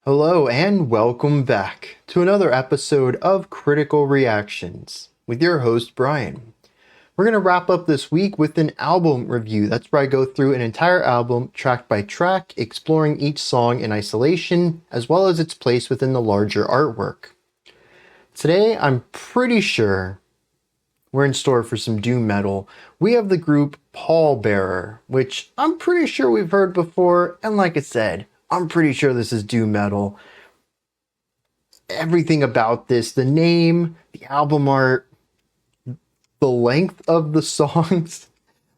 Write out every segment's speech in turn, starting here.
Hello and welcome back to another episode of Critical Reactions with your host Bryan. We're going to wrap up this week with an album review. That's where I go through an entire album track by track, exploring each song in isolation as well as its place within the larger artwork. Today I'm pretty sure we're in store for some doom metal. We have the group Pallbearer, which I'm pretty sure we've heard before, and like I said, I'm pretty sure this is doom metal. Everything about this, the name, the album art, the length of the songs.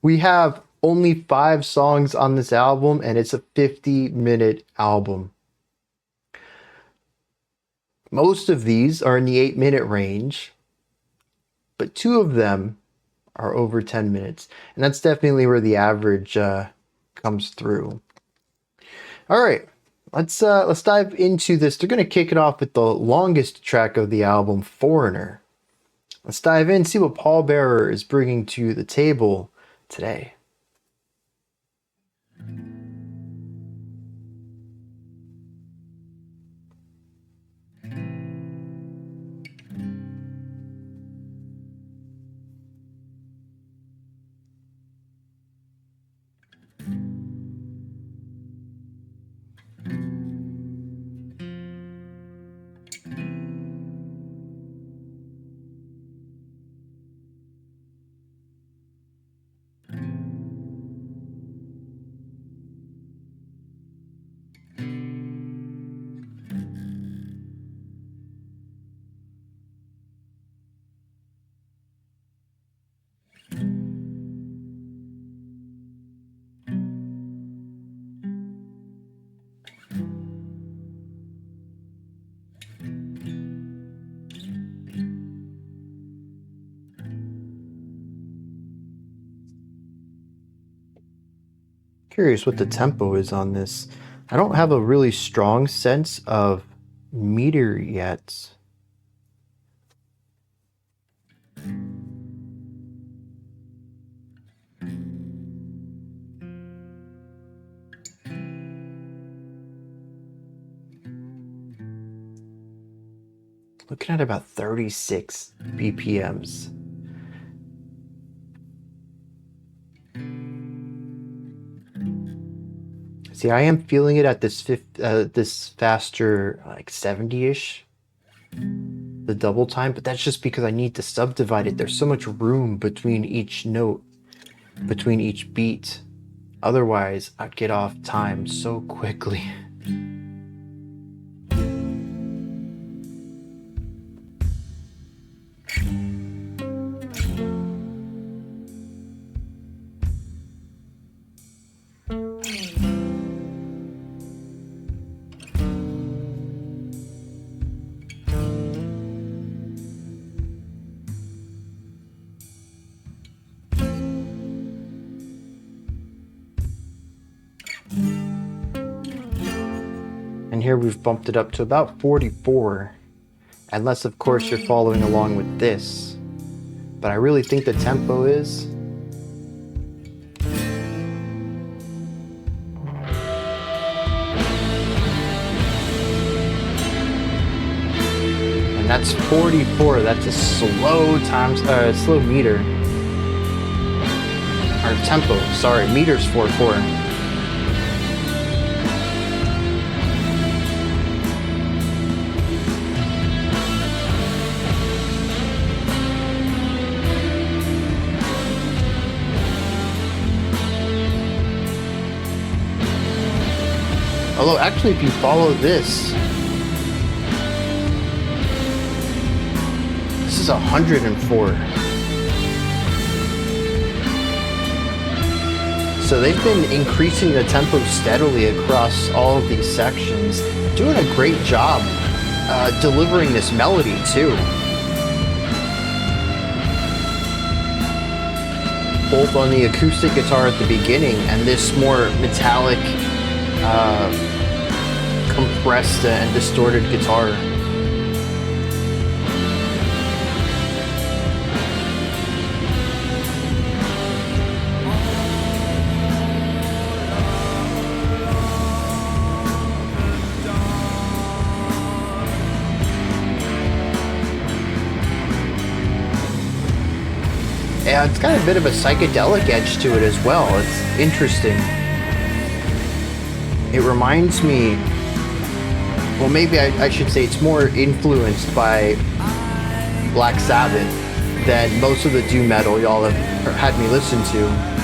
We have only 5 songs on this album, and it's a 50-minute album. Most of these are in the 8-minute range, but 2 of them are over 10 minutes, and that's definitely where the average comes through. All right, let's dive into this. They're going to kick it off with the longest track of the album, Foreigner. Let's dive in, see what Pallbearer is bringing to the table today. Curious what the tempo is on this. I don't have a really strong sense of meter yet. Looking at about 36 BPMs. See, I am feeling it at this this faster, like 70-ish, the double time, but that's just because I need to subdivide it. There's so much room between each note, between each beat. Otherwise, I'd get off time so quickly. And here we've bumped it up to about 44, unless of course you're following along with this. But I really think the tempo is. And that's 44, that's a slow slow meter. Or tempo, sorry, meter's 4/4. Although, actually, if you follow this is 104. So they've been increasing the tempo steadily across all of these sections, doing a great job delivering this melody, too. Both on the acoustic guitar at the beginning and this more metallic, compressed and distorted guitar. Yeah, it's got a bit of a psychedelic edge to it as well. It's interesting. It reminds me, well, maybe I should say it's more influenced by Black Sabbath than most of the doom metal y'all have had me listen to.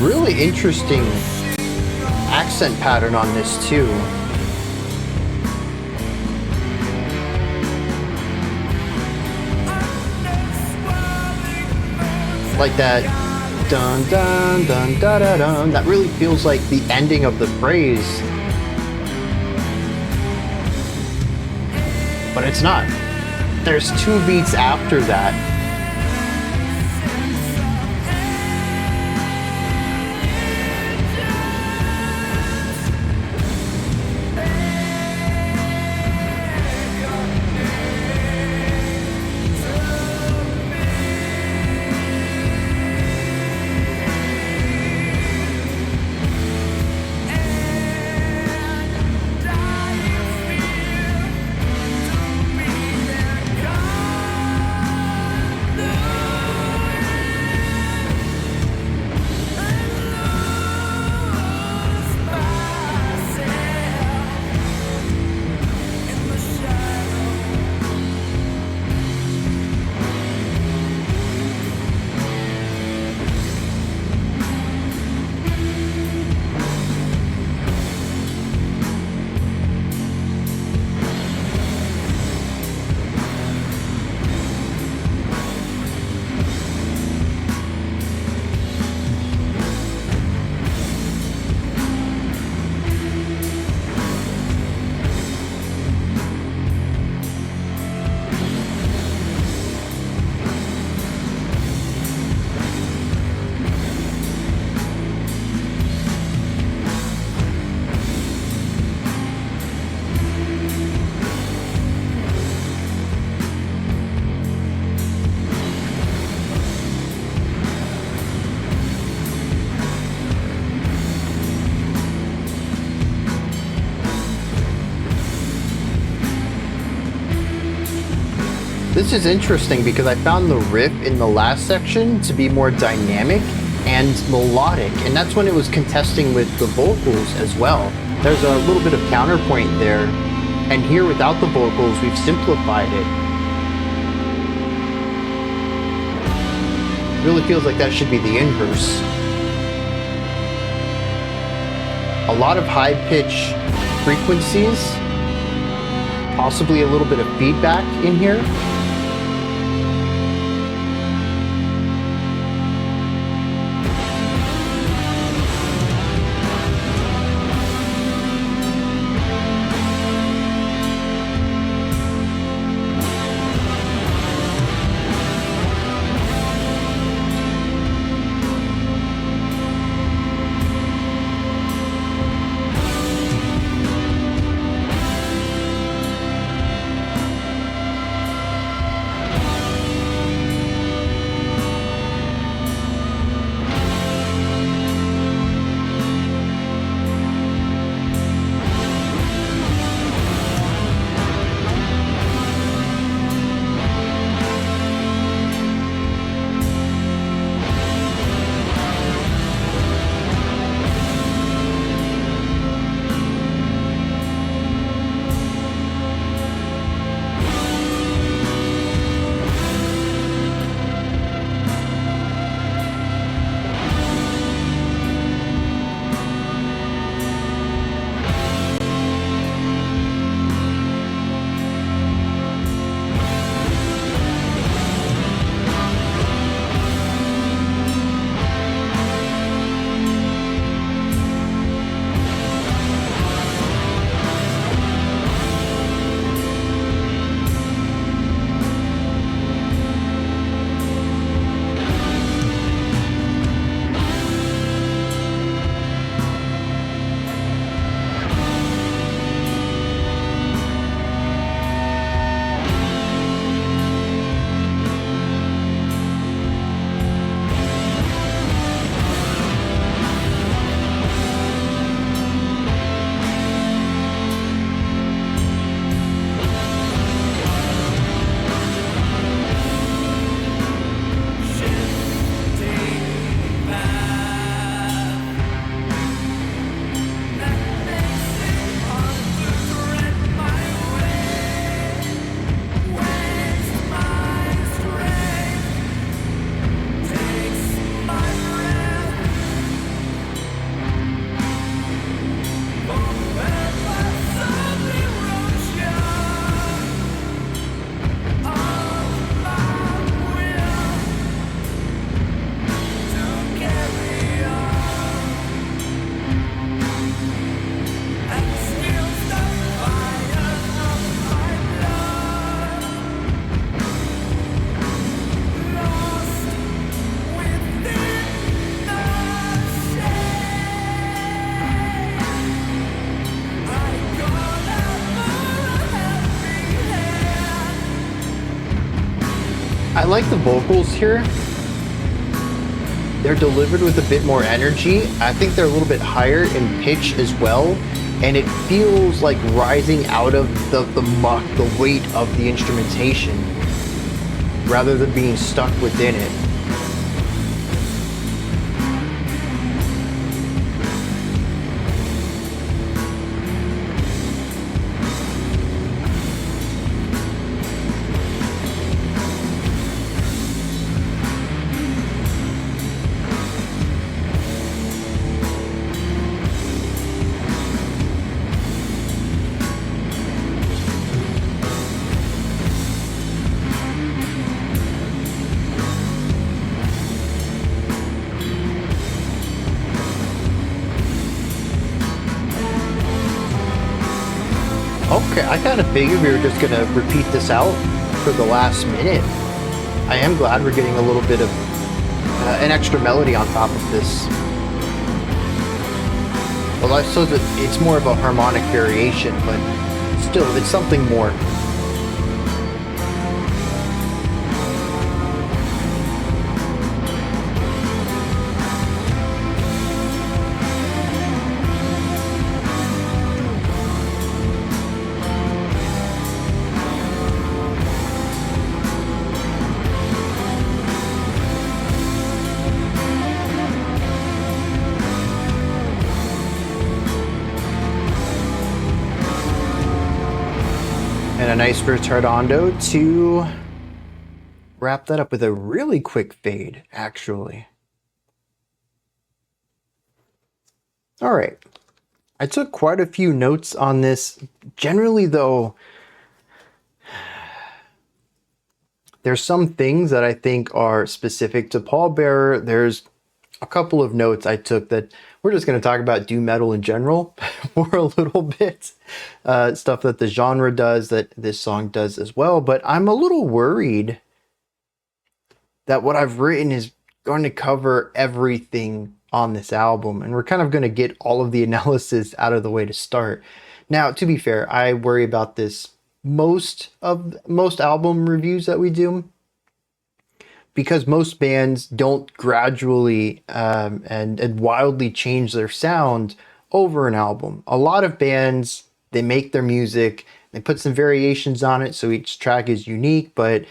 Really interesting accent pattern on this too. Like that dun dun dun da da dun. That really feels like the ending of the phrase. But it's not. There's 2 beats after that. This is interesting because I found the riff in the last section to be more dynamic and melodic, and that's when it was contesting with the vocals as well. There's a little bit of counterpoint there, and here without the vocals we've simplified it. It really feels like that should be the inverse. A lot of high pitch frequencies, possibly a little bit of feedback in here. I like the vocals here. They're delivered with a bit more energy. I think they're a little bit higher in pitch as well. And it feels like rising out of the muck, the weight of the instrumentation, rather than being stuck within it. Okay, I kind of figured we were just going to repeat this out for the last minute. I am glad we're getting a little bit of an extra melody on top of this. Well, I suppose it's more of a harmonic variation, but still, it's something more. And a nice retardando to wrap that up with a really quick fade, actually. All right. I took quite a few notes on this. Generally, though, there's some things that I think are specific to Pallbearer. There's a couple of notes I took that we're just going to talk about doom metal in general for a little bit. Stuff that the genre does, that this song does as well. But I'm a little worried that what I've written is going to cover everything on this album. And we're kind of going to get all of the analysis out of the way to start. Now, to be fair, I worry about this most album reviews that we do, because most bands don't gradually and wildly change their sound over an album. A lot of bands, they make their music, they put some variations on it, so each track is unique, but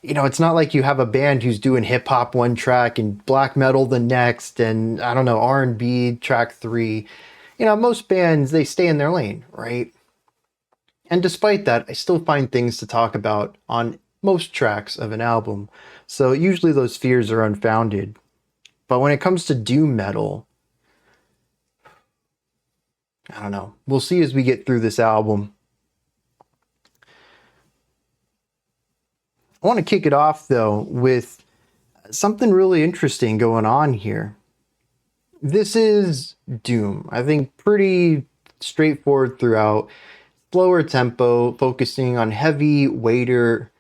you know, it's not like you have a band who's doing hip hop one track and black metal the next, and I don't know, R&B track 3. You know, most bands, they stay in their lane, right? And despite that, I still find things to talk about on most tracks of an album. So usually those fears are unfounded. But when it comes to doom metal, I don't know. We'll see as we get through this album. I want to kick it off, though, with something really interesting going on here. This is doom. I think pretty straightforward throughout. Slower tempo, focusing on heavy, weightier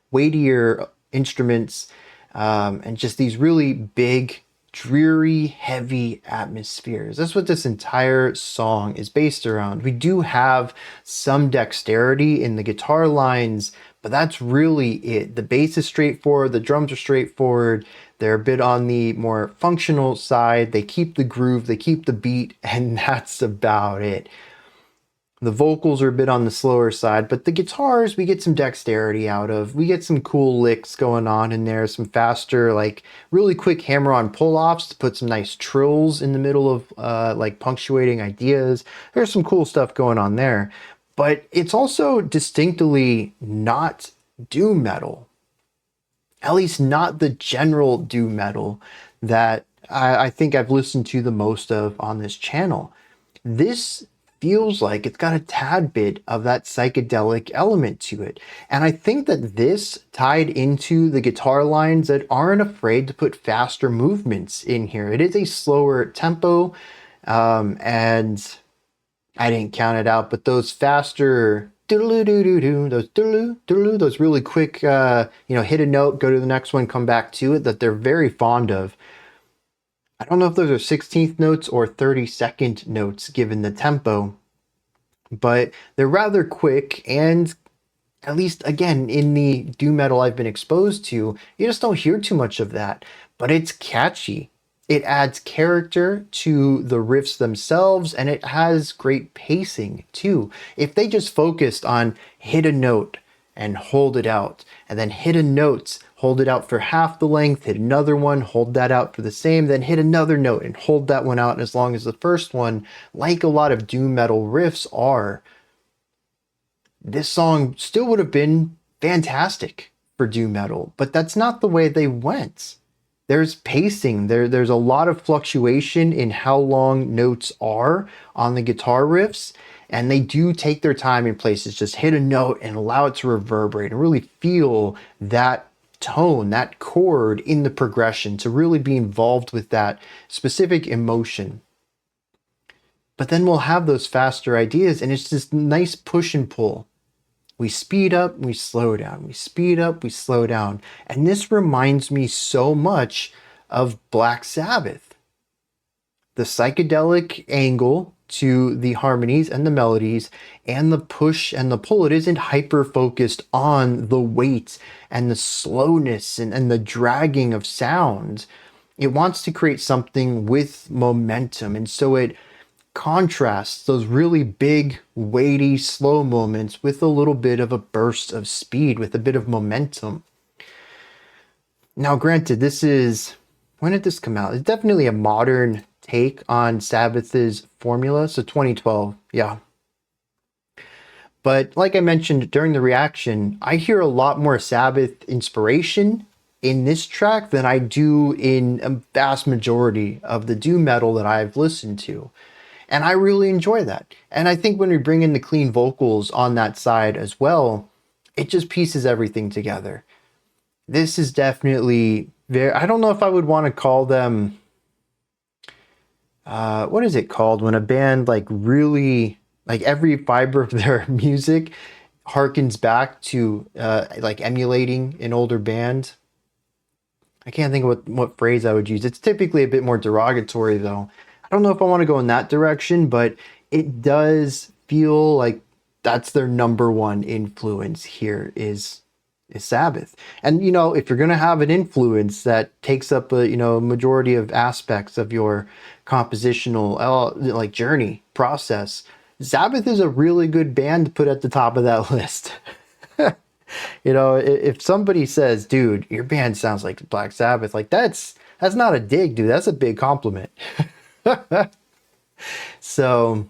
instruments, and just these really big, dreary, heavy atmospheres. That's what this entire song is based around. We do have some dexterity in the guitar lines, but that's really it. The bass is straightforward, the drums are straightforward, they're a bit on the more functional side, they keep the groove, they keep the beat, and that's about it. The vocals are a bit on the slower side, but the guitars, we get some dexterity out of. We get some cool licks going on in there, some faster, like really quick hammer-on pull-offs to put some nice trills in the middle of like punctuating ideas. There's some cool stuff going on there, but it's also distinctly not doom metal. At least not the general doom metal that I think I've listened to the most of on this channel. This feels like it's got a tad bit of that psychedelic element to it. And I think that this tied into the guitar lines that aren't afraid to put faster movements in here. It is a slower tempo, and I didn't count it out, but those faster those really quick, hit a note, go to the next one, come back to it, that they're very fond of. I don't know if those are 16th notes or 32nd notes given the tempo, but they're rather quick and At least, again, in the doom metal I've been exposed to, you just don't hear too much of that. But it's catchy. It adds character to the riffs themselves, and it has great pacing too. If they just focused on hit a note and hold it out, and then hit a note, hold it out for half the length, hit another one, hold that out for the same, then hit another note and hold that one out as long as the first one, like a lot of doom metal riffs are, this song still would have been fantastic for doom metal, but that's not the way they went. There's pacing, there's a lot of fluctuation in how long notes are on the guitar riffs, and they do take their time in places. Just hit a note and allow it to reverberate and really feel that tone, that chord in the progression, to really be involved with that specific emotion. But then we'll have those faster ideas, and it's this nice push and pull. We speed up, we slow down. We speed up, we slow down. And this reminds me so much of Black Sabbath. The psychedelic angle to the harmonies and the melodies and the push and the pull. It isn't hyper-focused on the weight and the slowness and the dragging of sound. It wants to create something with momentum. And so it contrasts those really big, weighty, slow moments with a little bit of a burst of speed, with a bit of momentum. Now, granted, when did this come out? It's definitely a modern take on Sabbath's formula, so 2012, yeah. But like I mentioned during the reaction, I hear a lot more Sabbath inspiration in this track than I do in a vast majority of the doom metal that I've listened to. And I really enjoy that. And I think when we bring in the clean vocals on that side as well, it just pieces everything together. This is definitely I don't know if I would want to call them, what is it called when a band like really, like every fiber of their music harkens back to like emulating an older band. I can't think of what phrase I would use. It's typically a bit more derogatory though. I don't know if I want to go in that direction, but it does feel like that's their number one influence here is Sabbath. And, you know, if you're going to have an influence that takes up a, majority of aspects of your compositional, like journey process, Sabbath is a really good band to put at the top of that list. If somebody says, dude, your band sounds like Black Sabbath, like that's not a dig, dude. That's a big compliment. So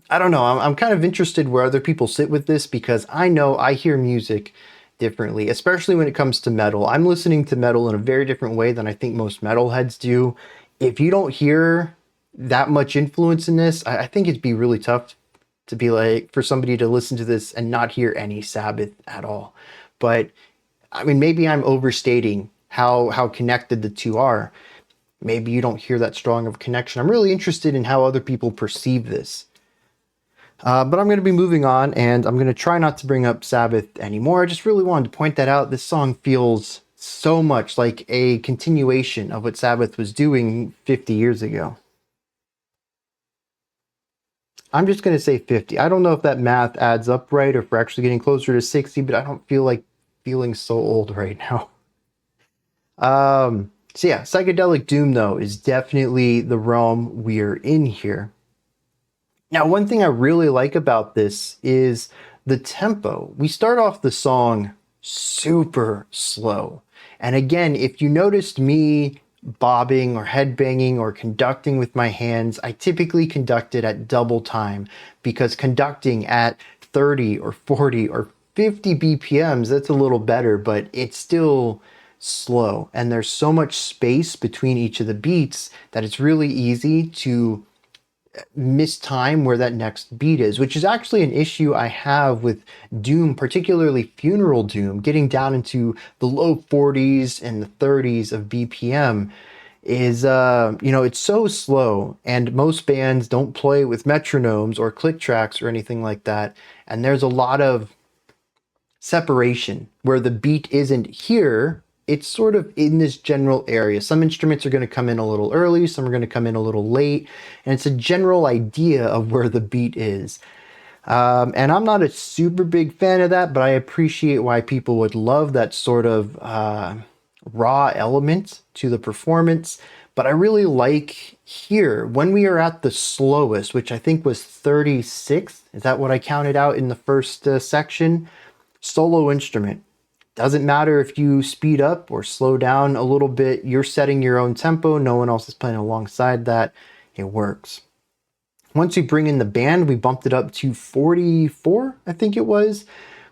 I don't know. I'm kind of interested where other people sit with this, because I know I hear music differently, especially when it comes to metal. I'm listening to metal in a very different way than I think most metalheads do. If you don't hear that much influence in this, I think it'd be really tough to be like, for somebody to listen to this and not hear any Sabbath at all. But I mean, maybe I'm overstating how connected the two are. Maybe you don't hear that strong of a connection. I'm really interested in how other people perceive this. But I'm going to be moving on, and I'm going to try not to bring up Sabbath anymore. I just really wanted to point that out. This song feels so much like a continuation of what Sabbath was doing 50 years ago. I'm just going to say 50. I don't know if that math adds up right, or if we're actually getting closer to 60, but I don't feel like feeling so old right now. So yeah, psychedelic doom, though, is definitely the realm we're in here. Now, one thing I really like about this is the tempo. We start off the song super slow. And again, if you noticed me bobbing or headbanging or conducting with my hands, I typically conduct it at double time, because conducting at 30 or 40 or 50 BPMs, that's a little better, but it's still slow. And there's so much space between each of the beats that it's really easy to miss time where that next beat is, which is actually an issue I have with doom, particularly funeral doom, getting down into the low 40s and the 30s of BPM is, it's so slow, and most bands don't play with metronomes or click tracks or anything like that. And there's a lot of separation where the beat isn't here. It's sort of in this general area. Some instruments are going to come in a little early, some are going to come in a little late, and it's a general idea of where the beat is. And I'm not a super big fan of that, but I appreciate why people would love that sort of raw element to the performance. But I really like here when we are at the slowest, which I think was 36. Is that what I counted out in the first section? Solo instrument. Doesn't matter if you speed up or slow down a little bit, you're setting your own tempo. No one else is playing alongside that. It works. Once we bring in the band, we bumped it up to 44, I think it was,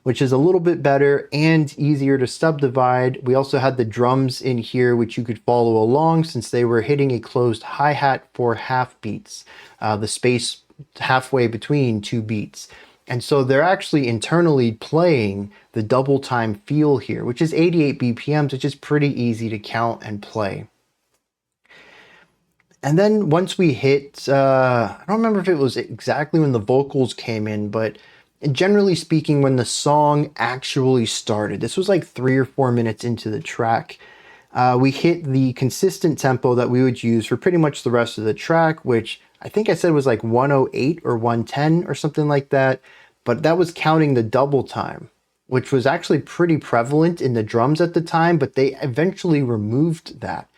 which is a little bit better and easier to subdivide. We also had the drums in here, which you could follow along since they were hitting a closed hi-hat for half beats, the space halfway between two beats. And so they're actually internally playing the double time feel here, which is 88 BPMs, which is pretty easy to count and play. And then once we hit, I don't remember if it was exactly when the vocals came in, but generally speaking, when the song actually started, this was like 3 or 4 minutes into the track, we hit the consistent tempo that we would use for pretty much the rest of the track, which I think I said was like 108 or 110 or something like that. But that was counting the double time, which was actually pretty prevalent in the drums at the time, but they eventually removed that.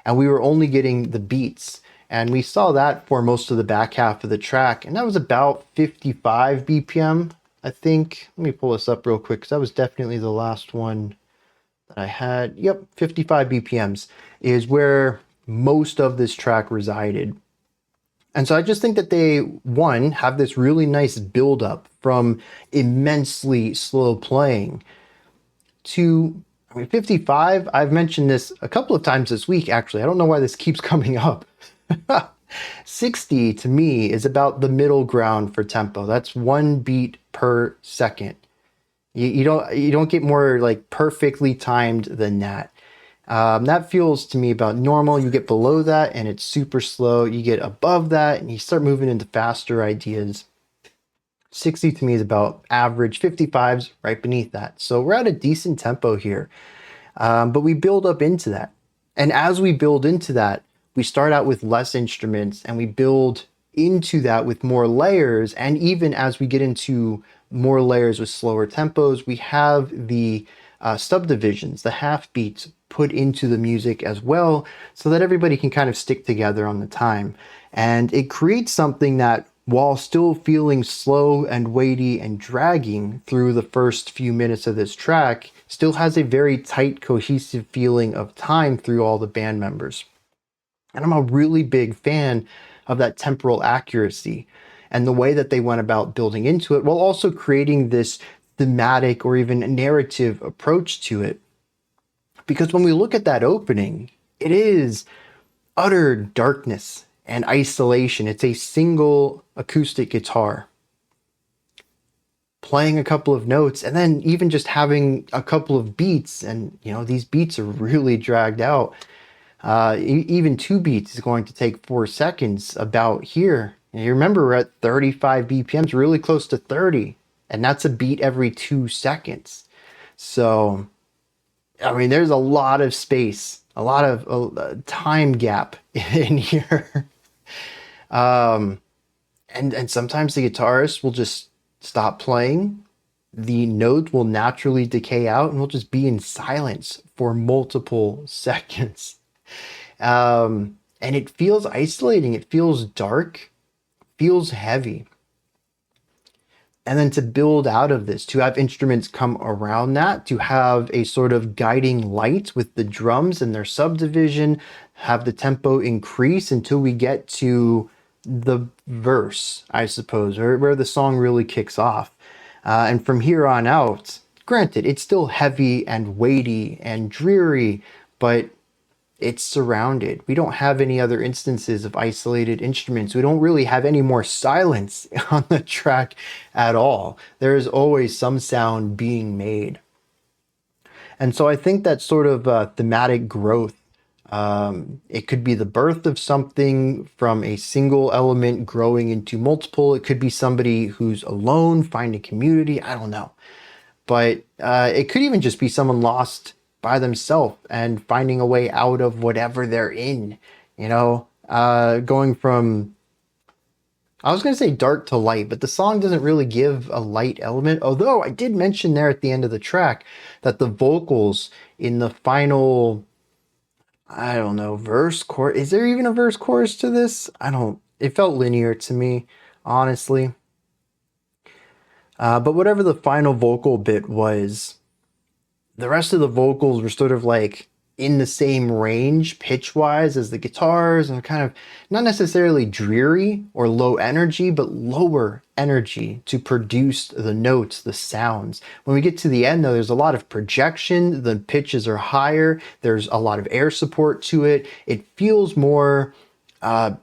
And we were only getting the beats. And we saw that for most of the back half of the track. And that was about 55 BPM, I think. Let me pull this up real quick, because that was definitely the last one that I had. Yep, 55 BPMs is where most of this track resided. And so I just think that they, one, have this really nice buildup from immensely slow playing to, I mean, 55, I've mentioned this a couple of times this week, actually. I don't know why this keeps coming up. 60 to me is about the middle ground for tempo. That's 1 beat per second. You don't get more like perfectly timed than that. That feels to me about normal. You get below that and it's super slow. You get above that and you start moving into faster ideas. 60 to me is about average. 55's right beneath that. So we're at a decent tempo here. But we build up into that. And as we build into that, we start out with less instruments and we build into that with more layers. And even as we get into more layers with slower tempos, we have the subdivisions, the half beats put into the music as well, so that everybody can kind of stick together on the time. And it creates something that, while still feeling slow and weighty and dragging through the first few minutes of this track, still has a very tight, cohesive feeling of time through all the band members. And I'm a really big fan of that temporal accuracy and the way that they went about building into it, while also creating this thematic or even narrative approach to it. Because when we look at that opening, it is utter darkness and isolation. It's a single acoustic guitar playing a couple of notes and then even just having a couple of beats. And, you know, these beats are really dragged out. Even 2 beats is going to take 4 seconds about here. And you remember we're at 35 BPMs, really close to 30. And that's a beat every 2 seconds. So, I mean, there's a lot of space, a lot of time gap in here. And sometimes the guitarist will just stop playing. The note will naturally decay out and we'll just be in silence for multiple seconds. And it feels isolating. It feels dark, feels heavy. And then to build out of this, to have instruments come around that, to have a sort of guiding light with the drums and their subdivision, have the tempo increase until we get to the verse, I suppose, or where the song really kicks off. And from here on out, granted, it's still heavy and weighty and dreary, but it's surrounded. We don't have any other instances of isolated instruments. We don't really have any more silence on the track at all. There is always some sound being made. And so I think that sort of thematic growth, it could be the birth of something from a single element growing into multiple. It could be somebody who's alone, finding community. I don't know. But it could even just be someone lost by themselves and finding a way out of whatever they're in, you know, going from I was going to say dark to light, but the song doesn't really give a light element. Although I did mention there at the end of the track that the vocals in the final, I don't know, verse, chorus. Is there even a verse chorus to this? It felt linear to me, honestly. But whatever the final vocal bit was, the rest of the vocals were sort of like in the same range pitch wise as the guitars, and kind of not necessarily dreary or low energy, but lower energy to produce the notes, the sounds. When we get to the end though, there's a lot of projection, the pitches are higher, there's a lot of air support to it. It feels more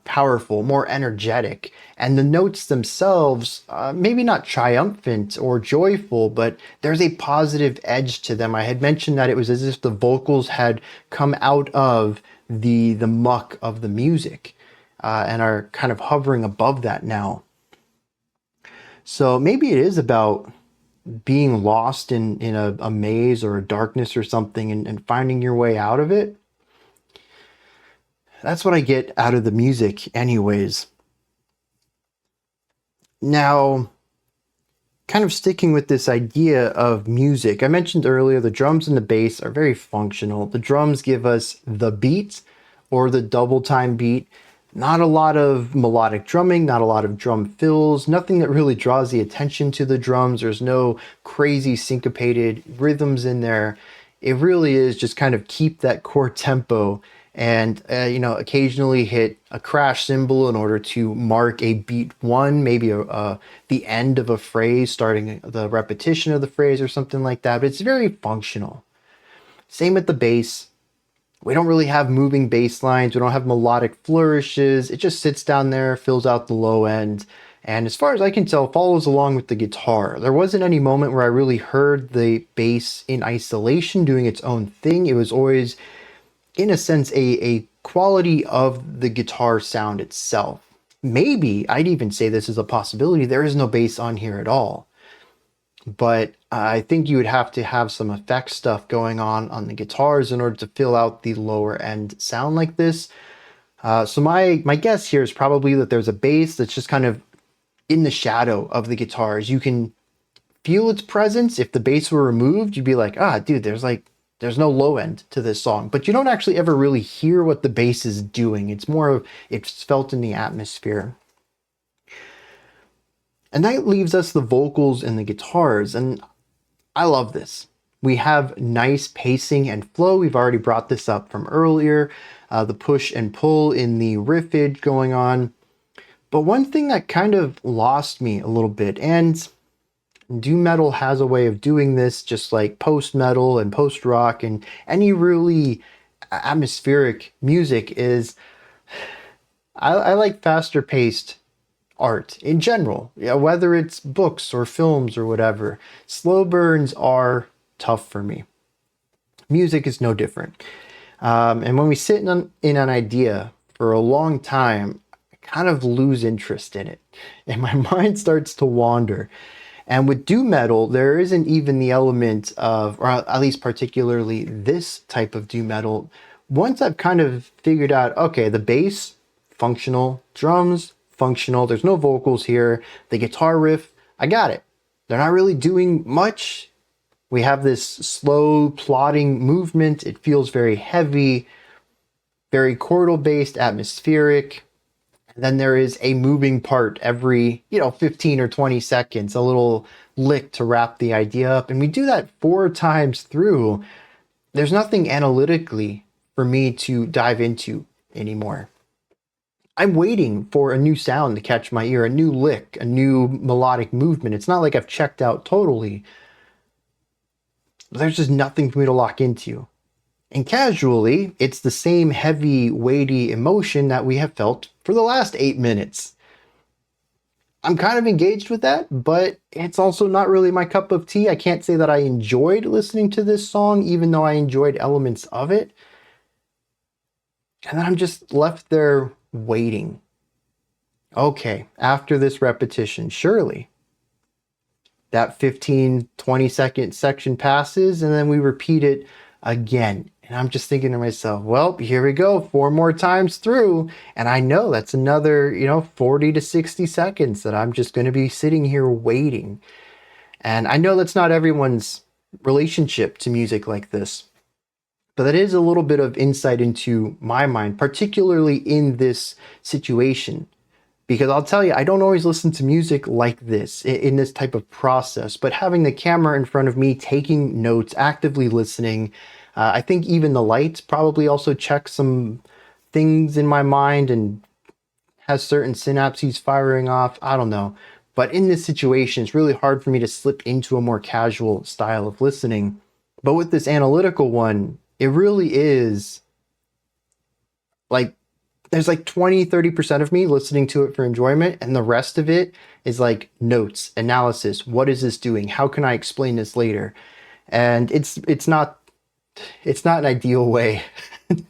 powerful, more energetic. And the notes themselves, maybe not triumphant or joyful, but there's a positive edge to them. I had mentioned that it was as if the vocals had come out of the muck of the music and are kind of hovering above that now. So maybe it is about being lost in a maze or a darkness or something and finding your way out of it. That's what I get out of the music anyways. Now, kind of sticking with this idea of music, I mentioned earlier the drums and the bass are very functional. The drums give us the beat or the double time beat. Not a lot of melodic drumming, not a lot of drum fills, nothing that really draws the attention to the drums. There's no crazy syncopated rhythms in there. It really is just kind of keep that core tempo and occasionally hit a crash cymbal in order to mark a beat one, maybe the end of a phrase, starting the repetition of the phrase or something like that. But it's very functional. Same with the bass. We don't really have moving bass lines. We don't have melodic flourishes. It just sits down there, fills out the low end, and as far as I can tell, follows along with the guitar. There wasn't any moment where I really heard the bass in isolation doing its own thing. It was always, in a sense, a quality of the guitar sound itself. Maybe I'd even say this is a possibility. There is no bass on here at all. But I think you would have to have some effect stuff going on the guitars in order to fill out the lower end sound like this. So my guess here is probably that there's a bass that's just kind of in the shadow of the guitars. You can feel its presence. If the bass were removed, you'd be like, dude, there's no low end to this song, but you don't actually ever really hear what the bass is doing. It's more of, it's felt in the atmosphere. And that leaves us the vocals and the guitars, and I love this. We have nice pacing and flow. We've already brought this up from earlier, the push and pull in the riffage going on. But one thing that kind of lost me a little bit, and doom metal has a way of doing this, just like post metal and post rock and any really atmospheric music, is I like faster paced art in general, whether it's books or films or whatever. Slow burns are tough for me. Music is no different. And when we sit in an idea for a long time, I kind of lose interest in it and my mind starts to wander. And with doom metal, there isn't even the element of, or at least particularly this type of doom metal. Once I've kind of figured out, okay, the bass, functional, drums, functional, there's no vocals here, the guitar riff, I got it. They're not really doing much. We have this slow plodding movement. It feels very heavy, very chordal based, atmospheric. And then there is a moving part every, 15 or 20 seconds, a little lick to wrap the idea up. And we do that 4 times through. There's nothing analytically for me to dive into anymore. I'm waiting for a new sound to catch my ear, a new lick, a new melodic movement. It's not like I've checked out totally. There's just nothing for me to lock into. And casually, it's the same heavy, weighty emotion that we have felt for the last 8 minutes. I'm kind of engaged with that, but it's also not really my cup of tea. I can't say that I enjoyed listening to this song, even though I enjoyed elements of it. And then I'm just left there waiting. Okay, after this repetition, surely that 15, 20 second section passes, and then we repeat it again And I'm just thinking to myself, well, here we go, 4 more times through. And I know that's another, 40 to 60 seconds that I'm just going to be sitting here waiting. And I know that's not everyone's relationship to music like this, but that is a little bit of insight into my mind, particularly in this situation. Because I'll tell you, I don't always listen to music like this, in this type of process, but having the camera in front of me, taking notes, actively listening, I think even the lights probably also check some things in my mind and has certain synapses firing off. I don't know. But in this situation, it's really hard for me to slip into a more casual style of listening. But with this analytical one, it really is like there's like 20-30% of me listening to it for enjoyment, and the rest of it is like notes, analysis. What is this doing? How can I explain this later? And it's not an ideal way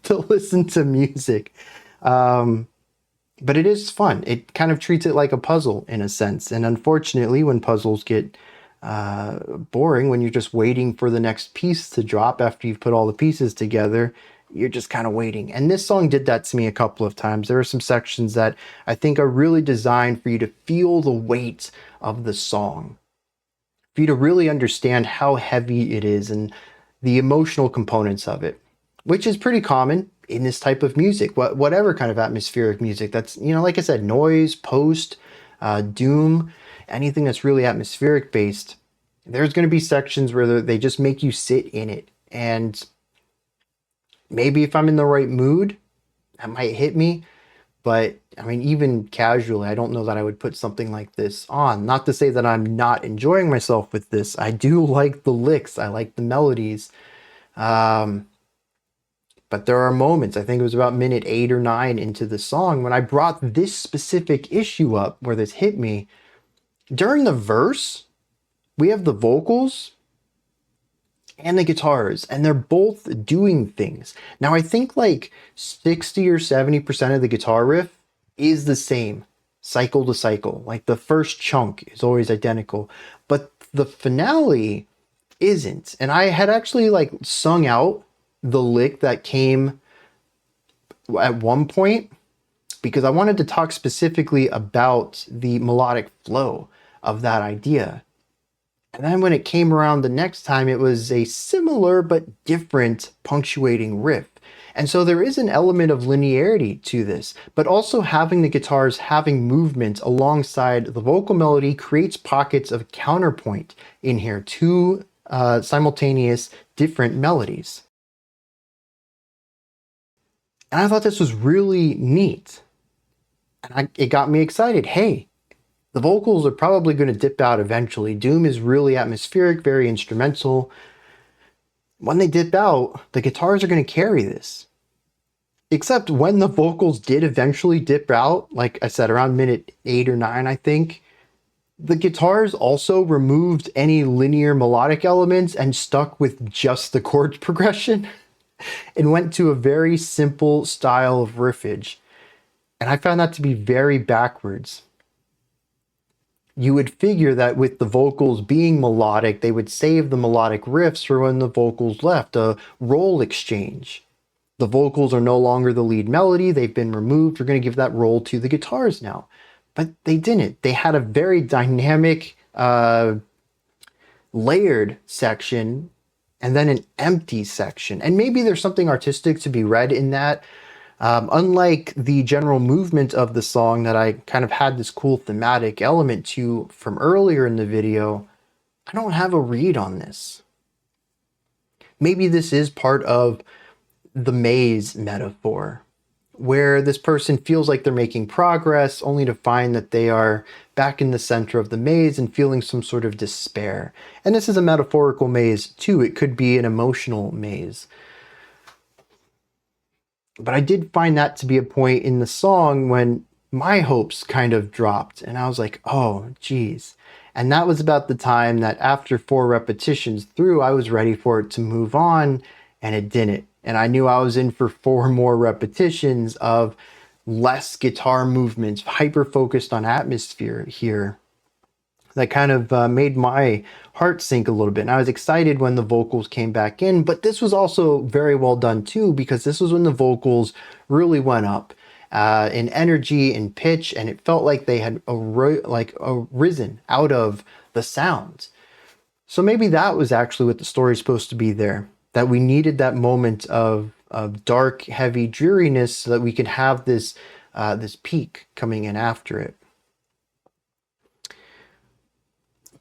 to listen to music. But it is fun. It kind of treats it like a puzzle in a sense. And unfortunately, when puzzles get boring, when you're just waiting for the next piece to drop after you've put all the pieces together, you're just kind of waiting. And this song did that to me a couple of times. There are some sections that I think are really designed for you to feel the weight of the song, for you to really understand how heavy it is and the emotional components of it, which is pretty common in this type of music, whatever kind of atmospheric music. That's, like I said, noise, post, doom, anything that's really atmospheric based. There's going to be sections where they just make you sit in it. And maybe if I'm in the right mood, that might hit me. But I mean, even casually, I don't know that I would put something like this on. Not to say that I'm not enjoying myself with this. I do like the licks. I like the melodies. But there are moments, I think it was about minute 8 or 9 into the song, when I brought this specific issue up where this hit me. During the verse, we have the vocals and the guitars, and they're both doing things. Now, I think like 60 or 70% of the guitar riff is the same, cycle to cycle. Like the first chunk is always identical, but the finale isn't. And I had actually like sung out the lick that came at one point because I wanted to talk specifically about the melodic flow of that idea. And then when it came around the next time, it was a similar but different punctuating riff. And so there is an element of linearity to this, but also having the guitars having movement alongside the vocal melody creates pockets of counterpoint in here, two simultaneous different melodies. And I thought this was really neat. And it got me excited. Hey, the vocals are probably going to dip out eventually. Doom is really atmospheric, very instrumental. When they dip out, the guitars are going to carry this. Except when the vocals did eventually dip out, like I said, around minute 8 or 9, I think, the guitars also removed any linear melodic elements and stuck with just the chord progression and went to a very simple style of riffage. And I found that to be very backwards. You would figure that with the vocals being melodic, they would save the melodic riffs for when the vocals left, a role exchange. The vocals are no longer the lead melody, they've been removed, we're going to give that role to the guitars now. But they didn't. They had a very dynamic, layered section and then an empty section. And maybe there's something artistic to be read in that. Unlike the general movement of the song that I kind of had this cool thematic element to from earlier in the video, I don't have a read on this. Maybe this is part of the maze metaphor, where this person feels like they're making progress only to find that they are back in the center of the maze and feeling some sort of despair. And this is a metaphorical maze too. It could be an emotional maze. But I did find that to be a point in the song when my hopes kind of dropped and I was like, oh, geez. And that was about the time that after 4 repetitions through, I was ready for it to move on, and it didn't. And I knew I was in for 4 more repetitions of less guitar movements, hyper-focused on atmosphere here. that kind of made my heart sink a little bit. And I was excited when the vocals came back in, but this was also very well done too, because this was when the vocals really went up in energy and pitch, and it felt like they had arisen out of the sounds. So maybe that was actually what the story's supposed to be there, that we needed that moment of dark, heavy dreariness so that we could have this this peak coming in after it.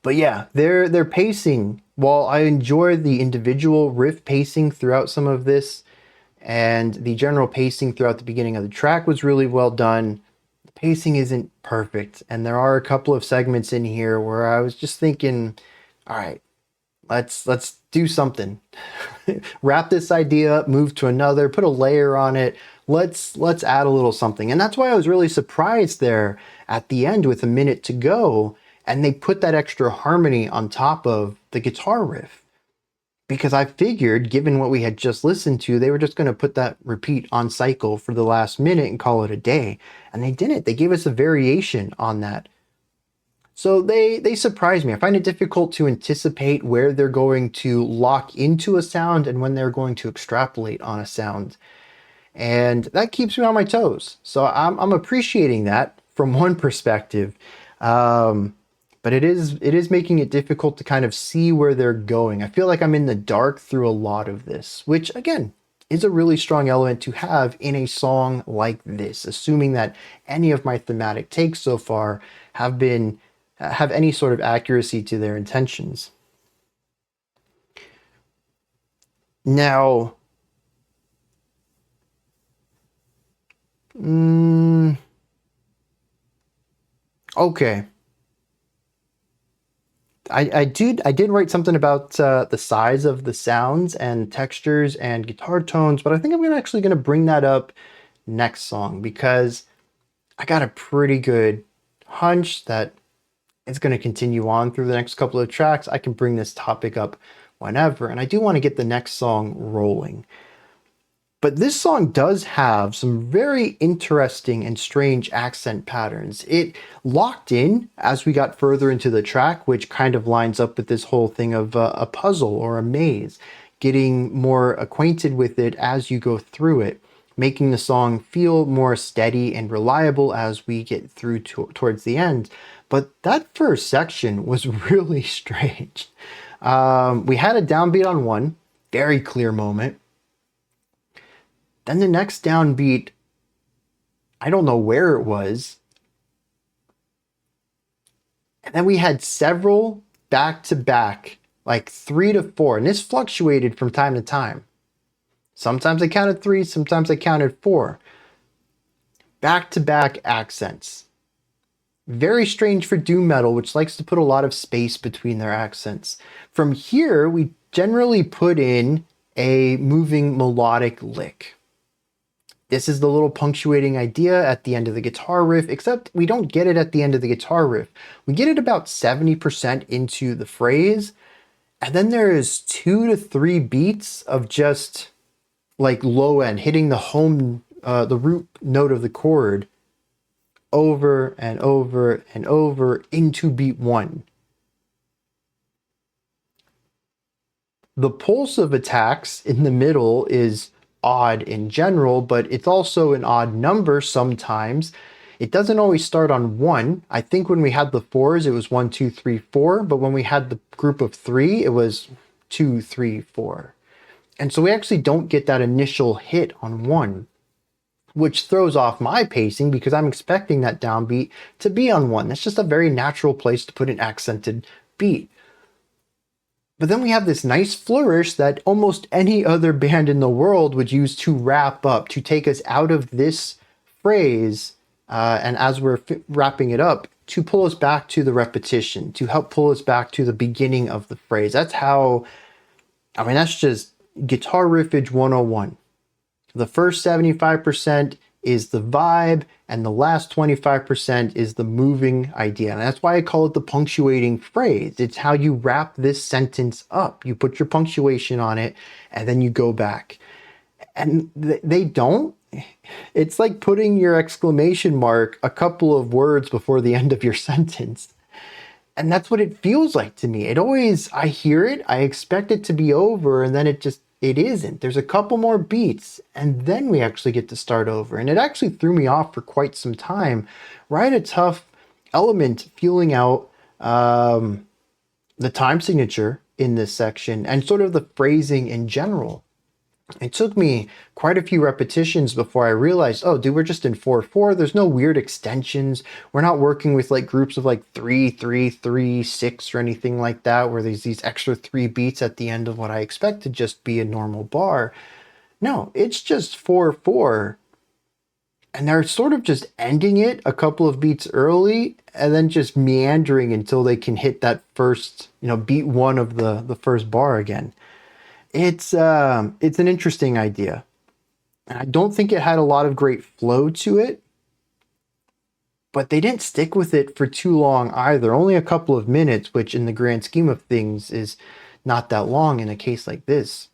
But yeah, their pacing, while I enjoy the individual riff pacing throughout some of this, and the general pacing throughout the beginning of the track was really well done, the pacing isn't perfect. And there are a couple of segments in here where I was just thinking, all right, let's do something. Wrap this idea up, move to another, put a layer on it. Let's add a little something. And that's why I was really surprised there at the end with a minute to go, and they put that extra harmony on top of the guitar riff. Because I figured, given what we had just listened to, they were just going to put that repeat on cycle for the last minute and call it a day. And they didn't. They gave us a variation on that. So they surprised me. I find it difficult to anticipate where they're going to lock into a sound and when they're going to extrapolate on a sound. And that keeps me on my toes. So I'm appreciating that from one perspective. But it is making it difficult to kind of see where they're going. I feel like I'm in the dark through a lot of this, which again is a really strong element to have in a song like this, assuming that any of my thematic takes so far have any sort of accuracy to their intentions. Now, okay. I did write something about the size of the sounds and textures and guitar tones, but I think I'm actually going to bring that up next song, because I got a pretty good hunch that it's going to continue on through the next couple of tracks. I can bring this topic up whenever, and I do want to get the next song rolling. But this song does have some very interesting and strange accent patterns. It locked in as we got further into the track, which kind of lines up with this whole thing of a puzzle or a maze, getting more acquainted with it as you go through it, making the song feel more steady and reliable as we get through towards the end. But that first section was really strange. We had a downbeat on one, very clear moment. Then the next downbeat, I don't know where it was. And then we had several back-to-back, like 3 to 4. And this fluctuated from time to time. Sometimes I counted 3, sometimes I counted 4. Back-to-back accents. Very strange for doom metal, which likes to put a lot of space between their accents. From here, we generally put in a moving melodic lick. This is the little punctuating idea at the end of the guitar riff, except we don't get it at the end of the guitar riff. We get it about 70% into the phrase, and then there is 2 to 3 beats of just like low end, hitting the root note of the chord over and over and over into beat 1. The pulse of attacks in the middle is odd in general, but it's also an odd number sometimes. It doesn't always start on 1. I think when we had the 4s, it was 1, 2, 3, 4. But when we had the group of 3, it was 2, 3, 4. And so we actually don't get that initial hit on 1, which throws off my pacing because I'm expecting that downbeat to be on 1. That's just a very natural place to put an accented beat. But then we have this nice flourish that almost any other band in the world would use to wrap up, to take us out of this phrase, and as we're wrapping it up, to pull us back to the repetition, to help pull us back to the beginning of the phrase. That's just guitar riffage 101. The first 75% is the vibe, and the last 25% is the moving idea. And that's why I call it the punctuating phrase. It's how you wrap this sentence up. You put your punctuation on it, and then you go back. And they don't. It's like putting your exclamation mark a couple of words before the end of your sentence. And that's what it feels like to me. It always, I hear it, I expect it to be over, and then it isn't. There's a couple more beats, and then we actually get to start over. And it actually threw me off for quite some time. Right, a tough element feeling out the time signature in this section and sort of the phrasing in general. It took me quite a few repetitions before I realized, oh, dude, we're just in 4/4. There's no weird extensions. We're not working with like groups of like 3/3/3/6 or anything like that, where there's these extra 3 beats at the end of what I expect to just be a normal bar. No, it's just 4/4. And they're sort of just ending it a couple of beats early and then just meandering until they can hit that first, beat one of the first bar again. It's an interesting idea. And I don't think it had a lot of great flow to it, but they didn't stick with it for too long either. Only a couple of minutes, which in the grand scheme of things is not that long in a case like this.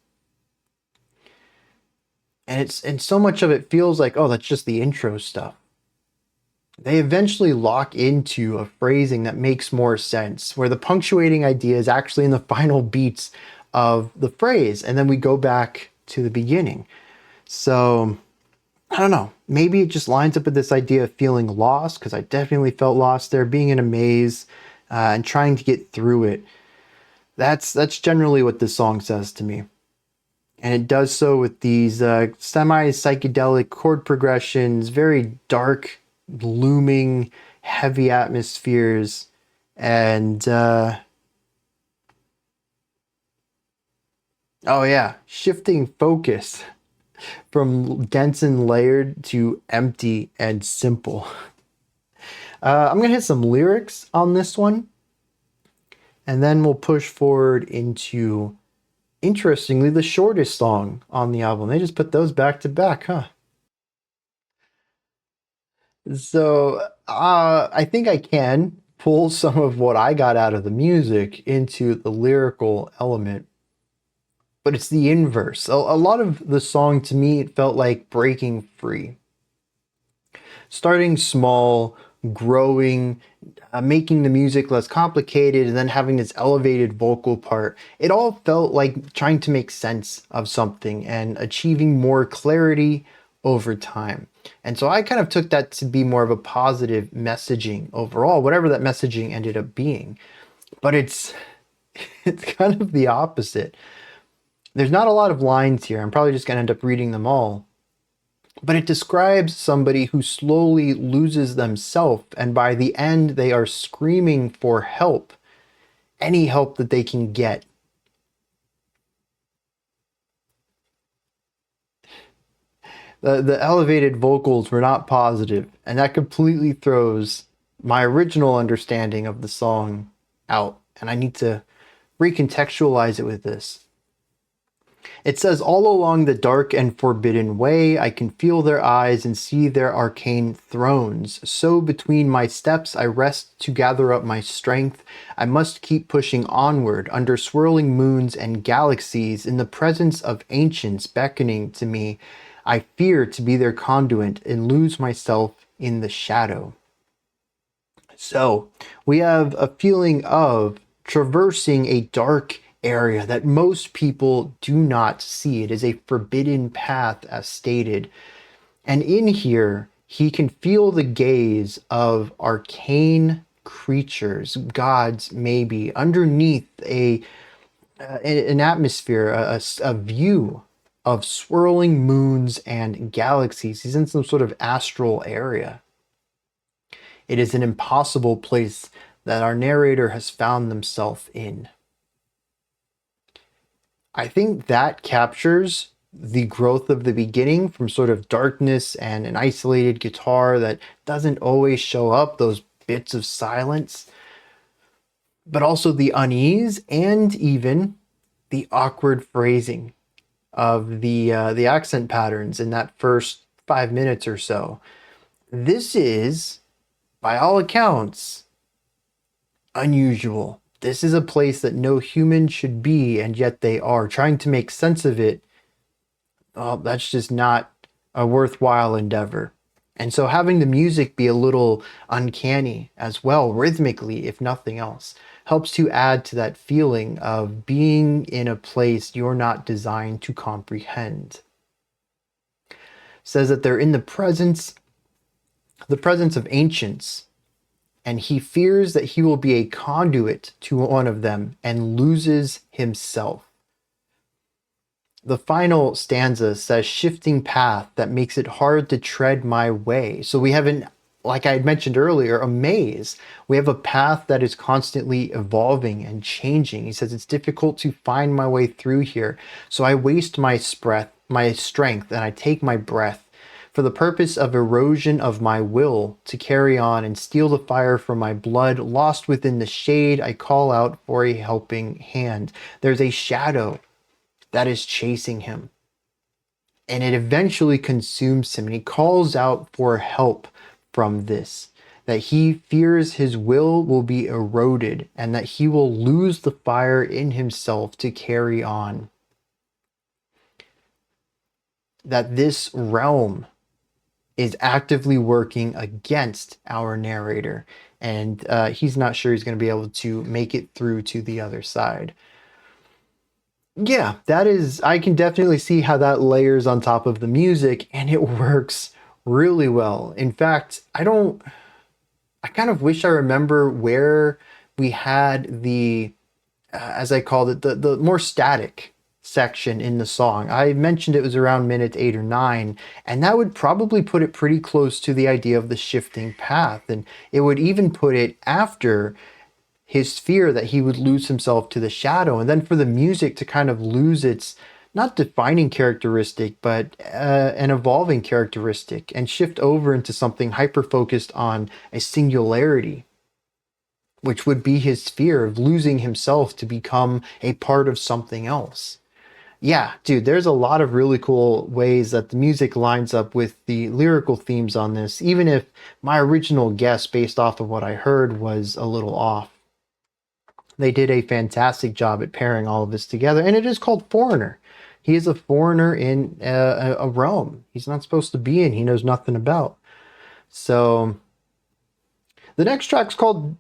And so much of it feels like, oh, that's just the intro stuff. They eventually lock into a phrasing that makes more sense, where the punctuating idea is actually in the final beats of the phrase, and then we go back to the beginning. So I don't know, maybe it just lines up with this idea of feeling lost, because I definitely felt lost there, being in a maze and trying to get through it. That's generally what this song says to me. And it does so with these semi-psychedelic chord progressions, very dark, looming, heavy atmospheres, and oh yeah, shifting focus from dense and layered to empty and simple. I'm gonna hit some lyrics on this one, and then we'll push forward into, interestingly, the shortest song on the album. They just put those back to back, huh? So I think I can pull some of what I got out of the music into the lyrical element, but it's the inverse. A lot of the song, to me, it felt like breaking free. Starting small, growing, making the music less complicated, and then having this elevated vocal part. It all felt like trying to make sense of something and achieving more clarity over time. And so I kind of took that to be more of a positive messaging overall, whatever that messaging ended up being. But it's kind of the opposite. There's not a lot of lines here. I'm probably just going to end up reading them all. But it describes somebody who slowly loses themselves, and by the end, they are screaming for help, any help that they can get. The elevated vocals were not positive, and that completely throws my original understanding of the song out, and I need to recontextualize it with this. It says, all along the dark and forbidden way, I can feel their eyes and see their arcane thrones. So between my steps, I rest to gather up my strength. I must keep pushing onward under swirling moons and galaxies in the presence of ancients beckoning to me. I fear to be their conduit and lose myself in the shadow. So we have a feeling of traversing a dark area that most people do not see. It is a forbidden path, as stated. And in here, he can feel the gaze of arcane creatures, gods maybe, underneath an atmosphere, a view of swirling moons and galaxies. He's in some sort of astral area. It is an impossible place that our narrator has found themselves in. I think that captures the growth of the beginning from sort of darkness and an isolated guitar that doesn't always show up, those bits of silence, but also the unease and even the awkward phrasing of the accent patterns in that first 5 minutes or so. This is, by all accounts, unusual. This is a place that no human should be, and yet they are. Trying to make sense of it, oh, that's just not a worthwhile endeavor. And so having the music be a little uncanny as well, rhythmically, if nothing else, helps to add to that feeling of being in a place you're not designed to comprehend. Says that they're in the presence of ancients, and he fears that he will be a conduit to one of them and loses himself. The final stanza says, shifting path that makes it hard to tread my way. So we have like I had mentioned earlier, a maze. We have a path that is constantly evolving and changing. He says, it's difficult to find my way through here. So I waste my strength, and I take my breath for the purpose of erosion of my will to carry on and steal the fire from my blood. Lost within the shade, I call out for a helping hand. There's a shadow that is chasing him, and it eventually consumes him, and he calls out for help from this, that he fears his will be eroded and that he will lose the fire in himself to carry on. That this realm is actively working against our narrator, and he's not sure he's going to be able to make it through to the other side. Yeah, I can definitely see how that layers on top of the music, and it works really well. In fact, I kind of wish I remember where we had the, as I called it, the more static section in the song. I mentioned it was around minute 8 or 9, and that would probably put it pretty close to the idea of the shifting path, and it would even put it after his fear that he would lose himself to the shadow, and then for the music to kind of lose its not defining characteristic, but an evolving characteristic, and shift over into something hyper-focused on a singularity, which would be his fear of losing himself to become a part of something else. Yeah, dude, there's a lot of really cool ways that the music lines up with the lyrical themes on this, even if my original guess based off of what I heard was a little off. They did a fantastic job at pairing all of this together, and it is called Foreigner. He is a foreigner in a realm he's not supposed to be in, he knows nothing about. So the next track's called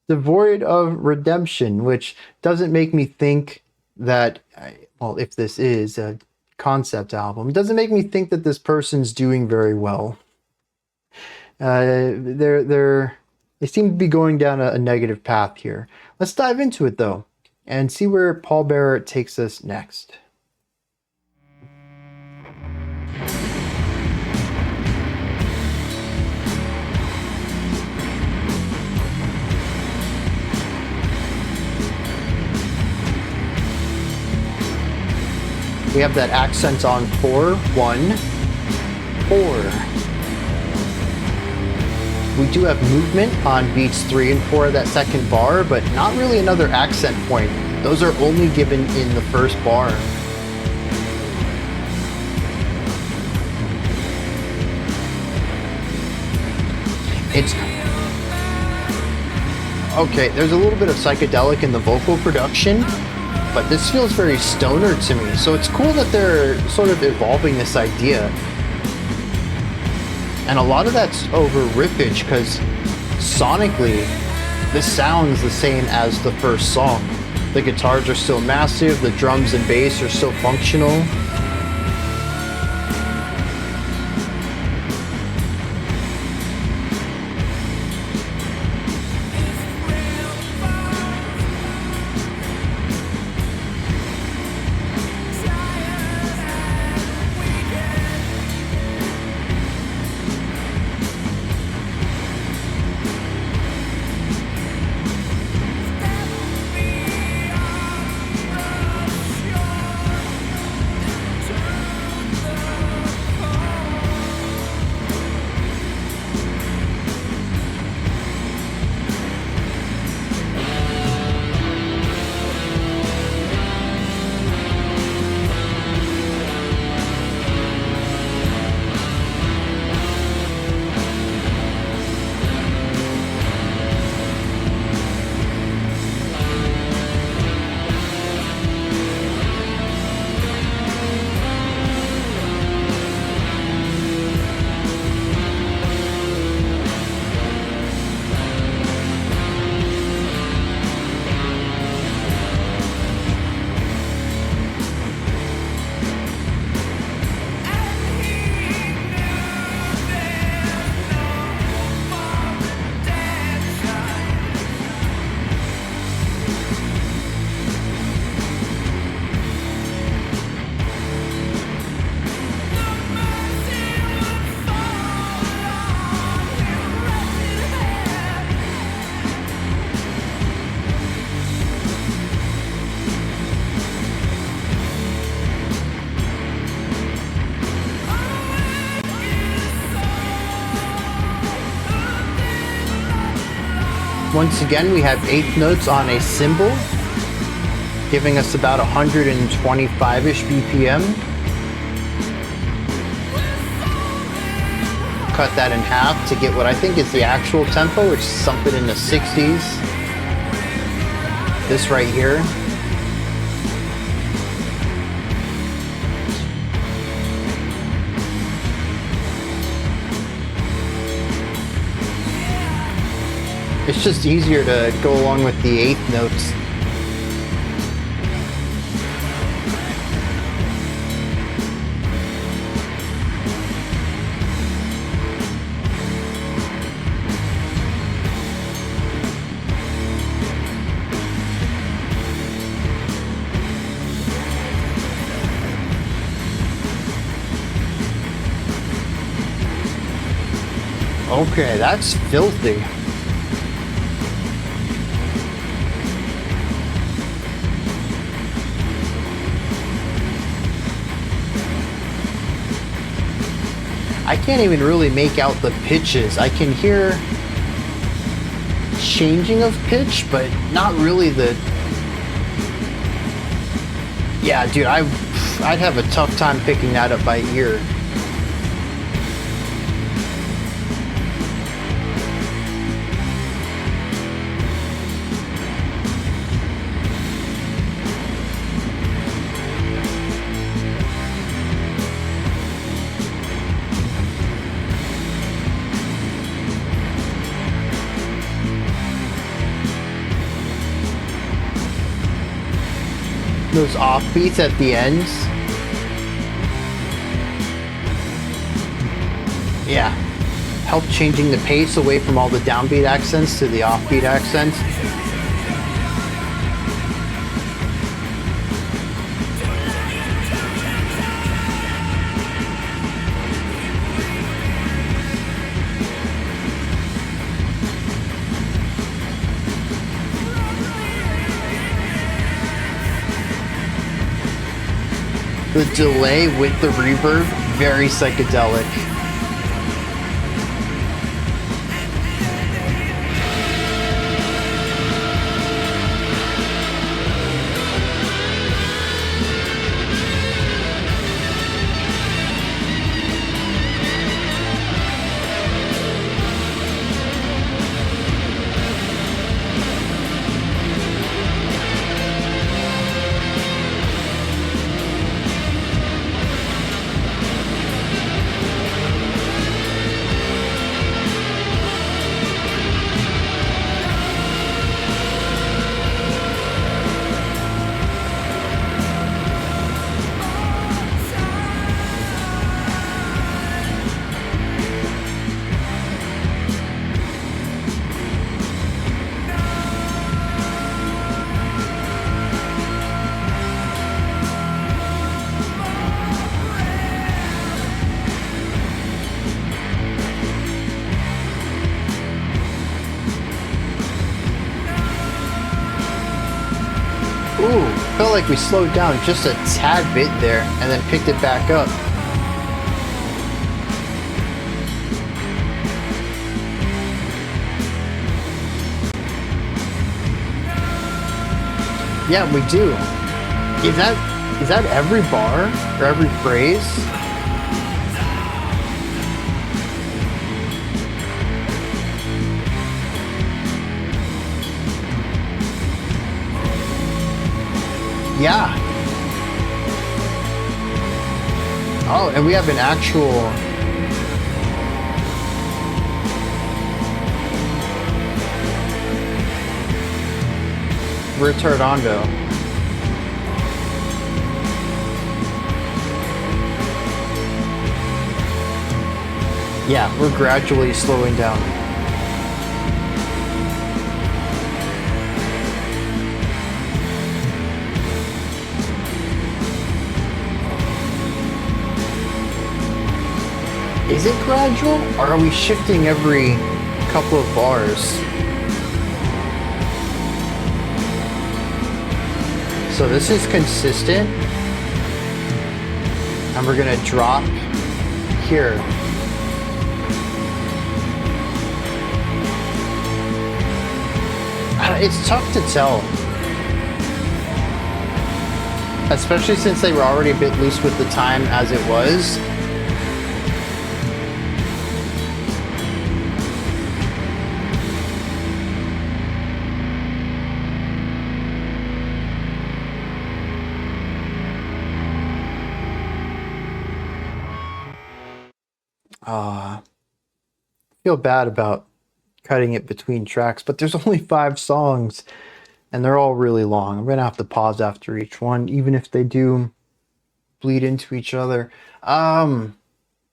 Devoid of Redemption, which doesn't make me think that, well, if this is a concept album, it doesn't make me think that this person's doing very well. They seem to be going down a negative path here. Let's dive into it though, and see where Pallbearer takes us next. We have that accent on 4, 1, 4. We do have movement on beats 3 and 4 of that second bar, but not really another accent point. Those are only given in the first bar. It's okay, there's a little bit of psychedelic in the vocal production, but this feels very stoner to me. So it's cool that they're sort of evolving this idea. And a lot of that's over riffage, because sonically, this sounds the same as the first song. The guitars are still massive, the drums and bass are still functional. Once again, we have eighth notes on a cymbal, giving us about 125-ish BPM. Cut that in half to get what I think is the actual tempo, which is something in the 60s. This right here. It's just easier to go along with the eighth notes. Okay, that's filthy. I can't even really make out the pitches. I can hear changing of pitch, but not really the... Yeah, dude, I'd have a tough time picking that up by ear. Those offbeats at the ends. Yeah. Help changing the pace away from all the downbeat accents to the offbeat accents. The delay with the reverb, very psychedelic. Ooh, felt like we slowed down just a tad bit there and then picked it back up. Yeah, we do. Is that every bar or every phrase? Yeah. Oh, and we have an actual... retardando. Yeah, we're gradually slowing down. Is it gradual, or are we shifting every couple of bars? So this is consistent, and we're gonna drop here. It's tough to tell, especially since they were already a bit loose with the time as it was. Feel bad about cutting it between tracks, but there's only 5 songs and they're all really long. I'm gonna have to pause after each one, even if they do bleed into each other. Yeah,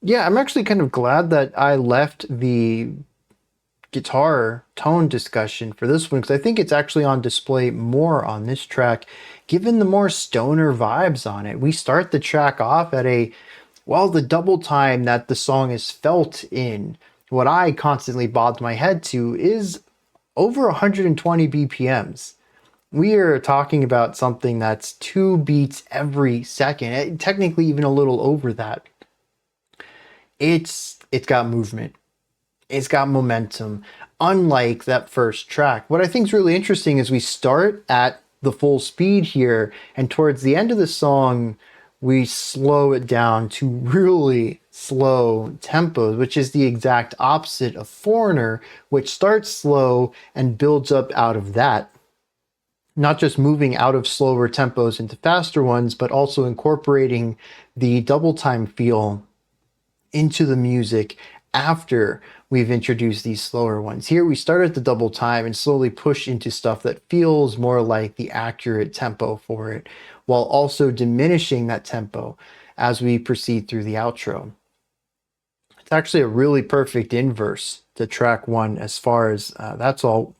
I'm actually kind of glad that I left the guitar tone discussion for this one, because I think it's actually on display more on this track, given the more stoner vibes on it. We start the track off at the double time that the song is felt in, what I constantly bobbed my head to, is over 120 BPMs. We are talking about something that's 2 beats every second, technically even a little over that. It's got movement. It's got momentum, unlike that first track. What I think is really interesting is we start at the full speed here, and towards the end of the song, we slow it down to really slow tempos, which is the exact opposite of Foreigner, which starts slow and builds up out of that. Not just moving out of slower tempos into faster ones, but also incorporating the double time feel into the music after we've introduced these slower ones. Here we start at the double time and slowly push into stuff that feels more like the accurate tempo for it, while also diminishing that tempo as we proceed through the outro. It's actually a really perfect inverse to track 1 as far as that's all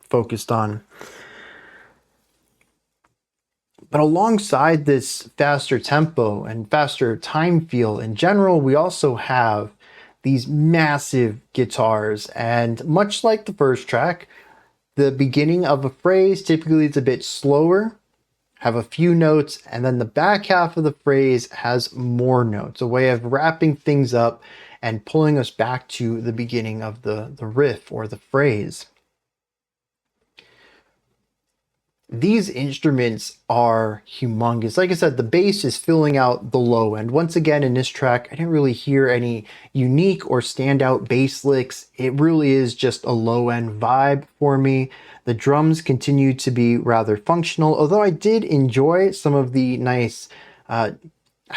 focused on. But alongside this faster tempo and faster time feel in general, we also have these massive guitars. And much like the first track, the beginning of a phrase typically is a bit slower, have a few notes, and then the back half of the phrase has more notes, a way of wrapping things up and pulling us back to the beginning of the riff or the phrase. These instruments are humongous. Like I said, the bass is filling out the low end. Once again, in this track, I didn't really hear any unique or standout bass licks. It really is just a low end vibe for me. The drums continue to be rather functional, although I did enjoy some of the nice, I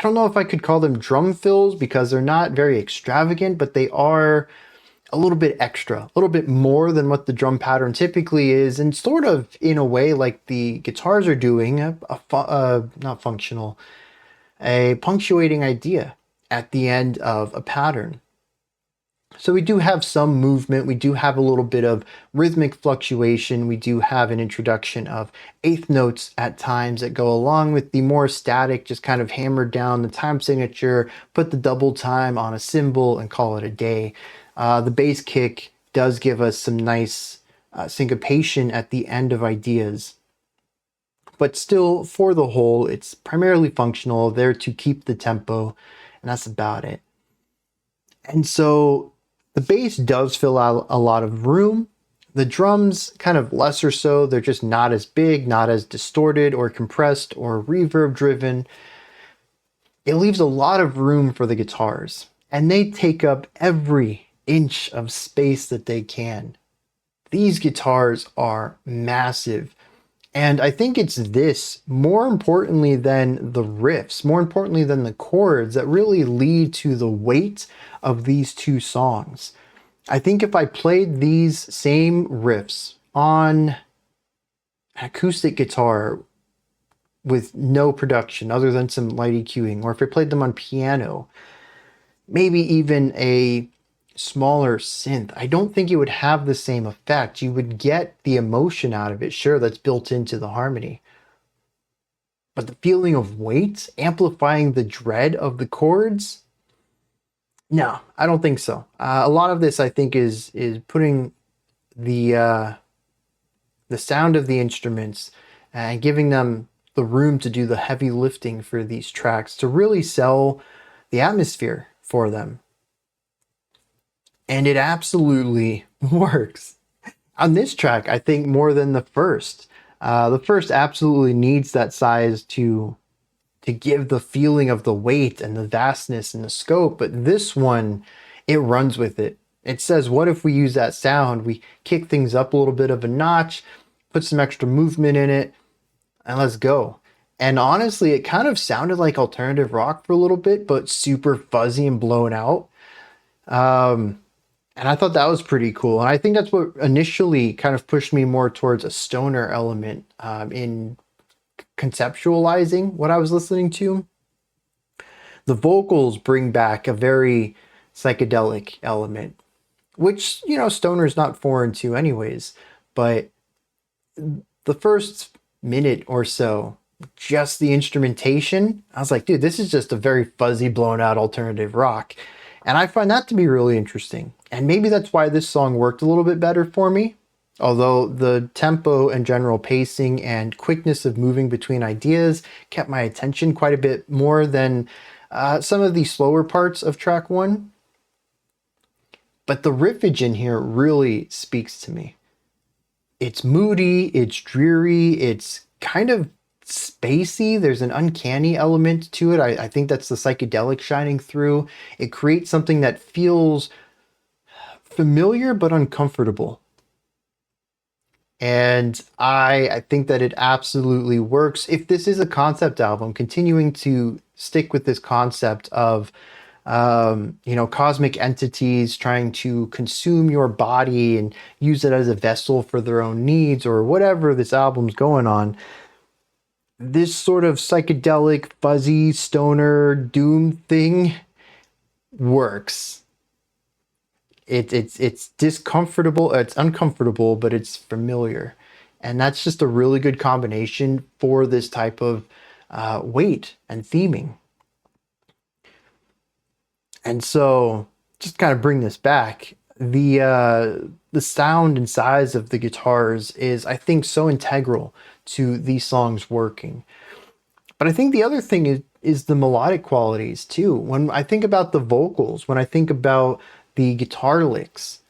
don't know if I could call them drum fills because they're not very extravagant, but they are a little bit extra, a little bit more than what the drum pattern typically is, and sort of in a way like the guitars are doing, not functional, a punctuating idea at the end of a pattern. So we do have some movement, we do have a little bit of rhythmic fluctuation, we do have an introduction of eighth notes at times that go along with the more static, just kind of hammered down the time signature, put the double time on a cymbal and call it a day. The bass kick does give us some nice syncopation at the end of ideas. But still, for the whole, it's primarily functional, there to keep the tempo, and that's about it. And so the bass does fill out a lot of room. The drums, kind of lesser so, they're just not as big, not as distorted or compressed or reverb driven. It leaves a lot of room for the guitars, and they take up every inch of space that they can. These guitars are massive, and I think it's this, more importantly than the riffs, more importantly than the chords, that really lead to the weight of these 2 songs. I think if I played these same riffs on an acoustic guitar with no production other than some light EQing, or if I played them on piano, maybe even a smaller synth, I don't think it would have the same effect. You would get the emotion out of it, sure, that's built into the harmony. But the feeling of weight, amplifying the dread of the chords, no, I don't think so. A lot of this, I think, is putting the sound of the instruments and giving them the room to do the heavy lifting for these tracks, to really sell the atmosphere for them. And it absolutely works. On this track, I think more than the first. The first absolutely needs that size to give the feeling of the weight and the vastness and the scope, but this one, it runs with it. It says, what if we use that sound? We kick things up a little bit of a notch, put some extra movement in it, and let's go. And honestly, it kind of sounded like alternative rock for a little bit, but super fuzzy and blown out. And I thought that was pretty cool. And I think that's what initially kind of pushed me more towards a stoner element in conceptualizing what I was listening to. The vocals bring back a very psychedelic element, which, stoner's not foreign to anyways. But the first minute or so, just the instrumentation, I was like, dude, this is just a very fuzzy, blown out alternative rock. And I find that to be really interesting. And maybe that's why this song worked a little bit better for me. Although the tempo and general pacing and quickness of moving between ideas kept my attention quite a bit more than some of the slower parts of track one. But the riffage in here really speaks to me. It's moody, it's dreary, it's kind of spacey. There's an uncanny element to it. I think that's the psychedelic shining through. It creates something that feels familiar but uncomfortable. And I think that it absolutely works. If this is a concept album, continuing to stick with this concept of cosmic entities trying to consume your body and use it as a vessel for their own needs or whatever this album's going on, this sort of psychedelic, fuzzy, stoner, doom thing works. It's discomfortable, it's uncomfortable, but it's familiar. And that's just a really good combination for this type of weight and theming. And so, just kind of bring this back, the sound and size of the guitars is, I think, so integral to these songs working. But I think the other thing is the melodic qualities too. When I think about the vocals, when I think about the guitar licks,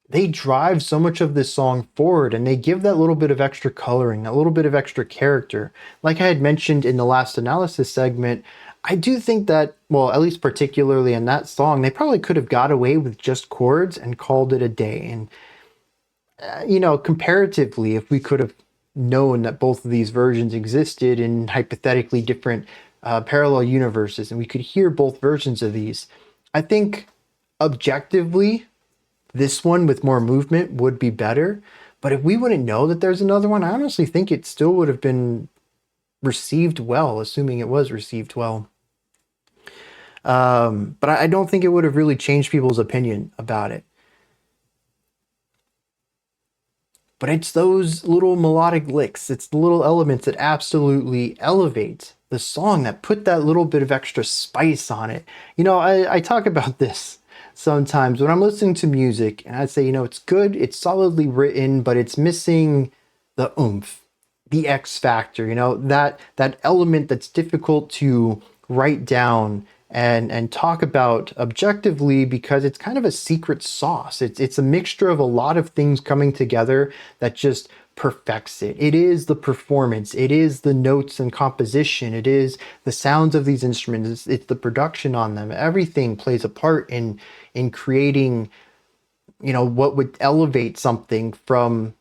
they drive so much of this song forward and they give that little bit of extra coloring, that little bit of extra character. Like I had mentioned in the last analysis segment, I do think that, well, at least particularly in that song, they probably could have got away with just chords and called it a day. And, comparatively, if we could have known that both of these versions existed in hypothetically different parallel universes and we could hear both versions of these, I think objectively, this one with more movement would be better. But if we wouldn't know that there's another one, I honestly think it still would have been received well, assuming it was received well. But I don't think it would have really changed people's opinion about it. But it's those little melodic licks, it's the little elements that absolutely elevate the song, that put that little bit of extra spice on it. I talk about this sometimes when I'm listening to music and I'd say, it's good, it's solidly written, but it's missing the oomph, the X factor, that element that's difficult to write down and talk about objectively because it's kind of a secret sauce. It's a mixture of a lot of things coming together that just perfects it. It is the performance, it is the notes and composition, it is the sounds of these instruments, it's the production on them. Everything plays a part in creating, what would elevate something from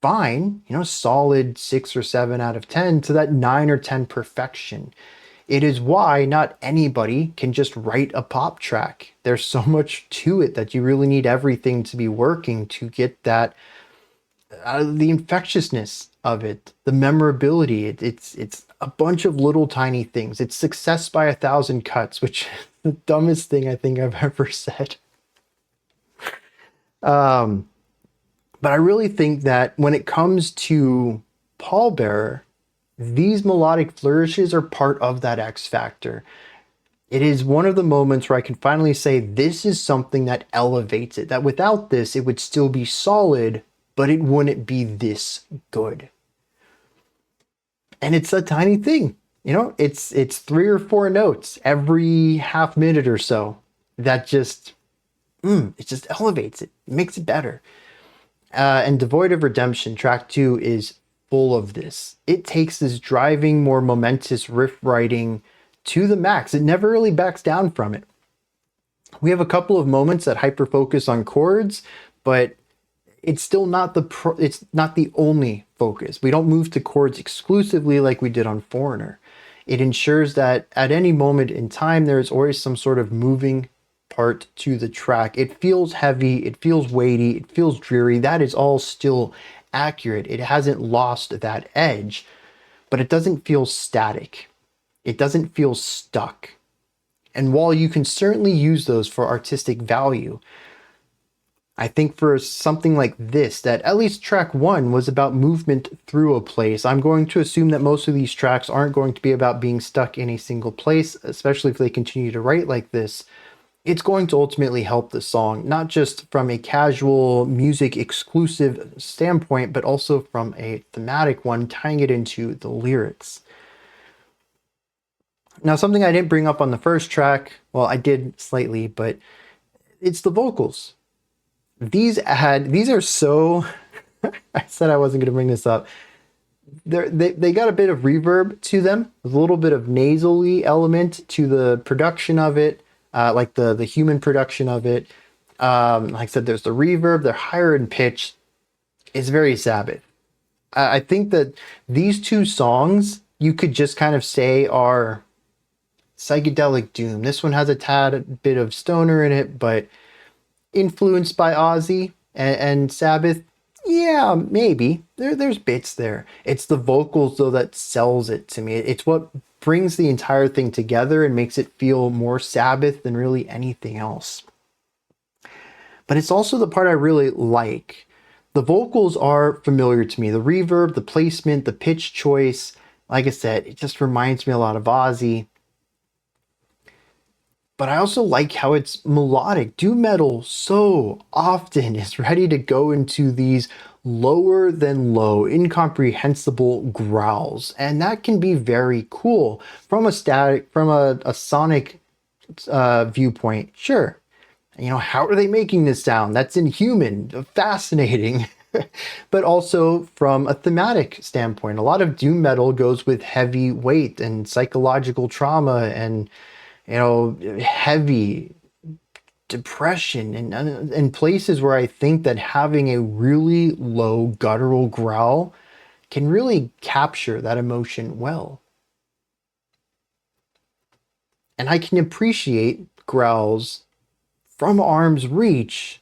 fine, solid 6 or 7 out of 10 to that 9 or 10 perfection. It is why not anybody can just write a pop track. There's so much to it that you really need everything to be working to get that the infectiousness of it, the memorability. It's a bunch of little tiny things. It's success by 1,000 cuts, which is the dumbest thing I think I've ever said. But I really think that when it comes to Pallbearer, these melodic flourishes are part of that X factor. It is one of the moments where I can finally say this is something that elevates it, that without this, it would still be solid, but it wouldn't be this good. And it's a tiny thing, it's 3 or 4 notes every half minute or so that just, it just elevates it, makes it better. And Devoid of Redemption, track 2, is full of this. It takes this driving, more momentous riff writing to the max. It never really backs down from it. We have a couple of moments that hyper focus on chords, but it's still not it's not the only focus. We don't move to chords exclusively like we did on Foreigner. It ensures that at any moment in time, there's always some sort of moving part to the track. It feels heavy, it feels weighty, it feels dreary. That is all still accurate. It hasn't lost that edge, but it doesn't feel static. It doesn't feel stuck. And while you can certainly use those for artistic value, I think for something like this, that at least track 1 was about movement through a place. I'm going to assume that most of these tracks aren't going to be about being stuck in a single place, especially if they continue to write like this. It's going to ultimately help the song, not just from a casual music exclusive standpoint, but also from a thematic one, tying it into the lyrics. Now, something I didn't bring up on the first track, well, I did slightly, but it's the vocals. These are so, I said I wasn't going to bring this up. They got a bit of reverb to them, a little bit of nasally element to the production of it. Like the human production of it. Like I said, there's the reverb, they're higher in pitch. It's very Sabbath. I think that these two songs, you could just kind of say are psychedelic doom. This one has a tad bit of stoner in it, but influenced by Ozzy and Sabbath. Yeah, maybe. There's bits there. It's the vocals, though, that sells it to me. It's what brings the entire thing together and makes it feel more Sabbath than really anything else. But it's also the part I really like. The vocals are familiar to me. The reverb, the placement, the pitch choice. Like I said, it just reminds me a lot of Ozzy. But I also like how it's melodic. Doom metal so often is ready to go into these lower than low, incomprehensible growls. And that can be very cool from a sonic viewpoint. Sure. You know, how are they making this sound? That's inhuman, fascinating. But also from a thematic standpoint, a lot of doom metal goes with heavy weight and psychological trauma and, you know, heavy depression and places where I think that having a really low guttural growl can really capture that emotion well. And I can appreciate growls from arm's reach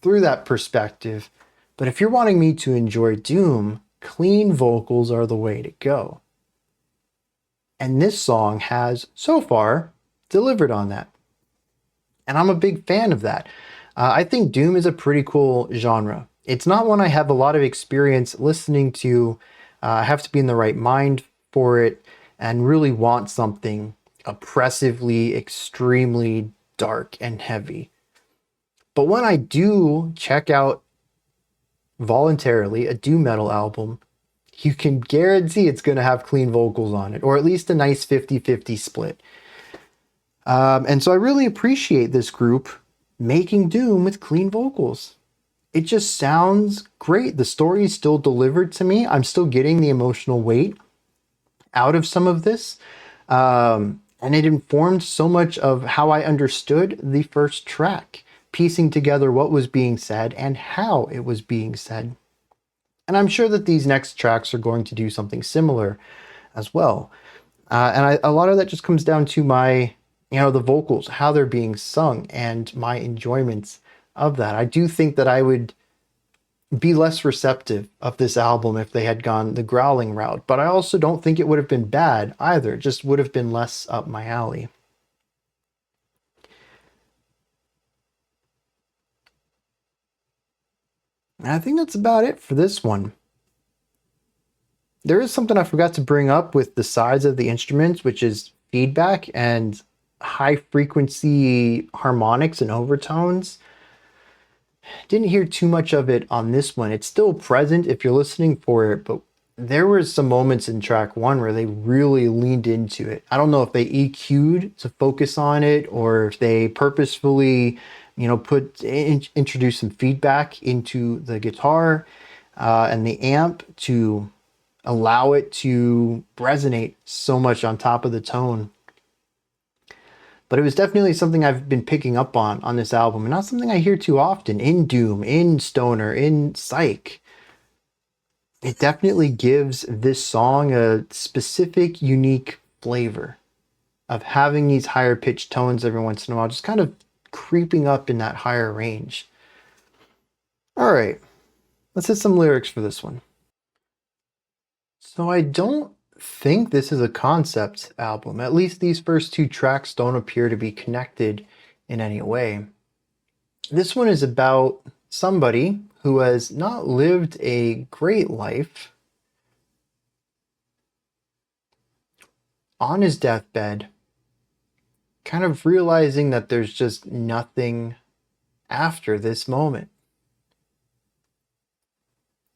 through that perspective. But if you're wanting me to enjoy doom, clean vocals are the way to go. And this song has, so far, delivered on that. And I'm a big fan of that. I think doom is a pretty cool genre. It's not one I have a lot of experience listening to. I have to be in the right mind for it and really want something oppressively, extremely dark and heavy. But when I do check out voluntarily a doom metal album, you can guarantee it's going to have clean vocals on it, or at least a nice 50-50 split. And so I really appreciate this group making doom with clean vocals. It just sounds great. The story is still delivered to me. I'm still getting the emotional weight out of some of this. And it informed so much of how I understood the first track, piecing together what was being said and how it was being said. And I'm sure that these next tracks are going to do something similar as well. A lot of that just comes down to my, the vocals, how they're being sung, and my enjoyments of that. I do think that I would be less receptive of this album if they had gone the growling route, but I also don't think it would have been bad either. It just would have been less up my alley. And I think that's about it for this one. There is something I forgot to bring up with the size of the instruments, which is feedback and high frequency harmonics and overtones. Didn't hear too much of it on this one. It's still present if you're listening for it, but there were some moments in track one where they really leaned into it. I don't know if they EQ'd to focus on it or if they purposefully, introduce some feedback into the guitar and the amp to allow it to resonate so much on top of the tone. But it was definitely something I've been picking up on this album, and not something I hear too often in Doom, in Stoner, in Psych. It definitely gives this song a specific, unique flavor of having these higher pitched tones every once in a while, just kind of creeping up in that higher range. All right, let's hit some lyrics for this one. So I don't think this is a concept album. At least these first two tracks don't appear to be connected in any way. This one is about somebody who has not lived a great life. On his deathbed, kind of realizing that there's just nothing after this moment.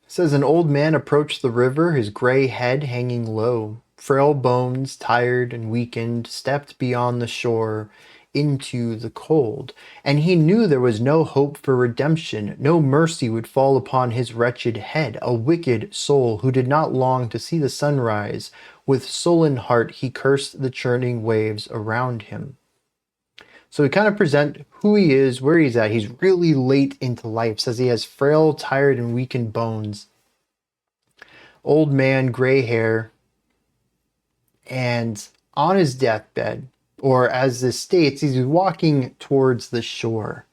It says an old man approached the river, his gray head hanging low. Frail bones, tired and weakened, stepped beyond the shore into the cold. And he knew there was no hope for redemption. No mercy would fall upon his wretched head. A wicked soul who did not long to see the sunrise. With sullen heart he cursed the churning waves around him. So we kind of present who he is, where he's at. He's really late into life. Says he has frail, tired, and weakened bones. Old man, gray hair. And on his deathbed, or as this states, he's walking towards the shore.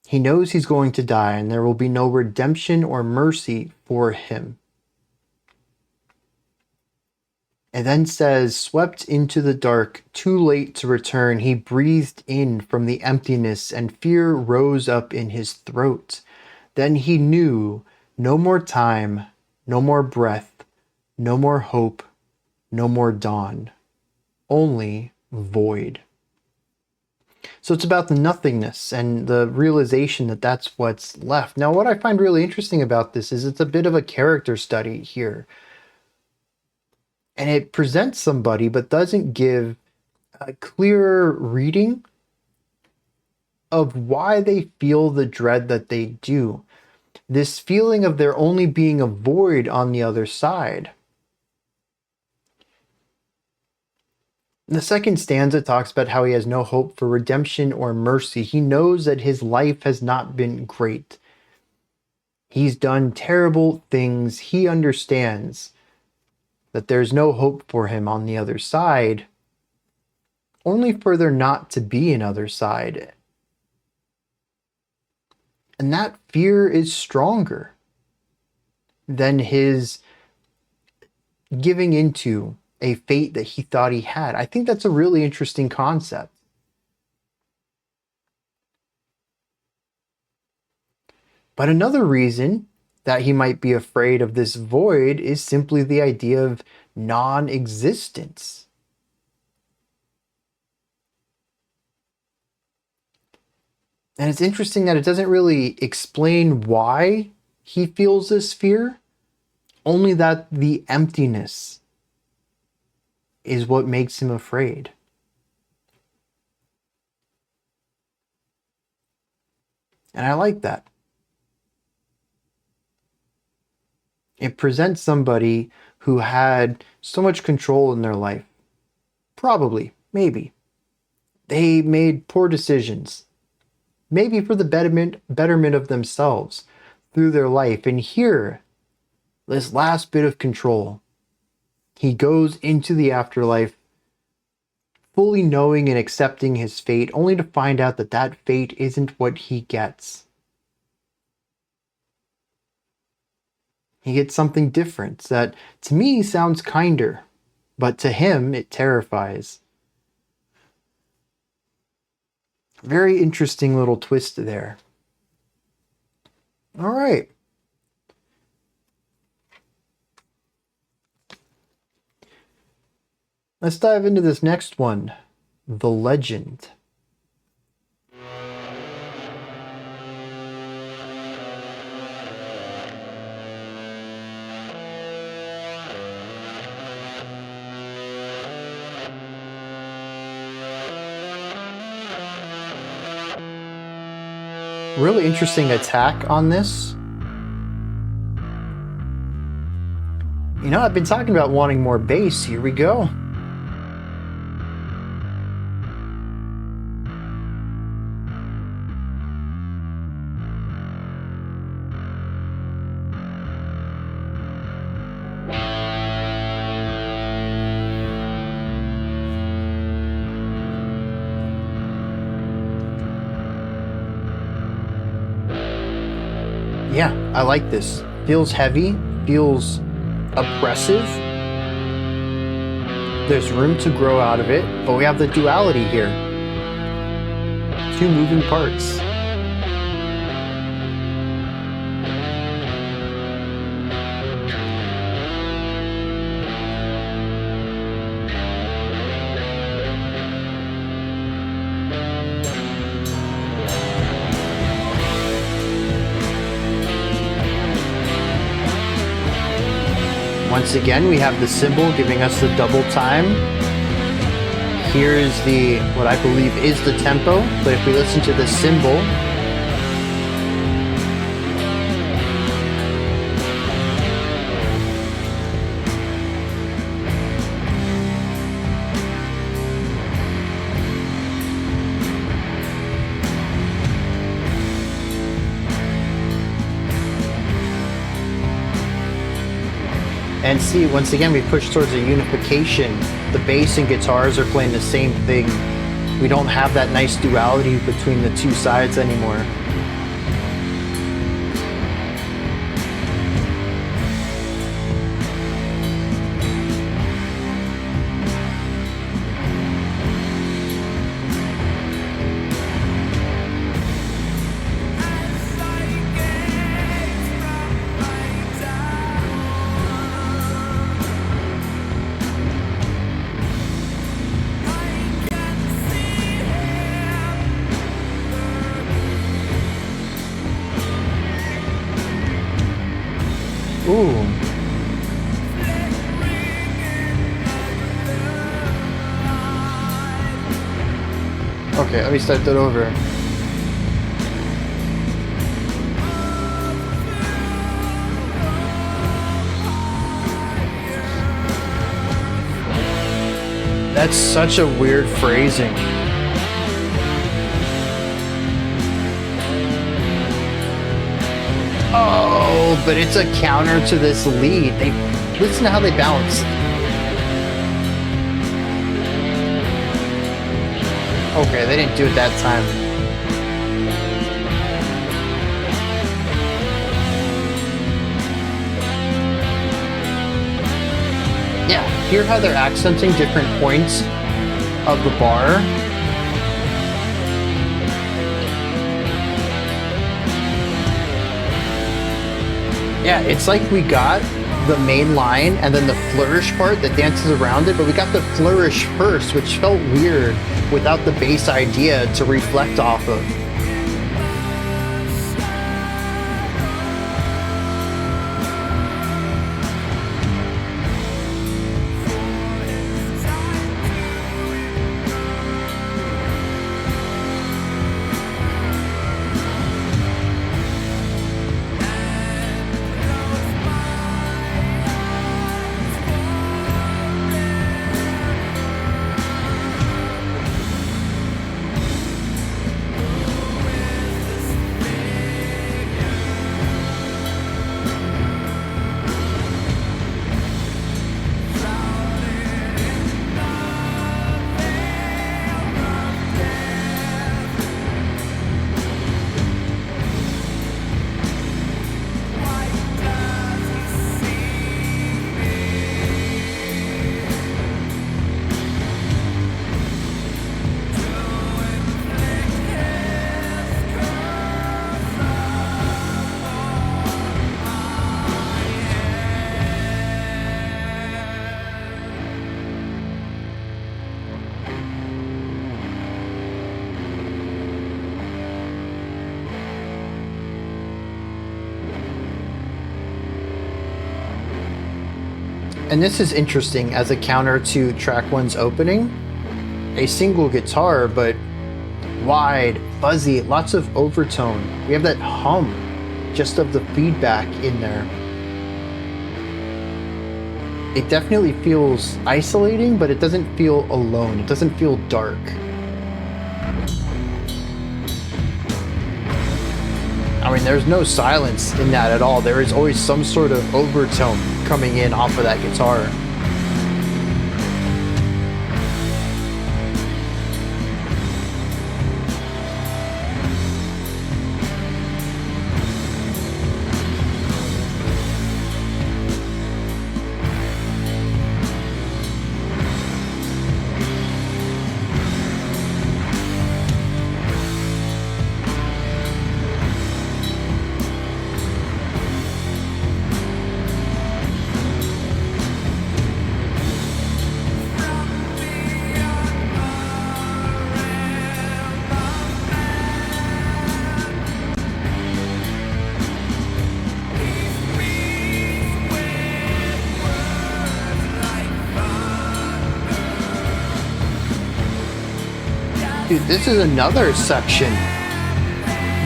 He knows he's going to die, and there will be no redemption or mercy for him. And then says, swept into the dark, too late to return, he breathed in from the emptiness, and fear rose up in his throat. Then he knew no more time, no more breath, no more hope, no more dawn, only void. So it's about the nothingness and the realization that that's what's left. Now, what I find really interesting about this is it's a bit of a character study here. And it presents somebody, but doesn't give a clear reading of why they feel the dread that they do. This feeling of there only being a void on the other side. The second stanza talks about how he has no hope for redemption or mercy. He knows that his life has not been great. He's done terrible things. He understands that there's no hope for him on the other side, only for there not to be an other side. And that fear is stronger than his giving into a fate that he thought he had. I think that's a really interesting concept. But another reason that he might be afraid of this void is simply the idea of non-existence. And it's interesting that it doesn't really explain why he feels this fear, only that the emptiness is what makes him afraid. And I like that. It presents somebody who had so much control in their life. Probably, maybe. They made poor decisions. Maybe for the betterment of themselves through their life. And here, this last bit of control, he goes into the afterlife fully knowing and accepting his fate, only to find out that that fate isn't what he gets. He gets something different that, to me, sounds kinder, but to him, it terrifies. Very interesting little twist there. All right. Let's dive into this next one, The Legend. Really interesting attack on this. You know, I've been talking about wanting more bass. Here we go. Yeah, I like this. Feels heavy, feels oppressive. There's room to grow out of it, but we have the duality here. Two moving parts. Once again, we have the cymbal giving us the double time. Here is the, what I believe is the tempo, but if we listen to the cymbal, and see, once again, we push towards a unification. The bass and guitars are playing the same thing. We don't have that nice duality between the two sides anymore. Ooh. Okay, let me start that over. That's such a weird phrasing. Oh, but it's a counter to this lead. Listen to how they bounce. Okay, they didn't do it that time. Yeah, hear how they're accenting different points of the bar. Yeah, it's like we got the main line and then the flourish part that dances around it, but we got the flourish first, which felt weird without the bass idea to reflect off of. And this is interesting as a counter to track one's opening. A single guitar, but wide, fuzzy, lots of overtone. We have that hum just of the feedback in there. It definitely feels isolating, but it doesn't feel alone. It doesn't feel dark. I mean, there's no silence in that at all. There is always some sort of overtone coming in off of that guitar. Dude, this is another section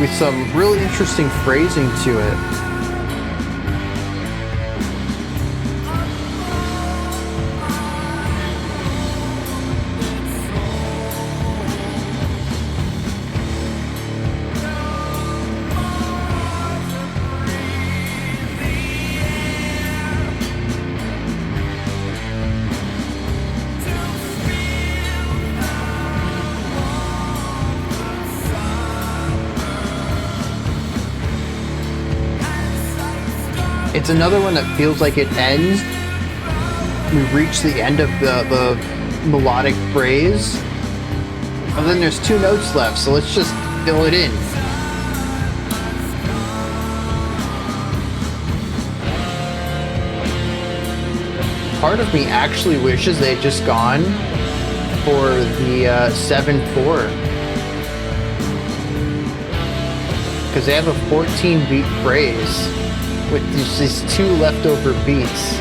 with some really interesting phrasing to it. It's another one that feels like it ends. We reach the end of the melodic phrase. And then there's 2 notes left, so let's just fill it in. Part of me actually wishes they had just gone for the 7/4. Because they have a 14-beat phrase with these 2 leftover beats.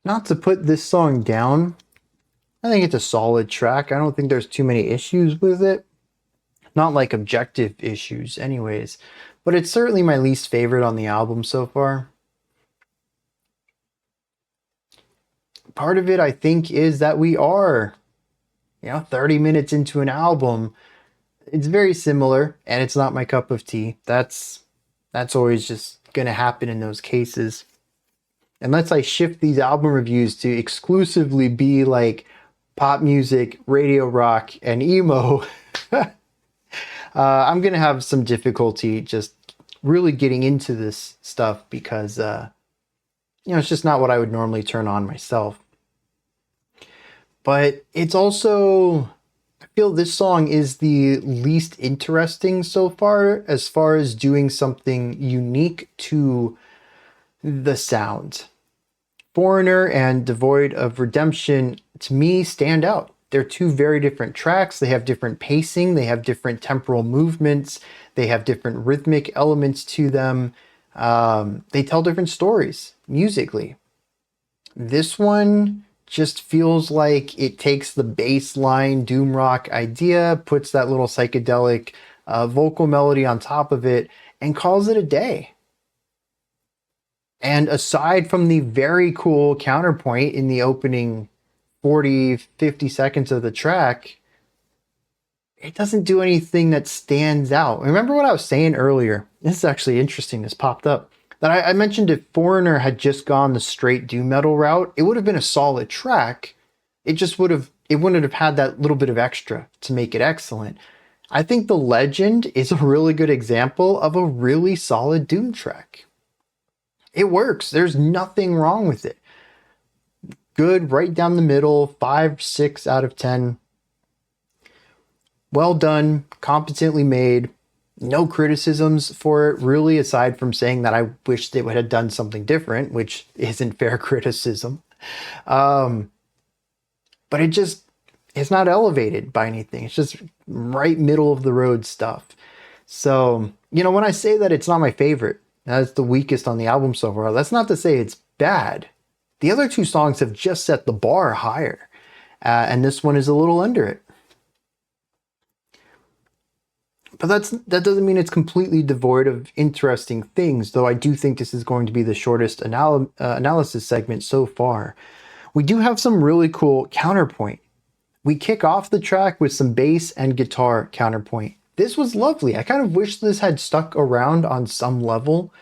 Not to put this song down, I think it's a solid track. I don't think there's too many issues with it. Not like objective issues anyways, but it's certainly my least favorite on the album so far. Part of it, I think, is that we are, 30 minutes into an album. It's very similar, and it's not my cup of tea. That's always just gonna happen in those cases. Unless I shift these album reviews to exclusively be like pop music, radio rock, and emo, I'm going to have some difficulty just really getting into this stuff because, it's just not what I would normally turn on myself. But it's also, I feel this song is the least interesting so far as doing something unique to the sound. Foreigner and Devoid of Redemption, to me, stand out. They're 2 very different tracks. They have different pacing. They have different temporal movements. They have different rhythmic elements to them. They tell different stories musically. This one just feels like it takes the baseline doom rock idea, puts that little psychedelic vocal melody on top of it, and calls it a day. And aside from the very cool counterpoint in the opening 40, 50 seconds of the track, it doesn't do anything that stands out. Remember what I was saying earlier? This is actually interesting. This popped up. That I mentioned if Foreigner had just gone the straight doom metal route, it would have been a solid track. It wouldn't have had that little bit of extra to make it excellent. I think The Legend is a really good example of a really solid doom track. It works. There's nothing wrong with it. Good, right down the middle, 5, 6 out of 10. Well done, competently made. No criticisms for it, really, aside from saying that I wish they would have done something different, which isn't fair criticism. But it's not elevated by anything. It's just right middle of the road stuff. So, when I say that it's not my favorite, that's the weakest on the album so far, that's not to say it's bad. The other two songs have just set the bar higher, and this one is a little under it. But that doesn't mean it's completely devoid of interesting things, though I do think this is going to be the shortest analysis segment so far. We do have some really cool counterpoint. We kick off the track with some bass and guitar counterpoint. This was lovely. I kind of wish this had stuck around on some level.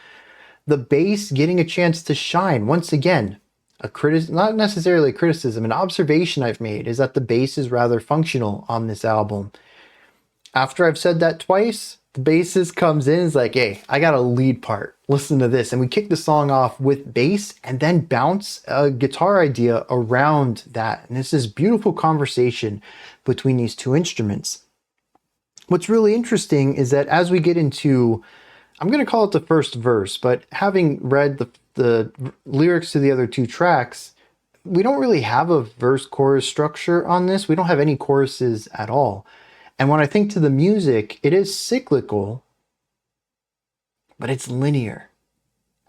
The bass getting a chance to shine. Once again, not necessarily a criticism, an observation I've made is that the bass is rather functional on this album. After I've said that twice, the bassist comes in and is like, hey, I got a lead part. Listen to this. And we kick the song off with bass and then bounce a guitar idea around that. And this is beautiful conversation between these two instruments. What's really interesting is that as we get into, I'm going to call it the first verse, but having read the lyrics to the other two tracks, we don't really have a verse-chorus structure on this. We don't have any choruses at all. And when I think to the music, it is cyclical, but it's linear.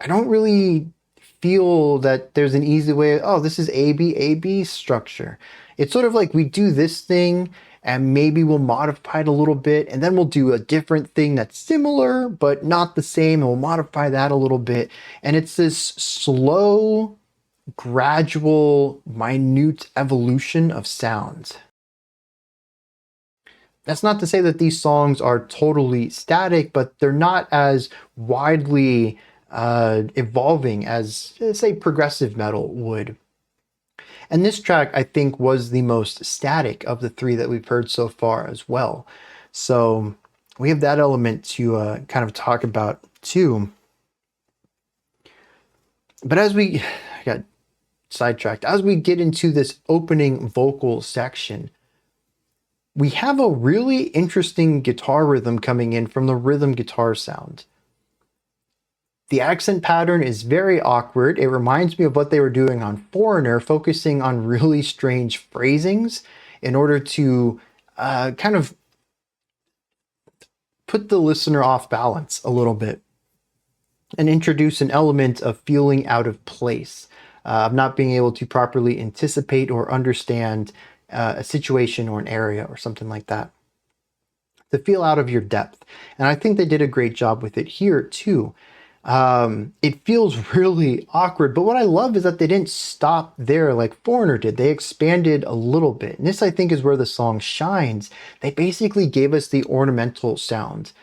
I don't really feel that there's an easy way, this is A-B structure. It's sort of like we do this thing and maybe we'll modify it a little bit and then we'll do a different thing that's similar but not the same and we'll modify that a little bit. And it's this slow, gradual, minute evolution of sounds. That's not to say that these songs are totally static, but they're not as widely evolving as, say, progressive metal would. And this track, I think, was the most static of the three that we've heard so far as well. So we have that element to kind of talk about too. But I got sidetracked. As we get into this opening vocal section, we have a really interesting guitar rhythm coming in from the rhythm guitar sound. The accent pattern is very awkward. It reminds me of what they were doing on Foreigner, focusing on really strange phrasings in order to kind of put the listener off balance a little bit and introduce an element of feeling out of place, of not being able to properly anticipate or understand a situation or an area or something like that, to feel out of your depth. And I think they did a great job with it here too. It feels really awkward, but what I love is that they didn't stop there like Foreigner did. They expanded a little bit. And this, I think, is where the song shines. They basically gave us the ornamental sound.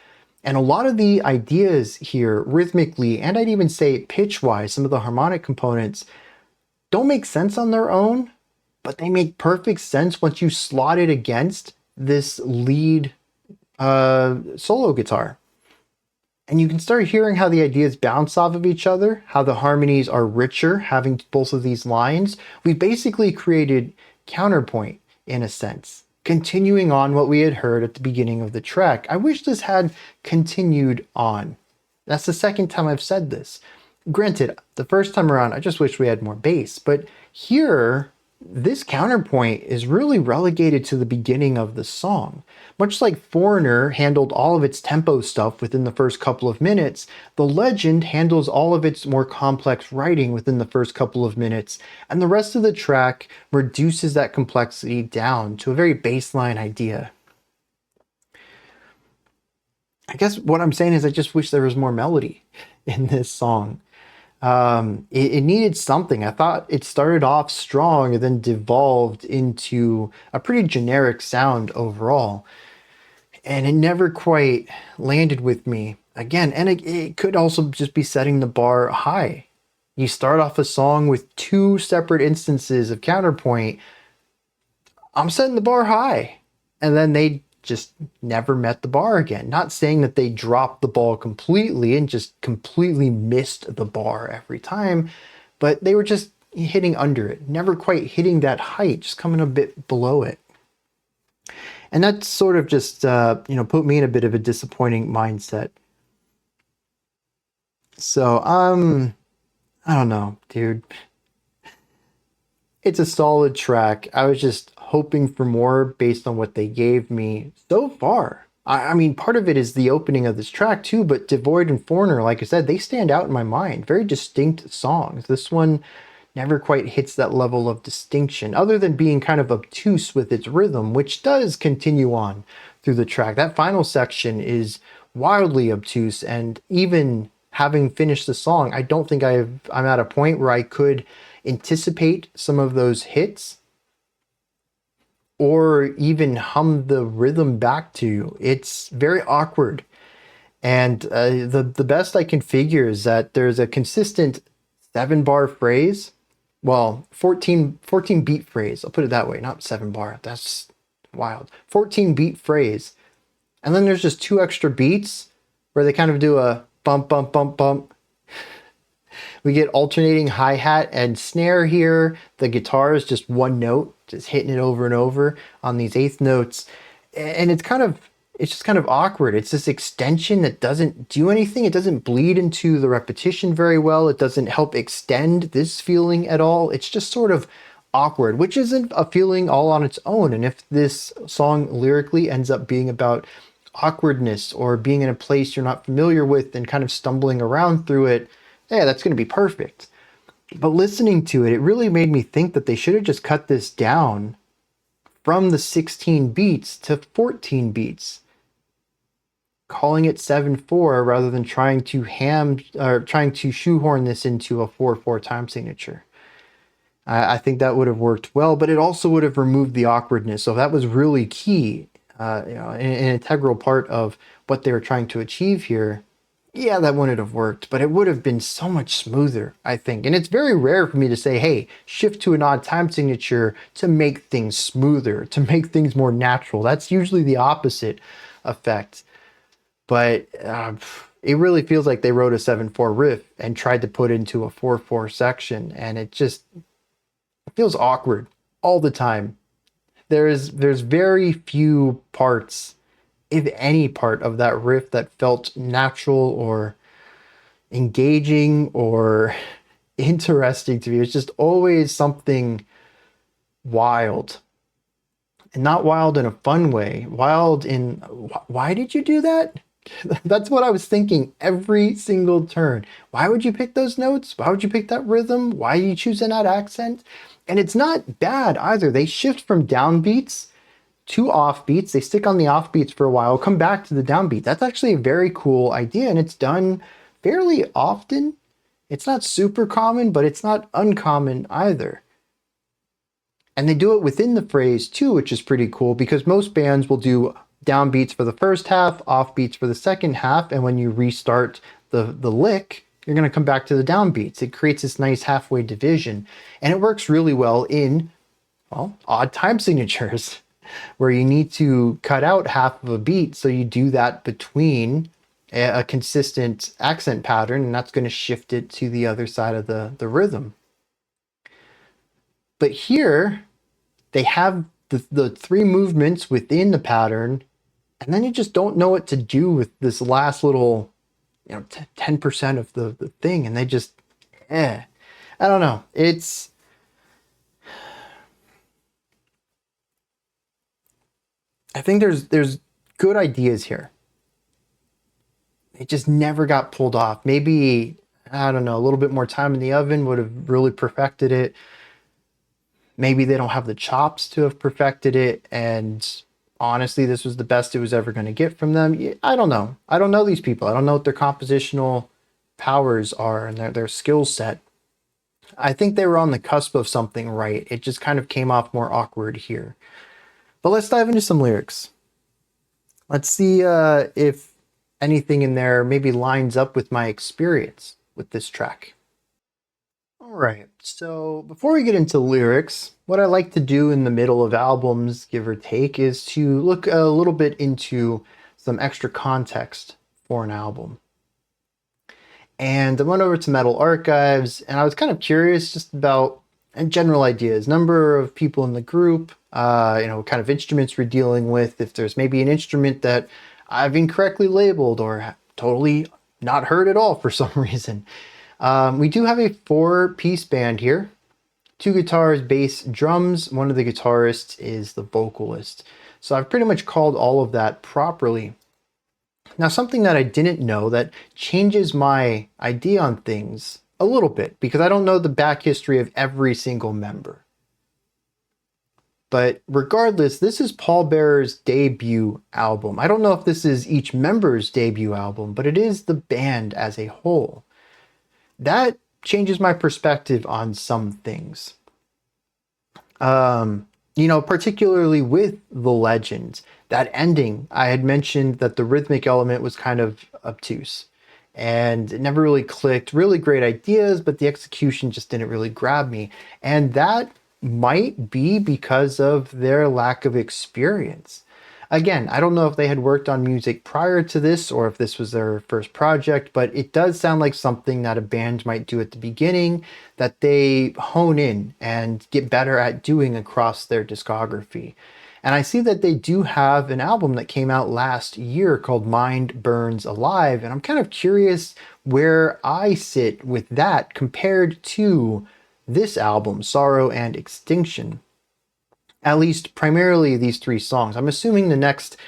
And a lot of the ideas here rhythmically, and I'd even say pitch-wise, some of the harmonic components don't make sense on their own, but they make perfect sense once you slot it against this lead solo guitar. And you can start hearing how the ideas bounce off of each other, how the harmonies are richer having both of these lines. We basically created counterpoint in a sense, continuing on what we had heard at the beginning of the track. I wish this had continued on. That's the second time I've said this. Granted, the first time around, I just wish we had more bass, but here, this counterpoint is really relegated to the beginning of the song. Much like Foreigner handled all of its tempo stuff within the first couple of minutes, The Legend handles all of its more complex writing within the first couple of minutes, and the rest of the track reduces that complexity down to a very baseline idea. I guess what I'm saying is I just wish there was more melody in this song. It needed something. I thought it started off strong and then devolved into a pretty generic sound overall. And it never quite landed with me again. And it could also just be setting the bar high. You start off a song with two separate instances of counterpoint. I'm setting the bar high. And then they just never met the bar again. Not saying that they dropped the ball completely and just completely missed the bar every time, but they were just hitting under it, never quite hitting that height, just coming a bit below it. And that sort of just, put me in a bit of a disappointing mindset. So, I don't know, dude. It's a solid track. I was just hoping for more based on what they gave me so far. I mean, part of it is the opening of this track too, but Devoid and Foreigner, like I said, they stand out in my mind. Very distinct songs. This one never quite hits that level of distinction, other than being kind of obtuse with its rhythm, which does continue on through the track. That final section is wildly obtuse, and even having finished the song, I don't think I'm at a point where I could anticipate some of those hits or even hum the rhythm back to you. It's very awkward. And the best I can figure is that there's a consistent 7-bar phrase. Well, 14 beat phrase. I'll put it that way, not 7-bar. That's wild. 14 beat phrase. And then there's just 2 extra beats where they kind of do a bump, bump, bump, bump. We get alternating hi-hat and snare here. The guitar is just one note, just hitting it over and over on these eighth notes. And it's just kind of awkward. It's this extension that doesn't do anything. It doesn't bleed into the repetition very well. It doesn't help extend this feeling at all. It's just sort of awkward, which isn't a feeling all on its own. And if this song lyrically ends up being about awkwardness or being in a place you're not familiar with and kind of stumbling around through it, yeah, that's going to be perfect. But listening to it, it really made me think that they should have just cut this down from the 16 beats to 14 beats, calling it 7/4 rather than trying to shoehorn this into a 4/4 time signature. I think that would have worked well, but it also would have removed the awkwardness. So that was really key, an integral part of what they were trying to achieve here. Yeah, that wouldn't have worked, but it would have been so much smoother, I think. And it's very rare for me to say, hey, shift to an odd time signature to make things smoother, to make things more natural. That's usually the opposite effect. But it really feels like they wrote a 7/4 riff and tried to put into a 4/4 section, and it feels awkward all the time. There's very few parts, if any part of that riff, that felt natural or engaging or interesting to me. It's just always something wild. And not wild in a fun way. Wild in, why did you do that? That's what I was thinking every single turn. Why would you pick those notes? Why would you pick that rhythm? Why are you choosing that accent? And it's not bad either. They shift from downbeats to offbeats. They stick on the offbeats for a while, come back to the downbeat. That's actually a very cool idea, and it's done fairly often. It's not super common, but it's not uncommon either. And they do it within the phrase too, which is pretty cool, because most bands will do downbeats for the first half, offbeats for the second half, and when you restart the lick, you're going to come back to the downbeats. It creates this nice halfway division, and it works really well in, well, odd time signatures, where you need to cut out half of a beat, so you do that between a consistent accent pattern, and that's going to shift it to the other side of the rhythm. But here, they have the 3 movements within the pattern, and then you just don't know what to do with this last little, 10% of the thing, and they just, I don't know. I think there's good ideas here. It just never got pulled off. Maybe, I don't know, a little bit more time in the oven would have really perfected it. Maybe they don't have the chops to have perfected it, and honestly this was the best it was ever going to get from them. I don't know. I don't know these people. I don't know what their compositional powers are and their skill set. I think they were on the cusp of something right. It just kind of came off more awkward here. But let's dive into some lyrics. Let's see if anything in there maybe lines up with my experience with this track. All right, so before we get into lyrics, what I like to do in the middle of albums, give or take, is to look a little bit into some extra context for an album. And I went over to Metal Archives, and I was kind of curious just about general ideas, number of people in the group, what kind of instruments we're dealing with, if there's maybe an instrument that I've incorrectly labeled or totally not heard at all for some reason. We do have a 4-piece band here. 2 guitars, bass, drums. One of the guitarists is the vocalist. So I've pretty much called all of that properly. Now, something that I didn't know that changes my idea on things a little bit, because I don't know the back history of every single member. But regardless, this is Pallbearer's debut album. I don't know if this is each member's debut album, but it is the band as a whole. That changes my perspective on some things. Particularly with The Legend, that ending, I had mentioned that the rhythmic element was kind of obtuse and it never really clicked. Really great ideas, but the execution just didn't really grab me. And that might be because of their lack of experience. Again, I don't know if they had worked on music prior to this or if this was their first project, but it does sound like something that a band might do at the beginning that they hone in and get better at doing across their discography. And I see that they do have an album that came out last year called Mind Burns Alive, and I'm kind of curious where I sit with that compared to this album, Sorrow and Extinction. At least primarily these 3 songs. I'm assuming the next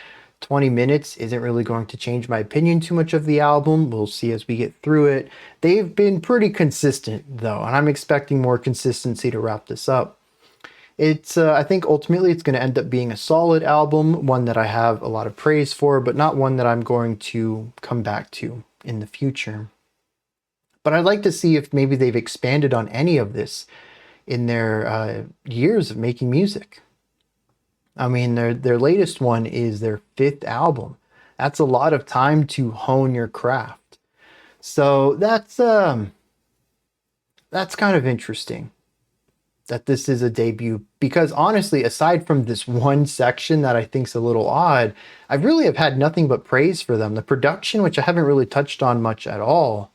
20 minutes isn't really going to change my opinion too much of the album. We'll see as we get through it. They've been pretty consistent though, and I'm expecting more consistency to wrap this up. I think ultimately it's going to end up being a solid album, one that I have a lot of praise for, but not one that I'm going to come back to in the future. But I'd like to see if maybe they've expanded on any of this in their years of making music. I mean, their latest one is their 5th album. That's a lot of time to hone your craft. So that's kind of interesting that this is a debut, because honestly, aside from this one section that I think's a little odd, I really have had nothing but praise for them. The production, which I haven't really touched on much at all,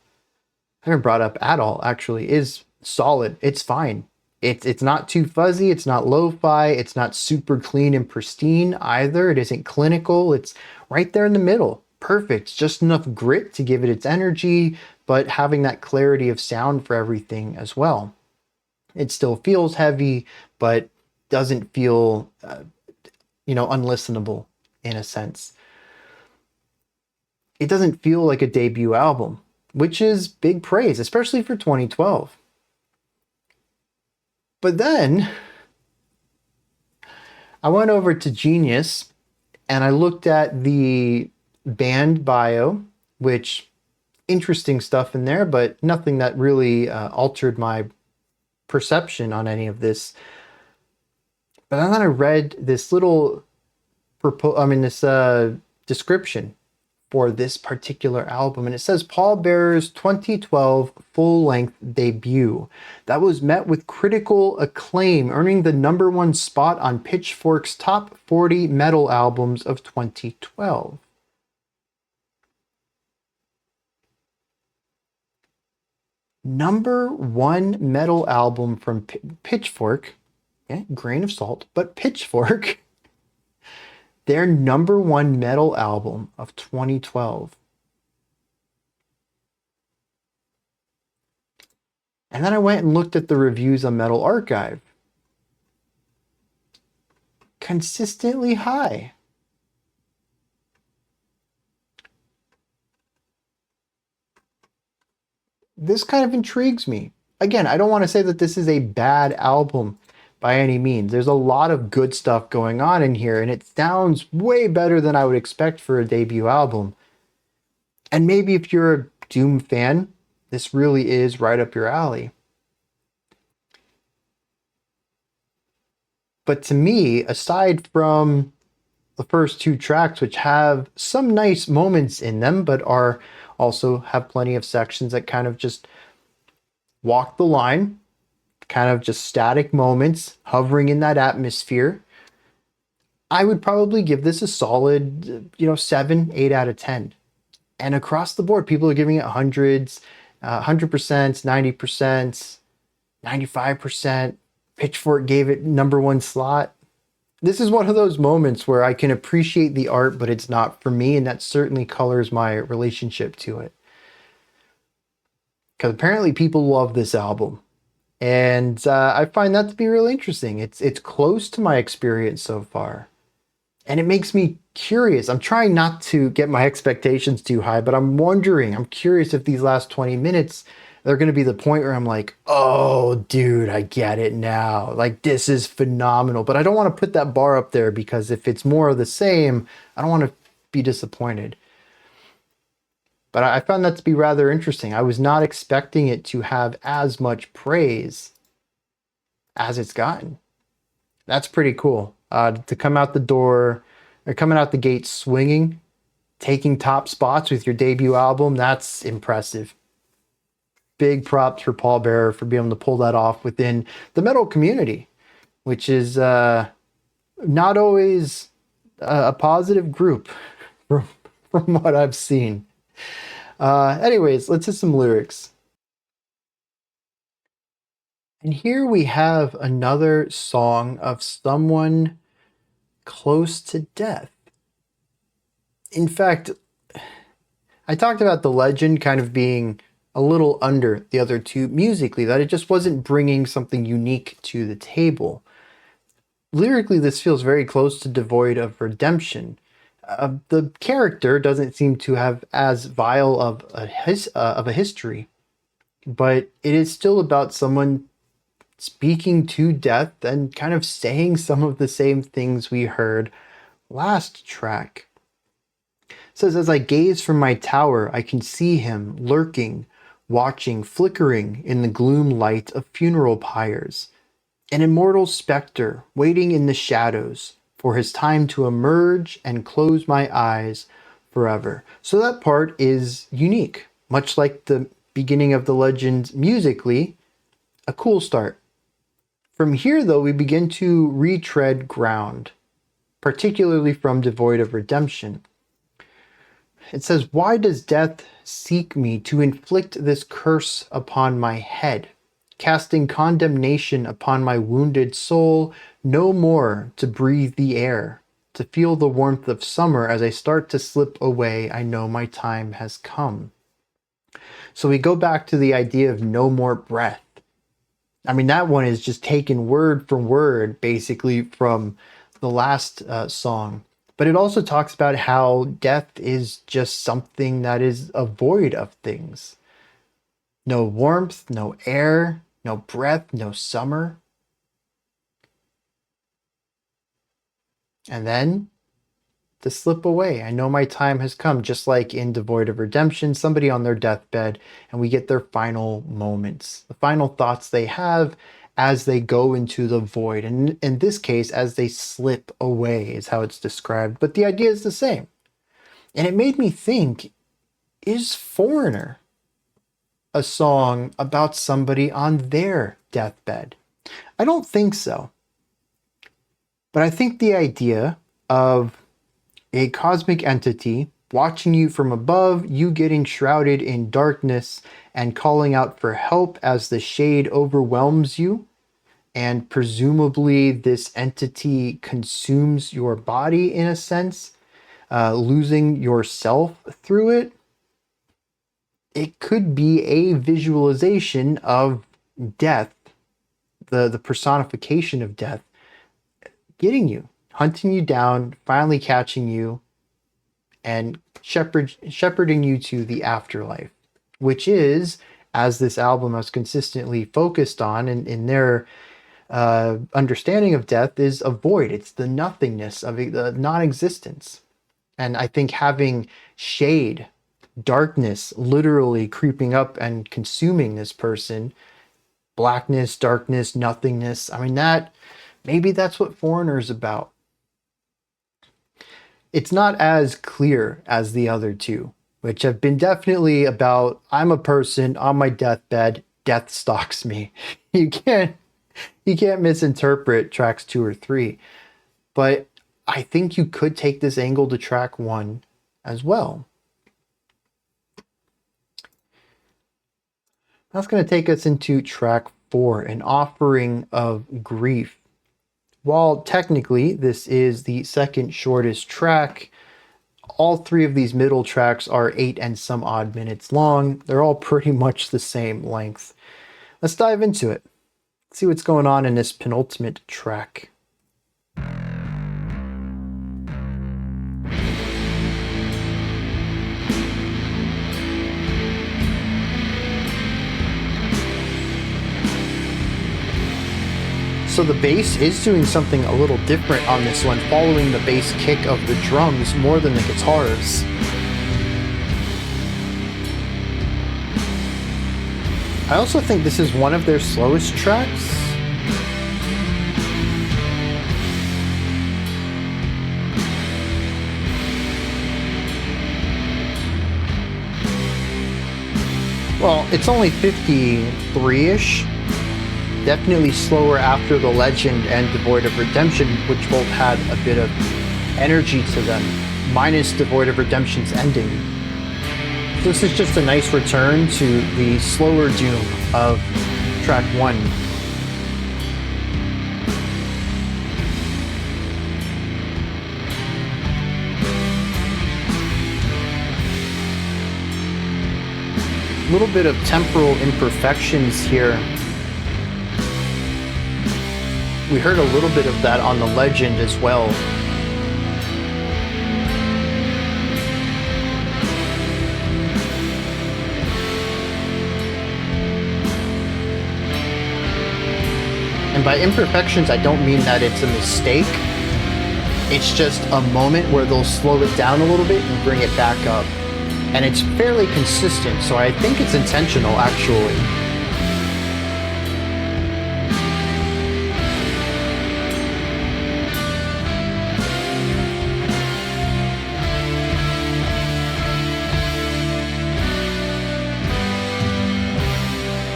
I haven't brought up at all actually, is solid. It's fine. It's not too fuzzy, it's not lo-fi, it's not super clean and pristine either. It isn't clinical, it's right there in the middle. Perfect, just enough grit to give it its energy, but having that clarity of sound for everything as well. It still feels heavy, but doesn't feel, unlistenable in a sense. It doesn't feel like a debut album, which is big praise, especially for 2012. But then I went over to Genius and I looked at the band bio, which interesting stuff in there, but nothing that really altered my perception on any of this. But then I read this little description for this particular album, and it says Pallbearer's 2012 full-length debut that was met with critical acclaim, earning the #1 spot on Pitchfork's top 40 metal albums of 2012. #1 metal album from Pitchfork, grain of salt, but Pitchfork, their #1 metal album of 2012. And then I went and looked at the reviews on Metal Archive. Consistently high. This kind of intrigues me. Again, I don't want to say that this is a bad album by any means. There's a lot of good stuff going on in here, and it sounds way better than I would expect for a debut album. And maybe if you're a Doom fan, this really is right up your alley. But to me, aside from the first two tracks, which have some nice moments in them, but are also have plenty of sections that kind of just walk the line, kind of just static moments, hovering in that atmosphere, I would probably give this a solid, 7, 8 out of 10. And across the board, people are giving it hundreds, 100%, 90%, 95%. Pitchfork gave it #1 slot. This is one of those moments where I can appreciate the art, but it's not for me, and that certainly colors my relationship to it. Because apparently people love this album. And I find that to be really interesting. It's close to my experience so far. And it makes me curious. I'm trying not to get my expectations too high, but I'm curious if these last 20 minutes, they're going to be the point where I'm like, oh, dude, I get it now. Like, this is phenomenal. But I don't want to put that bar up there, because if it's more of the same, I don't want to be disappointed. But I found that to be rather interesting. I was not expecting it to have as much praise as it's gotten. That's pretty cool. To come out the door, or coming out the gate swinging, taking top spots with your debut album, that's impressive. Big props for Pallbearer for being able to pull that off within the metal community, which is not always a positive group from what I've seen. Anyways, let's hit some lyrics. And here we have another song of someone close to death. In fact, I talked about the legend kind of being a little under the other two musically, that it just wasn't bringing something unique to the table. Lyrically, this feels very close to Devoid of Redemption. The character doesn't seem to have as vile of a history, but it is still about someone speaking to death and kind of saying some of the same things we heard last track. It says, as I gaze from my tower, I can see him lurking, watching, flickering in the gloom light of funeral pyres, an immortal specter waiting in the shadows for his time to emerge and close my eyes forever. So that part is unique, much like the beginning of the legend musically, a cool start. From here, though, we begin to retread ground, particularly from Devoid of Redemption. It says, why does death seek me to inflict this curse upon my head, casting condemnation upon my wounded soul, no more to breathe the air, to feel the warmth of summer as I start to slip away, I know my time has come. So we go back to the idea of no more breath. I mean, that one is just taken word for word, basically, from the last song. But it also talks about how death is just something that is a void of things. No warmth, no air, no breath, no summer. And then to slip away. I know my time has come, just like in Devoid of Redemption, somebody on their deathbed, and we get their final moments, the final thoughts they have as they go into the void. And in this case, as they slip away is how it's described. But the idea is the same. And it made me think, is Foreigner a song about somebody on their deathbed? I don't think so. But I think the idea of a cosmic entity watching you from above, you getting shrouded in darkness and calling out for help as the shade overwhelms you, and presumably this entity consumes your body in a sense, losing yourself through it. It could be a visualization of death, the personification of death, getting you, hunting you down, finally catching you, and shepherding you to the afterlife, which is, as this album has consistently focused on in their understanding of death is a void. It's the nothingness of the non-existence. And I think having shade, darkness, literally creeping up and consuming this person, blackness, darkness, nothingness. I mean, maybe that's what Foreigner's about. It's not as clear as the other two, which have been definitely about, I'm a person on my deathbed, death stalks me. You can't misinterpret tracks 2 or 3. But I think you could take this angle to track 1 as well. That's going to take us into track 4, an offering of grief. While technically this is the second shortest track, all 3 of these middle tracks are 8 and some odd minutes long. They're all pretty much the same length. Let's dive into it. See what's going on in this penultimate track. So the bass is doing something a little different on this one, following the bass kick of the drums more than the guitars. I also think this is one of their slowest tracks. Well, it's only 53-ish. Definitely slower after The Legend and Devoid of Redemption, which both had a bit of energy to them, minus Devoid of Redemption's ending. So this is just a nice return to the slower doom of track 1. A little bit of temporal imperfections here. We heard a little bit of that on The Legend as well. And by imperfections, I don't mean that it's a mistake. It's just a moment where they'll slow it down a little bit and bring it back up. And it's fairly consistent, so I think it's intentional, actually.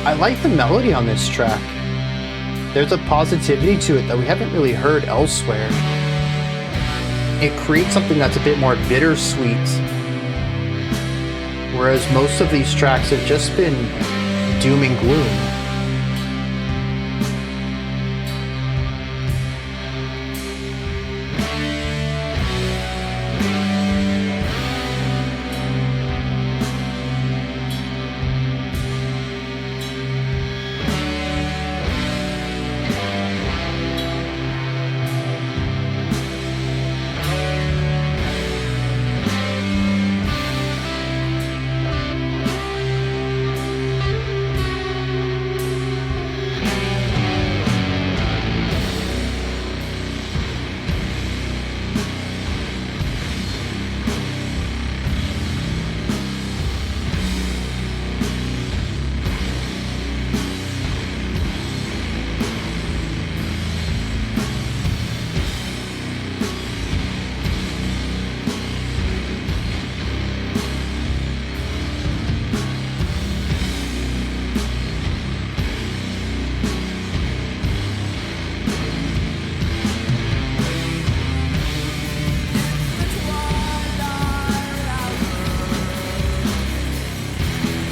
I like the melody on this track. There's a positivity to it that we haven't really heard elsewhere. It creates something that's a bit more bittersweet, whereas most of these tracks have just been doom and gloom.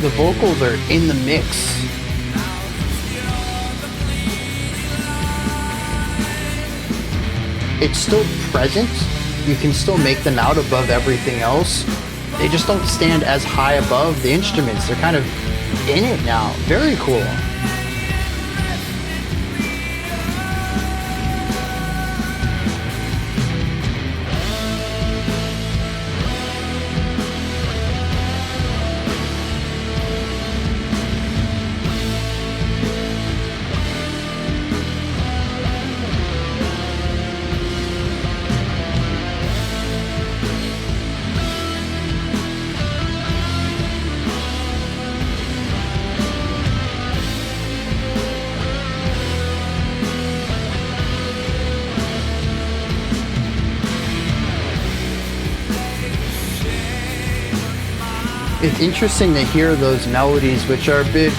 The vocals are in the mix. It's still present. You can still make them out above everything else. They just don't stand as high above the instruments. They're kind of in it now. Very cool. It's interesting to hear those melodies, which are a bit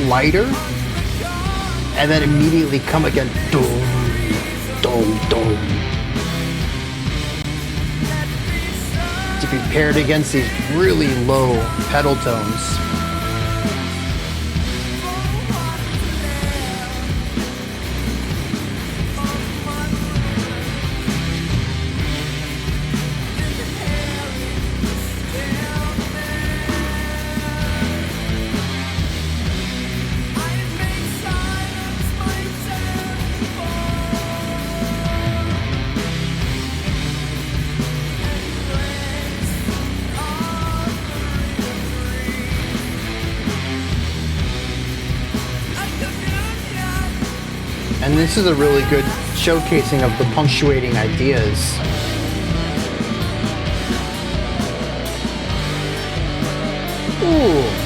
lighter, and then immediately come again, dum, dum, dum, to be paired against these really low pedal tones. And this is a really good showcasing of the punctuating ideas. Ooh.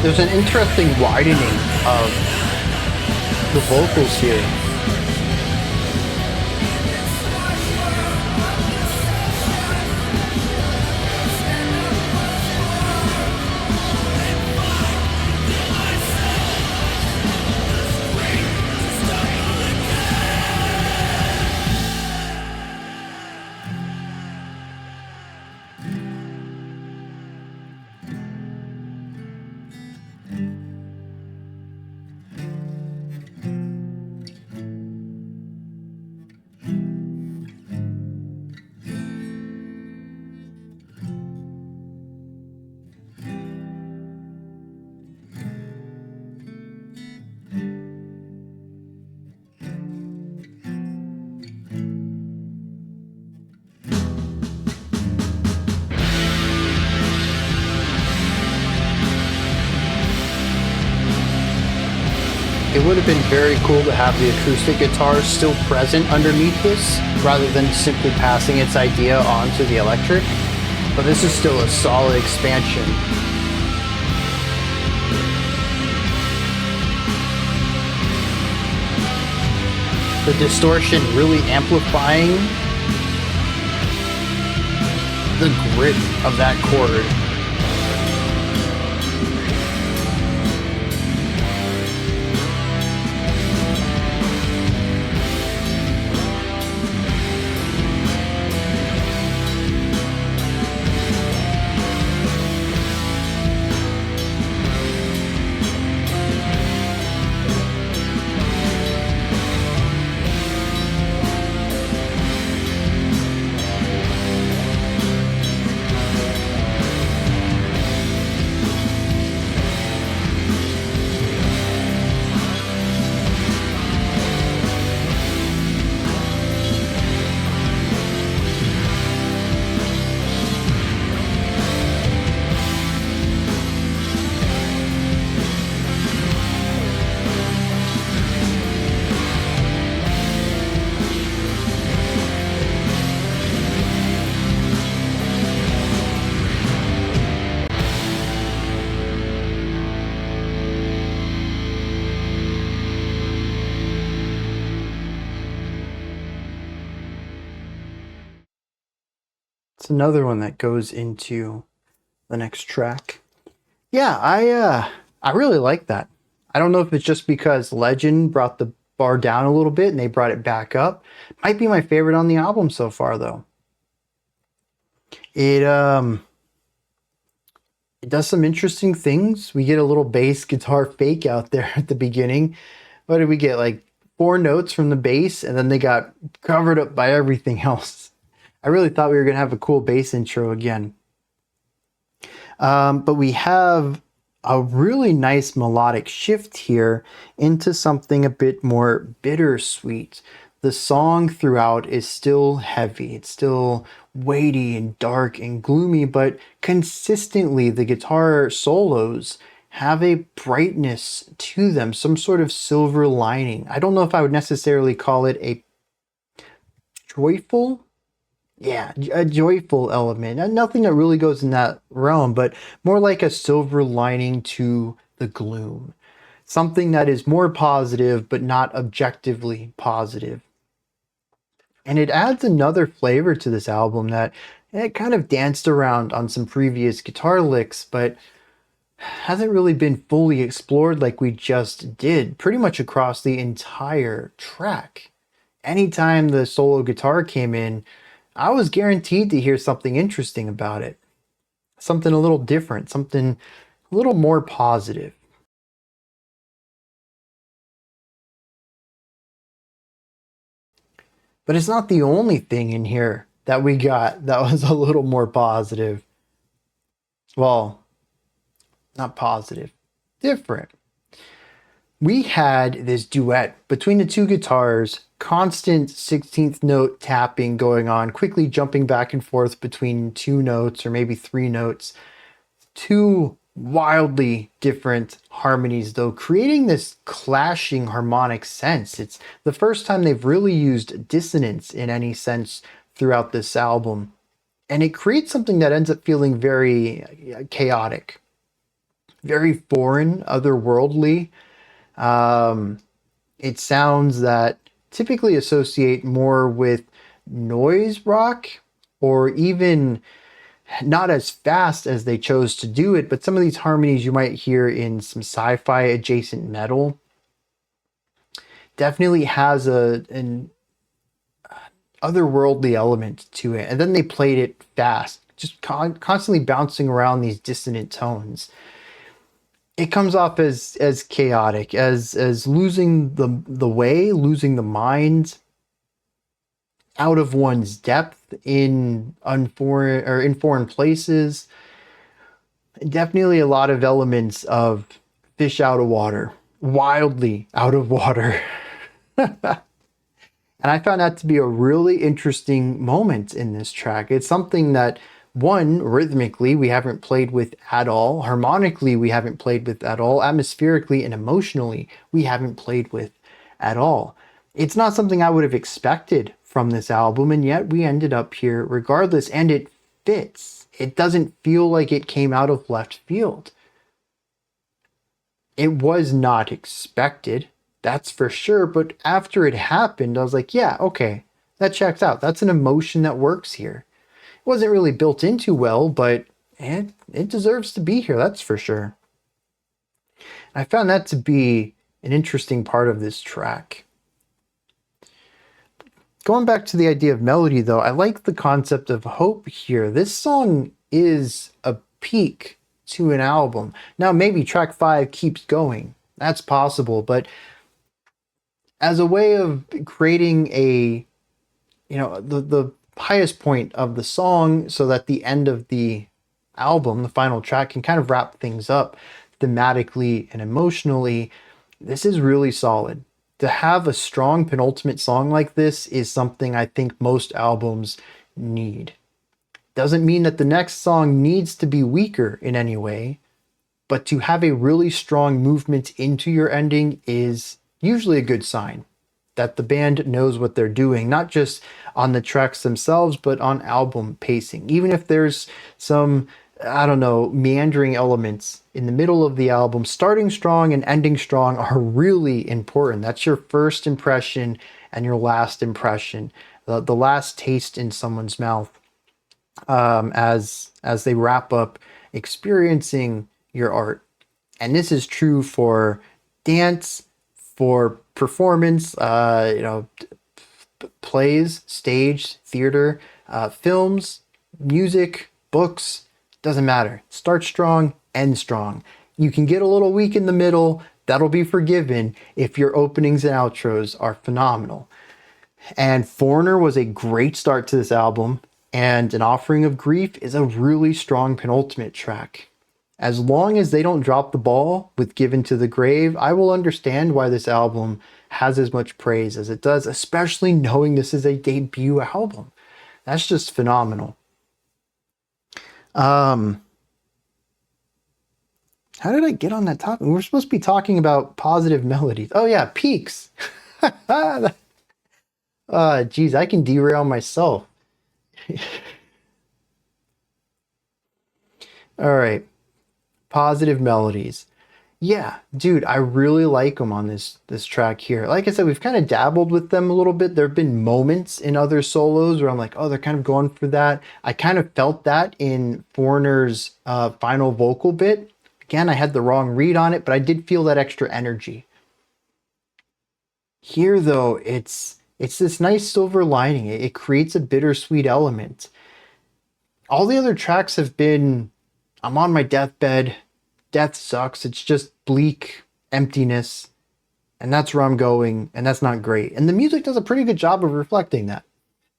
There's an interesting widening of the vocals here. It would have been very cool to have the acoustic guitar still present underneath this, rather than simply passing its idea onto the electric. But this is still a solid expansion. The distortion really amplifying the grit of that chord. It's another one that goes into the next track. Yeah, I really like that. I don't know if it's just because Legend brought the bar down a little bit and they brought it back up. Might be my favorite on the album so far, though. It does some interesting things. We get a little bass guitar fake out there at the beginning. What did we get? Like 4 notes from the bass, and then they got covered up by everything else. I really thought we were going to have a cool bass intro again. But we have a really nice melodic shift here into something a bit more bittersweet. the song throughout is still heavy. It's still weighty and dark and gloomy, but consistently the guitar solos have a brightness to them, some sort of silver lining. I don't know if I would necessarily call it a joyful, yeah, a joyful element. Nothing that really goes in that realm, but more like a silver lining to the gloom. Something that is more positive, but not objectively positive. And it adds another flavor to this album that it kind of danced around on some previous guitar licks, but hasn't really been fully explored like we just did pretty much across the entire track. Anytime the solo guitar came in, I was guaranteed to hear something interesting about it. Something a little different, something a little more positive. But it's not the only thing in here that we got that was a little more positive. Well, not positive, different. We had this duet between the two guitars, constant 16th note tapping going on, quickly jumping back and forth between two notes or maybe three notes. Two wildly different harmonies, though, creating this clashing harmonic sense. It's the first time they've really used dissonance in any sense throughout this album. And it creates something that ends up feeling very chaotic, very foreign, otherworldly. It's sounds that typically associate more with noise rock, or even not as fast as they chose to do it, but some of these harmonies you might hear in some sci-fi adjacent metal definitely has an otherworldly element to it. And then they played it fast, just constantly bouncing around these dissonant tones. It comes off as chaotic, as losing the way, losing the mind, out of one's depth in foreign places. Definitely a lot of elements of fish out of water, wildly out of water. And I found that to be a really interesting moment in this track. It's something that, one, rhythmically, we haven't played with at all. Harmonically, we haven't played with at all. Atmospherically and emotionally, we haven't played with at all. It's not something I would have expected from this album, and yet we ended up here regardless, and it fits. It doesn't feel like it came out of left field. It was not expected, that's for sure, but after it happened, I was like, yeah, okay, that checks out. That's an emotion that works here. It wasn't really built into well, but it deserves to be here, that's for sure. I found that to be an interesting part of this track. Going back to the idea of melody, though, I like the concept of hope here. This song is a peak to an album. Now, maybe track 5 keeps going. That's possible, but as a way of creating the highest point of the song so that the end of the album, the final track, can kind of wrap things up thematically and emotionally, this is really solid. To have a strong penultimate song like this is something I think most albums need. Doesn't mean that the next song needs to be weaker in any way, but to have a really strong movement into your ending is usually a good sign that the band knows what they're doing, not just on the tracks themselves, but on album pacing. Even if there's some, meandering elements in the middle of the album, starting strong and ending strong are really important. That's your first impression and your last impression, the last taste in someone's mouth as they wrap up experiencing your art. And this is true for dance, for performance, plays, stage, theater, films, music, books. Doesn't matter. Start strong, end strong. You can get a little weak in the middle. That'll be forgiven if your openings and outros are phenomenal. And Foreigner was a great start to this album, and An Offering of Grief is a really strong penultimate track. As long as they don't drop the ball with Given to the Grave, I will understand why this album has as much praise as it does, especially knowing this is a debut album. That's just phenomenal. How did I get on that topic? We're supposed to be talking about positive melodies. Oh yeah, peaks. Geez, I can derail myself. All right, positive melodies. Yeah, dude, I really like them on this track here. Like I said, we've kind of dabbled with them a little bit. There have been moments in other solos where I'm like, oh, they're kind of going for that. I kind of felt that in Foreigner's final vocal bit. Again, I had the wrong read on it, but I did feel that extra energy. Here, though, it's this nice silver lining. It creates a bittersweet element. All the other tracks have been, I'm on my deathbed, death sucks, it's just bleak emptiness, and that's where I'm going, and that's not great. And the music does a pretty good job of reflecting that.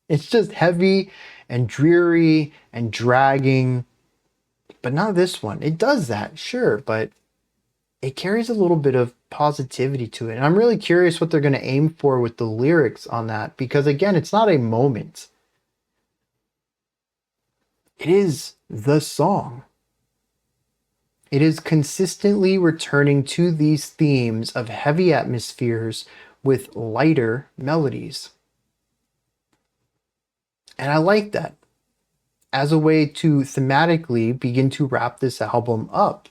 It's just heavy and dreary and dragging, but not this one. It does that, sure, but it carries a little bit of positivity to it. And I'm really curious what they're going to aim for with the lyrics on that, because again, it's not a moment. It is the song. It is consistently returning to these themes of heavy atmospheres with lighter melodies. And I like that as a way to thematically begin to wrap this album up.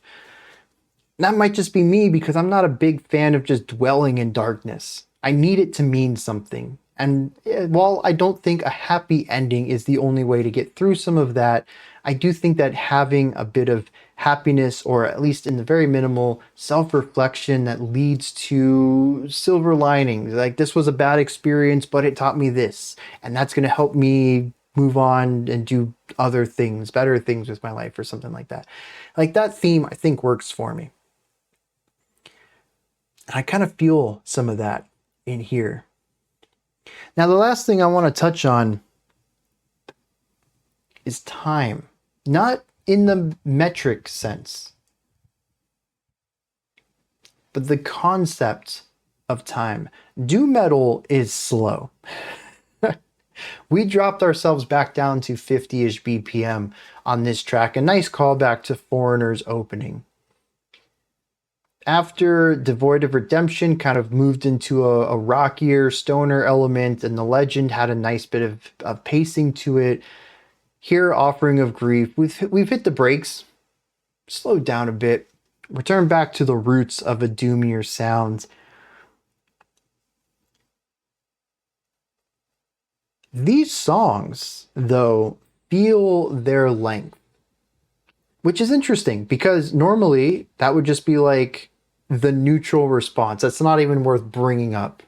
That might just be me because I'm not a big fan of just dwelling in darkness. I need it to mean something. And while I don't think a happy ending is the only way to get through some of that, I do think that having a bit of happiness, or at least in the very minimal self-reflection that leads to silver linings, like this was a bad experience, but it taught me this, and that's going to help me move on and do other things, better things with my life or something like that. Like that theme, I think works for me. And I kind of feel some of that in here. Now, the last thing I want to touch on is time. Not in the metric sense, but the concept of time. Doom metal is slow. We dropped ourselves back down to 50-ish BPM on this track. A nice callback to Foreigner's opening. After Devoid of Redemption kind of moved into a rockier stoner element, and The Legend had a nice bit of pacing to it. Here, Offering of Grief, we've hit the brakes, slowed down a bit, returned back to the roots of a doomier sound. These songs, though, feel their length, which is interesting because normally that would just be like the neutral response. That's not even worth bringing up.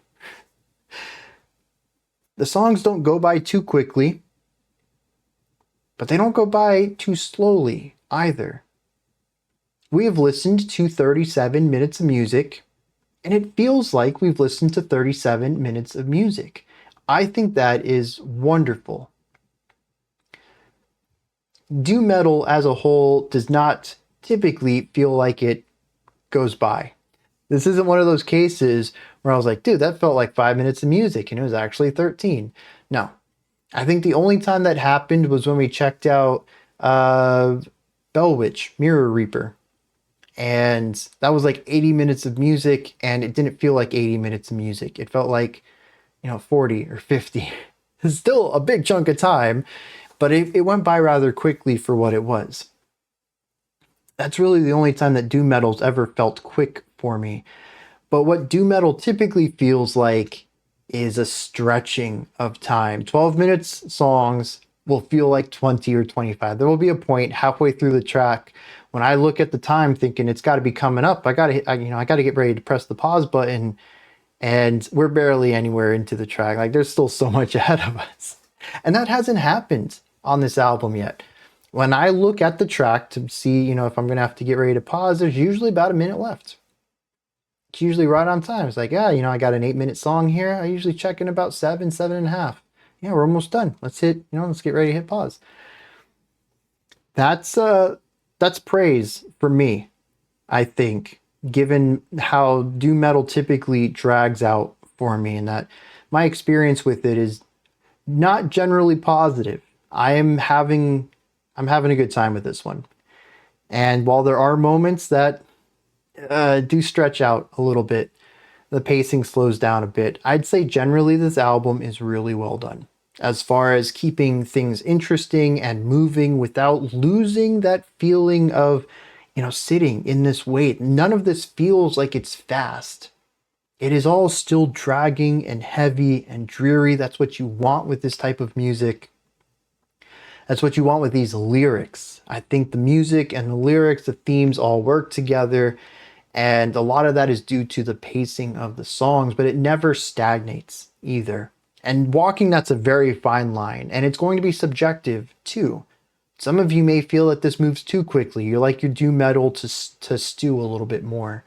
The songs don't go by too quickly, but they don't go by too slowly either. We have listened to 37 minutes of music, and it feels like we've listened to 37 minutes of music. I think that is wonderful. Doom metal as a whole does not typically feel like it goes by. This isn't one of those cases where I was like, dude, that felt like 5 minutes of music, and it was actually 13. No. I think the only time that happened was when we checked out Bellwitch, Mirror Reaper. And that was like 80 minutes of music, and it didn't feel like 80 minutes of music. It felt like, 40 or 50. It's still a big chunk of time, but it went by rather quickly for what it was. That's really the only time that doom metal's ever felt quick for me. But what doom metal typically feels like is a stretching of time. 12 minutes songs will feel like 20 or 25. There will be a point halfway through the track when I look at the time thinking it's got to be coming up. I got to get ready to press the pause button, and we're barely anywhere into the track. Like there's still so much ahead of us. And that hasn't happened on this album yet. When I look at the track to see, if I'm going to have to get ready to pause, there's usually about a minute left. It's usually right on time. It's like, I got an 8-minute song here. I usually check in about 7.5. Yeah, we're almost done. Let's get ready to hit pause. That's praise for me, I think, given how doom metal typically drags out for me, and that my experience with it is not generally positive. I'm having a good time with this one. And while there are moments that do stretch out a little bit, the pacing slows down a bit, I'd say generally this album is really well done as far as keeping things interesting and moving without losing that feeling of, sitting in this weight. None of this feels like it's fast. It is all still dragging and heavy and dreary. That's what you want with this type of music. That's what you want with these lyrics. I think the music and the lyrics, the themes all work together. And a lot of that is due to the pacing of the songs, but it never stagnates either. And walking, that's a very fine line, and it's going to be subjective too. Some of you may feel that this moves too quickly. You like your doom metal to stew a little bit more.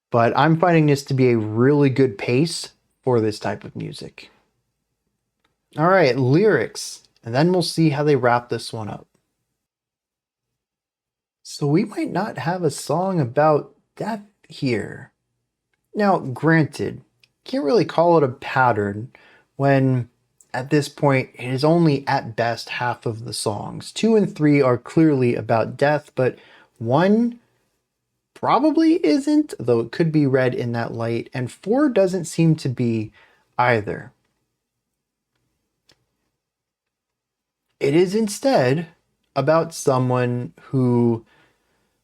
But I'm finding this to be a really good pace for this type of music. All right, lyrics, and then we'll see how they wrap this one up. So we might not have a song about death here. Now, granted, can't really call it a pattern when at this point it is only at best half of the songs. 2 and 3 are clearly about death, but 1 probably isn't, though it could be read in that light, and 4 doesn't seem to be either. It is instead about someone who,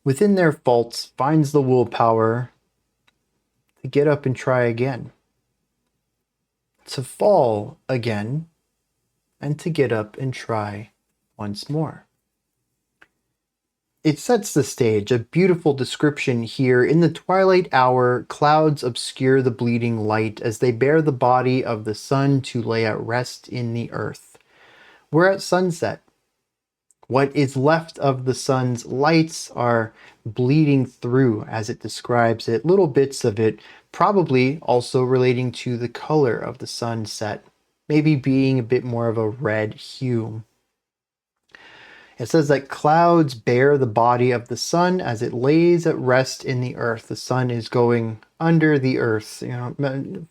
within their faults, finds the willpower to get up and try again, to fall again, and to get up and try once more. It sets the stage, a beautiful description here. In the twilight hour, clouds obscure the bleeding light as they bear the body of the sun to lay at rest in the earth. We're at sunset. What is left of the sun's lights are bleeding through, as it describes it, little bits of it, probably also relating to the color of the sunset, maybe being a bit more of a red hue. It says that clouds bear the body of the sun as it lays at rest in the earth. The sun is going under the earth,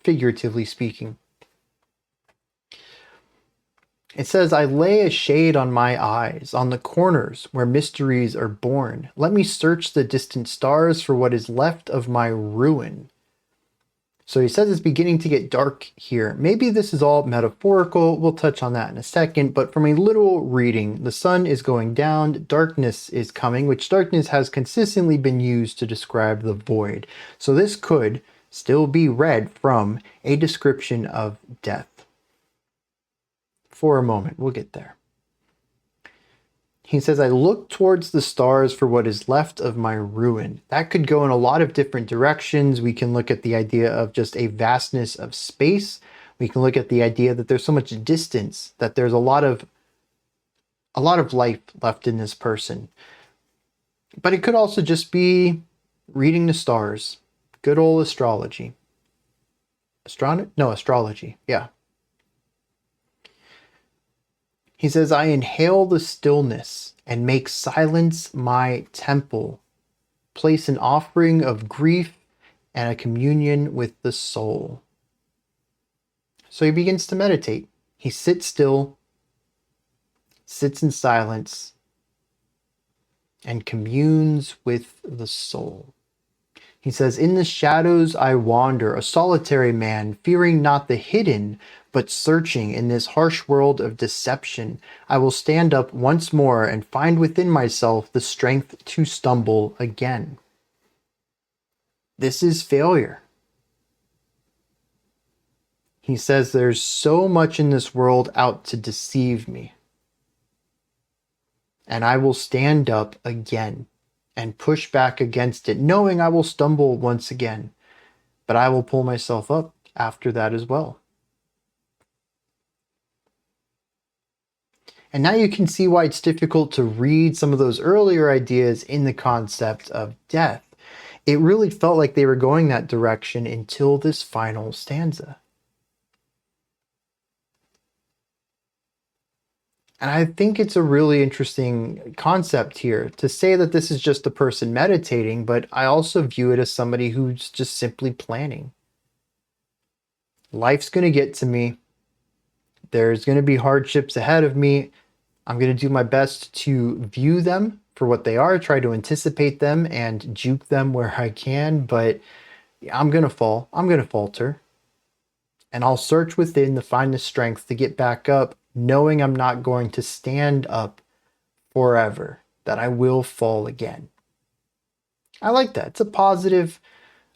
figuratively speaking. It says, I lay a shade on my eyes, on the corners where mysteries are born. Let me search the distant stars for what is left of my ruin. So he says it's beginning to get dark here. Maybe this is all metaphorical. We'll touch on that in a second. But from a literal reading, the sun is going down, darkness is coming, which darkness has consistently been used to describe the void. So this could still be read from a description of death. For a moment, we'll get there. He says, I look towards the stars for what is left of my ruin. That could go in a lot of different directions. We can look at the idea of just a vastness of space. We can look at the idea that there's so much distance, that there's a lot of life left in this person. But it could also just be reading the stars. Good old astrology. Astrology, yeah. He says, I inhale the stillness and make silence my temple, place an offering of grief and a communion with the soul. So he begins to meditate. He sits still, sits in silence, and communes with the soul. He says, in the shadows I wander, a solitary man, fearing not the hidden, but searching in this harsh world of deception. I will stand up once more and find within myself the strength to stumble again. This is failure. He says, there's so much in this world out to deceive me. And I will stand up again and push back against it, knowing I will stumble once again. But I will pull myself up after that as well. And now you can see why it's difficult to read some of those earlier ideas in the concept of death. It really felt like they were going that direction until this final stanza. And I think it's a really interesting concept here to say that this is just a person meditating, but I also view it as somebody who's just simply planning. life's going to get to me. There's going to be hardships ahead of me. I'm going to do my best to view them for what they are, try to anticipate them and juke them where I can, but I'm going to fall. I'm going to falter. And I'll search within to find the strength to get back up, knowing I'm not going to stand up forever, that I will fall again. I like that. It's a positive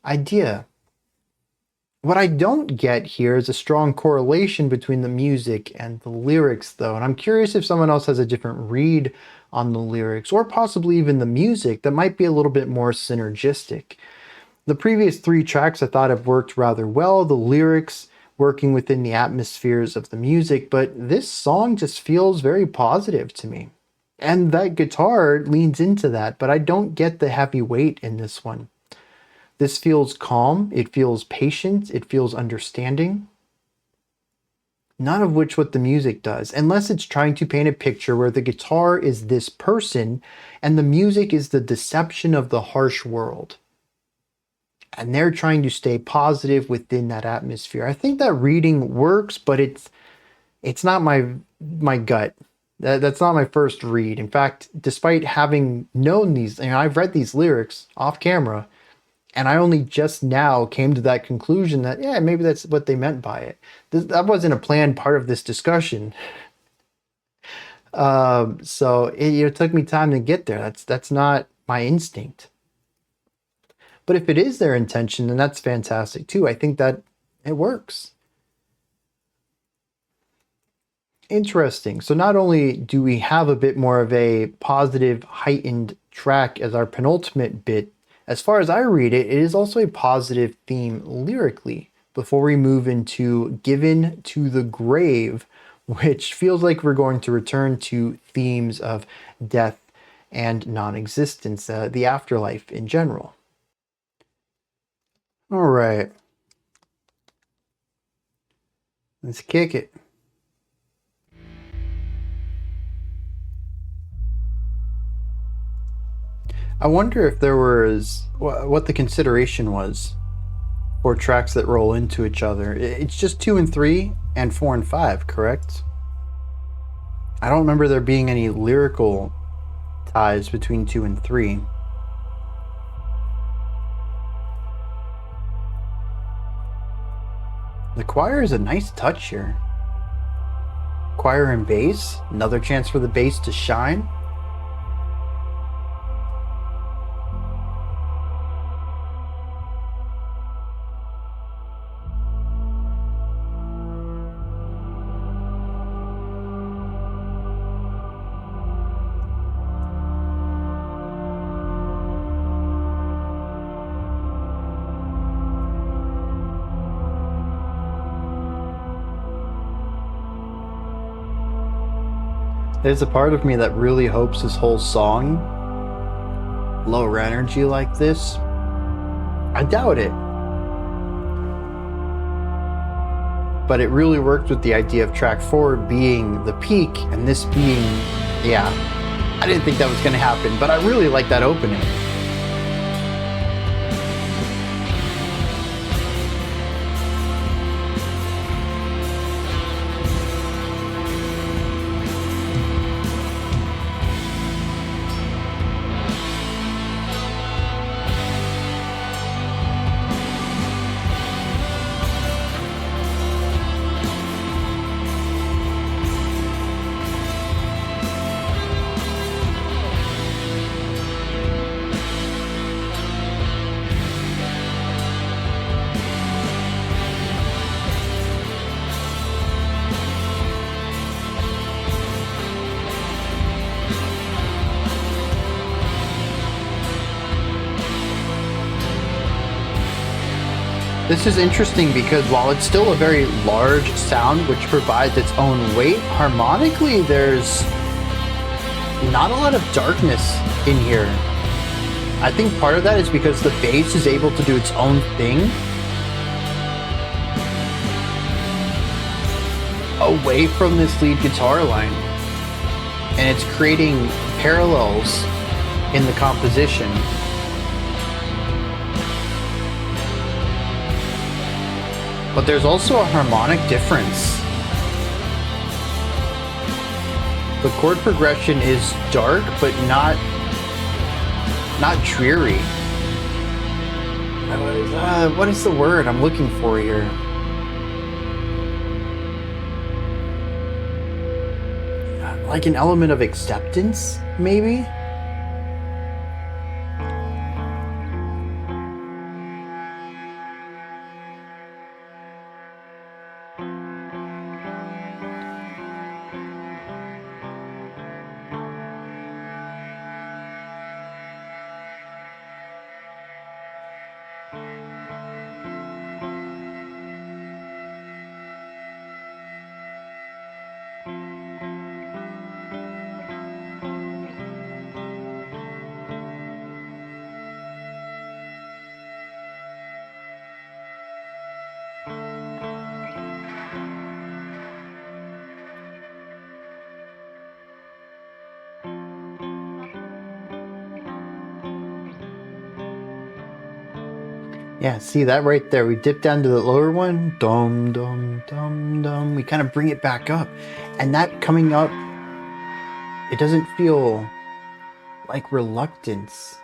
idea. What I don't get here is a strong correlation between the music and the lyrics, though. And I'm curious if someone else has a different read on the lyrics, or possibly even the music, that might be a little bit more synergistic. The previous 3 tracks I thought have worked rather well, the lyrics working within the atmospheres of the music, but this song just feels very positive to me. And that guitar leans into that, but I don't get the heavy weight in this one. This feels calm, it feels patient, it feels understanding. None of which what the music does, unless it's trying to paint a picture where the guitar is this person and the music is the deception of the harsh world. And they're trying to stay positive within that atmosphere. I think that reading works, but it's not my gut. That's not my first read. In fact, despite having known these, I've read these lyrics off camera, and I only just now came to that conclusion that, yeah, maybe that's what they meant by it. That wasn't a planned part of this discussion. So it took me time to get there. That's not my instinct. But if it is their intention, then that's fantastic too. I think that it works. Interesting. So not only do we have a bit more of a positive, heightened track as our penultimate bit, as far as I read it, it is also a positive theme lyrically before we move into Given to the Grave, which feels like we're going to return to themes of death and non-existence, the afterlife in general. All right. Let's kick it. I wonder if there was what the consideration was for tracks that roll into each other. It's just 2 and 3 and 4 and 5, correct? I don't remember there being any lyrical ties between 2 and 3. The choir is a nice touch here. Choir and bass, another chance for the bass to shine. There's a part of me that really hopes this whole song, lower energy like this, I doubt it. But it really worked with the idea of track 4 being the peak and this being, yeah, I didn't think that was going to happen, but I really like that opening. This is interesting because while it's still a very large sound which provides its own weight, harmonically there's not a lot of darkness in here. I think part of that is because the bass is able to do its own thing away from this lead guitar line, and it's creating parallels in the composition. But there's also a harmonic difference. The chord progression is dark, but not dreary. What is the word I'm looking for here? Like an element of acceptance, maybe? Yeah, see that right there? We dip down to the lower one, dum, dum, dum, dum. We kind of bring it back up. And that coming up, it doesn't feel like reluctance.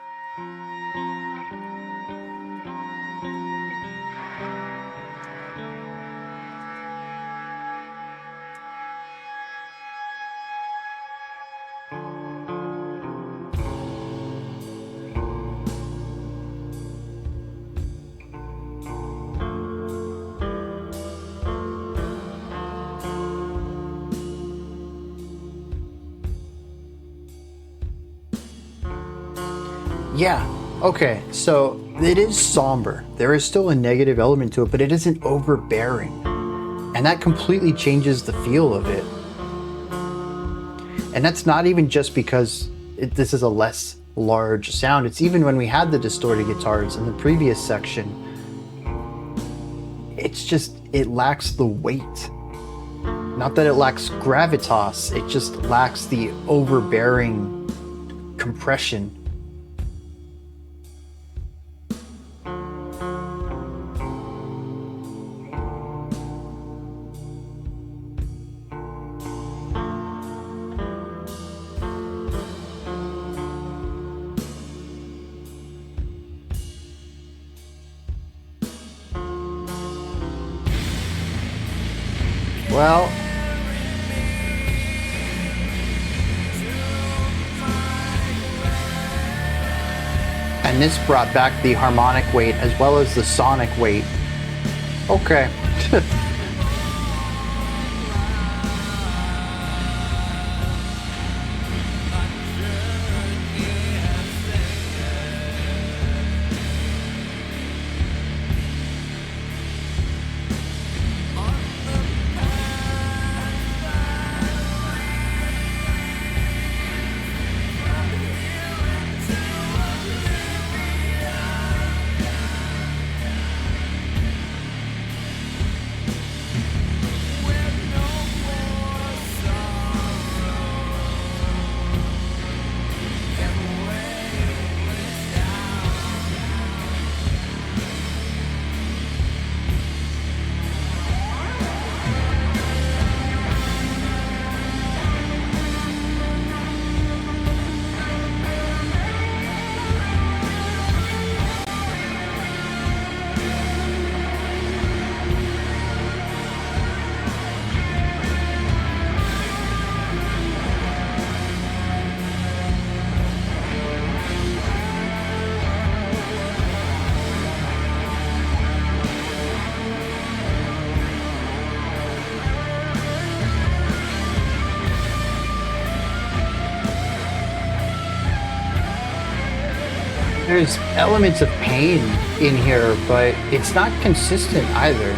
Yeah, okay, so it is somber. There is still a negative element to it, but it isn't overbearing. And that completely changes the feel of it. And that's not even just because this is a less large sound. It's even when we had the distorted guitars in the previous section. It's just, it lacks the weight. Not that it lacks gravitas, it just lacks the overbearing compression. Well, and this brought back the harmonic weight as well as the sonic weight. Okay. There's elements of pain in here, but it's not consistent either.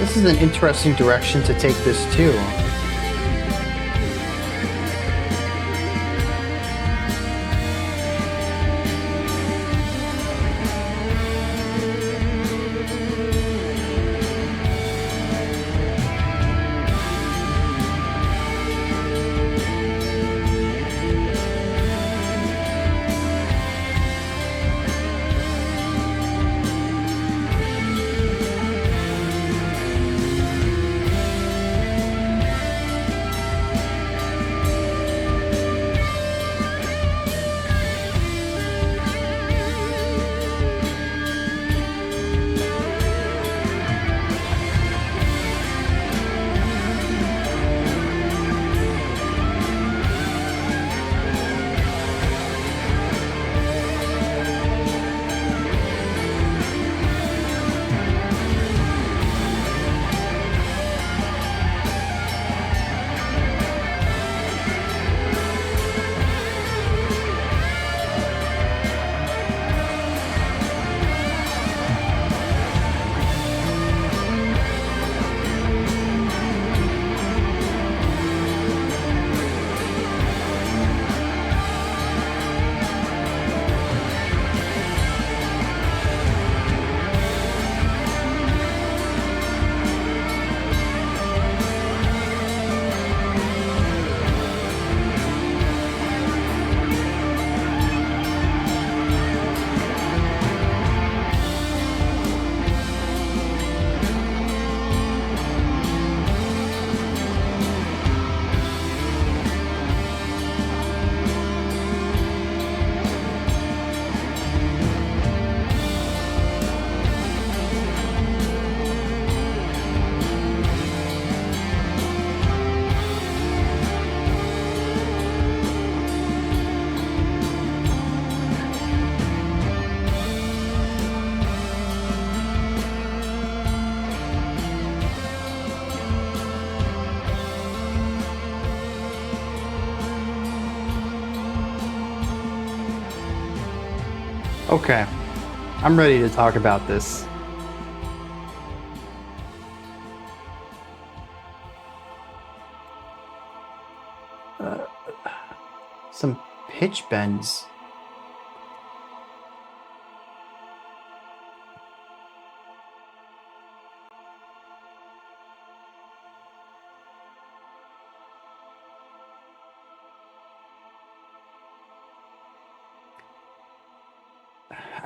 This is an interesting direction to take this too. Okay, I'm ready to talk about this. Some pitch bends.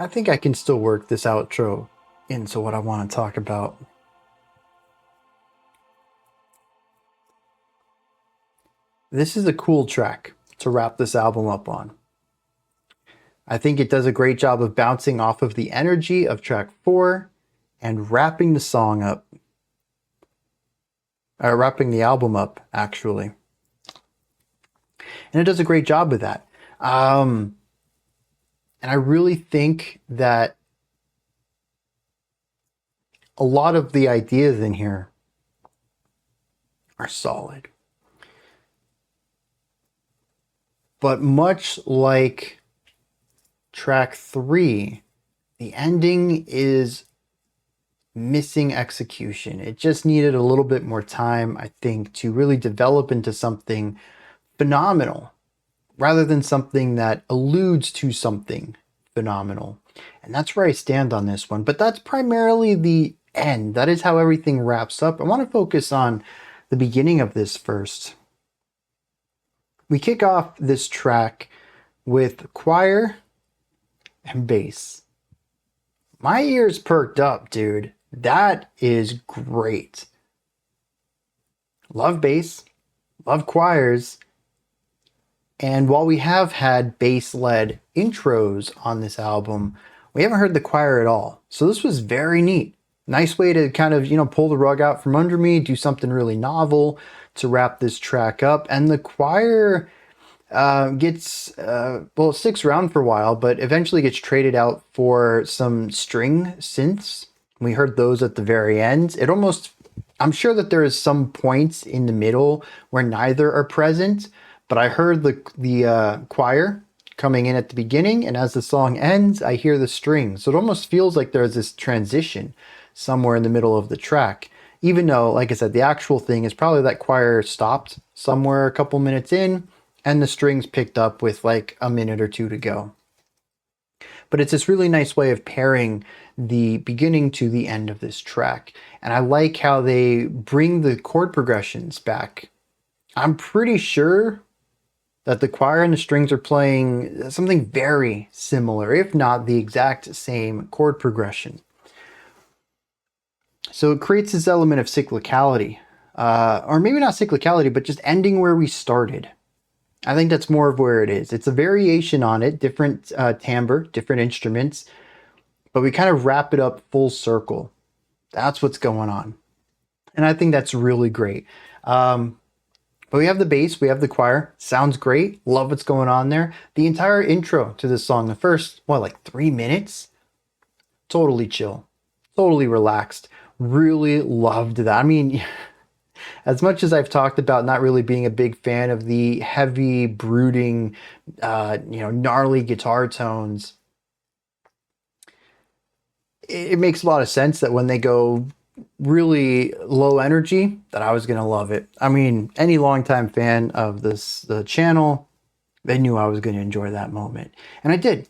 I think I can still work this outro into what I want to talk about. This is a cool track to wrap this album up on. I think it does a great job of bouncing off of the energy of track 4 and wrapping the song up. Wrapping the album up, actually. And it does a great job with that. And I really think that a lot of the ideas in here are solid. But much like track 3, the ending is missing execution. It just needed a little bit more time, I think, to really develop into something phenomenal, rather than something that alludes to something phenomenal. And that's where I stand on this one. But that's primarily the end. That is how everything wraps up. I want to focus on the beginning of this first. We kick off this track with choir and bass. My ears perked up, dude. That is great. Love bass, love choirs. And while we have had bass-led intros on this album, we haven't heard the choir at all. So this was very neat. Nice way to kind of, pull the rug out from under me, do something really novel to wrap this track up. And the choir it sticks around for a while, but eventually gets traded out for some string synths. We heard those at the very end. I'm sure that there is some points in the middle where neither are present, but I heard the choir coming in at the beginning, and as the song ends, I hear the strings. So it almost feels like there's this transition somewhere in the middle of the track. Even though, like I said, the actual thing is probably that choir stopped somewhere a couple minutes in and the strings picked up with like a minute or two to go. But it's this really nice way of pairing the beginning to the end of this track. And I like how they bring the chord progressions back. I'm pretty sure that the choir and the strings are playing something very similar, if not the exact same chord progression. So it creates this element of cyclicality, or maybe not cyclicality, but just ending where we started. I think that's more of where it is. It's a variation on it, different timbre, different instruments, but we kind of wrap it up full circle. That's what's going on. And I think that's really great. But we have the bass, we have the choir. Sounds great. Love what's going on there. The entire intro to this song, the first, like 3 minutes? Totally chill. Totally relaxed. Really loved that. I mean, as much as I've talked about not really being a big fan of the heavy, brooding, gnarly guitar tones, it makes a lot of sense that when they go really low energy, that I was going to love it. I mean, any longtime fan of the channel, they knew I was going to enjoy that moment. And I did.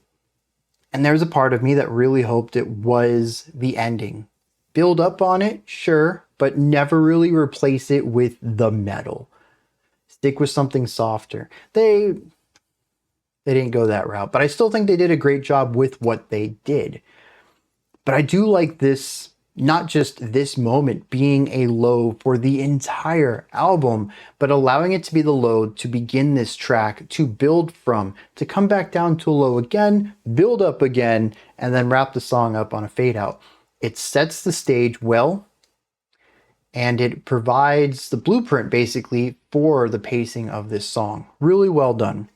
And there's a part of me that really hoped it was the ending. Build up on it, sure, but never really replace it with the metal. Stick with something softer. They didn't go that route, but I still think they did a great job with what they did. But I do like this, not just this moment being a low for the entire album, but allowing it to be the low to begin this track, to build from, to come back down to a low again, build up again, and then wrap the song up on a fade out. It sets the stage well, and it provides the blueprint basically for the pacing of this song. Really well done.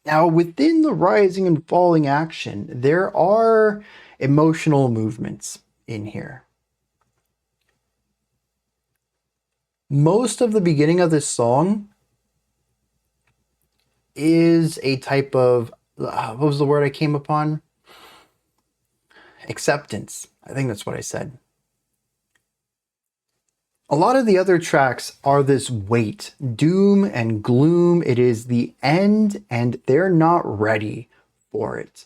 Now, within the rising and falling action, there are emotional movements in here. Most of the beginning of this song is a type of, what was the word I came upon? Acceptance. I think that's what I said. A lot of the other tracks are this weight, doom and gloom. It is the end and they're not ready for it.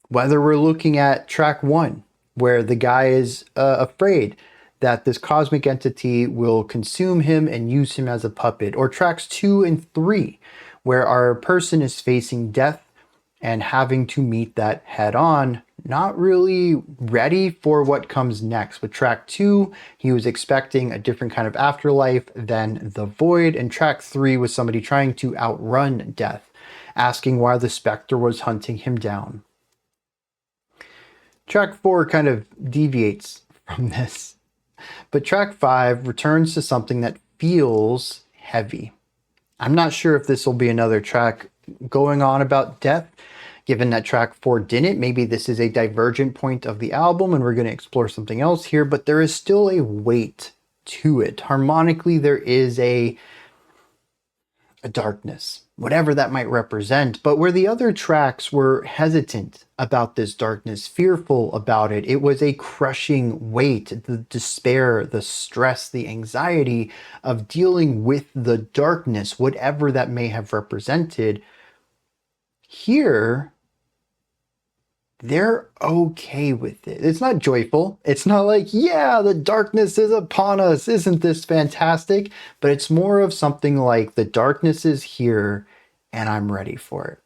Whether we're looking at track 1, where the guy is afraid that this cosmic entity will consume him and use him as a puppet, or tracks 2 and 3, where our person is facing death and having to meet that head on, not really ready for what comes next. With track 2, he was expecting a different kind of afterlife than the void, and track 3 was somebody trying to outrun death, asking why the specter was hunting him down. Track 4 kind of deviates from this, but track 5 returns to something that feels heavy. I'm not sure if this will be another track going on about death, given that track 4 didn't. Maybe this is a divergent point of the album and we're going to explore something else here, but there is still a weight to it. Harmonically, there is a darkness, whatever that might represent. But where the other tracks were hesitant about this darkness, fearful about it, it was a crushing weight, the despair, the stress, the anxiety of dealing with the darkness, whatever that may have represented. Here, they're okay with it. It's not joyful. It's not like, yeah, the darkness is upon us. Isn't this fantastic? But it's more of something like, the darkness is here and I'm ready for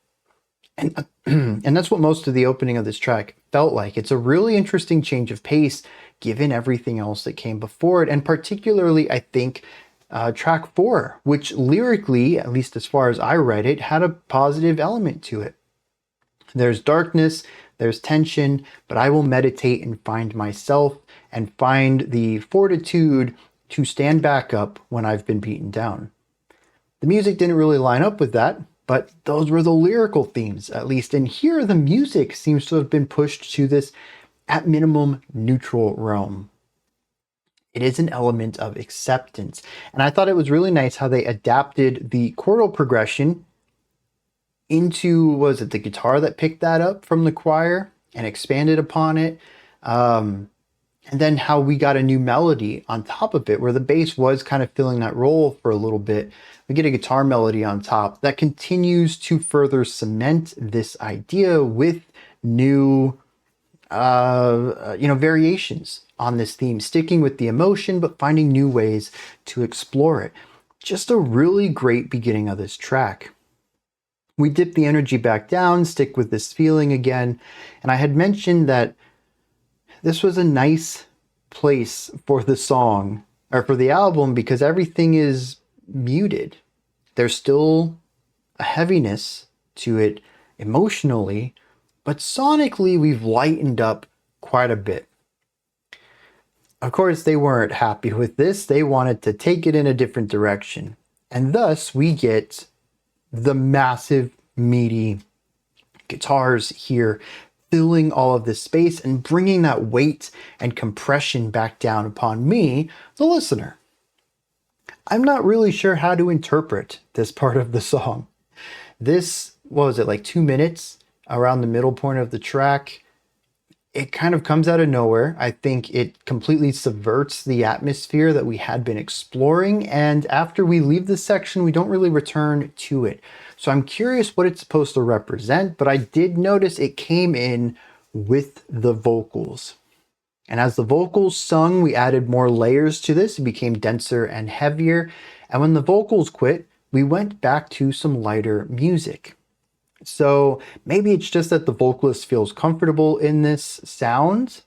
it. And that's what most of the opening of this track felt like. It's a really interesting change of pace given everything else that came before it. And particularly, I think, track 4, which lyrically, at least as far as I read it, had a positive element to it. There's darkness, there's tension, but I will meditate and find myself and find the fortitude to stand back up when I've been beaten down. The music didn't really line up with that, but those were the lyrical themes, at least. And here the music seems to have been pushed to this, at minimum, neutral realm. It is an element of acceptance. And I thought it was really nice how they adapted the chordal progression into, was it the guitar that picked that up from the choir and expanded upon it? And then how we got a new melody on top of it, where the bass was kind of filling that role for a little bit. We get a guitar melody on top that continues to further cement this idea with new, variations on this theme, sticking with the emotion, but finding new ways to explore it. Just a really great beginning of this track. We dip the energy back down, stick with this feeling again. And I had mentioned that this was a nice place for the song, or for the album, because everything is muted. There's still a heaviness to it emotionally, but sonically we've lightened up quite a bit. Of course, they weren't happy with this. They wanted to take it in a different direction. And thus we get the massive, meaty guitars here, filling all of this space and bringing that weight and compression back down upon me, the listener. I'm not really sure how to interpret this part of the song. This, what was it, like 2 minutes around the middle point of the track? It kind of comes out of nowhere. I think it completely subverts the atmosphere that we had been exploring, and after we leave this section, we don't really return to it. So I'm curious what it's supposed to represent, but I did notice it came in with the vocals. And as the vocals sung, we added more layers to this. It became denser and heavier. And when the vocals quit, we went back to some lighter music. So maybe it's just that the vocalist feels comfortable in this sound.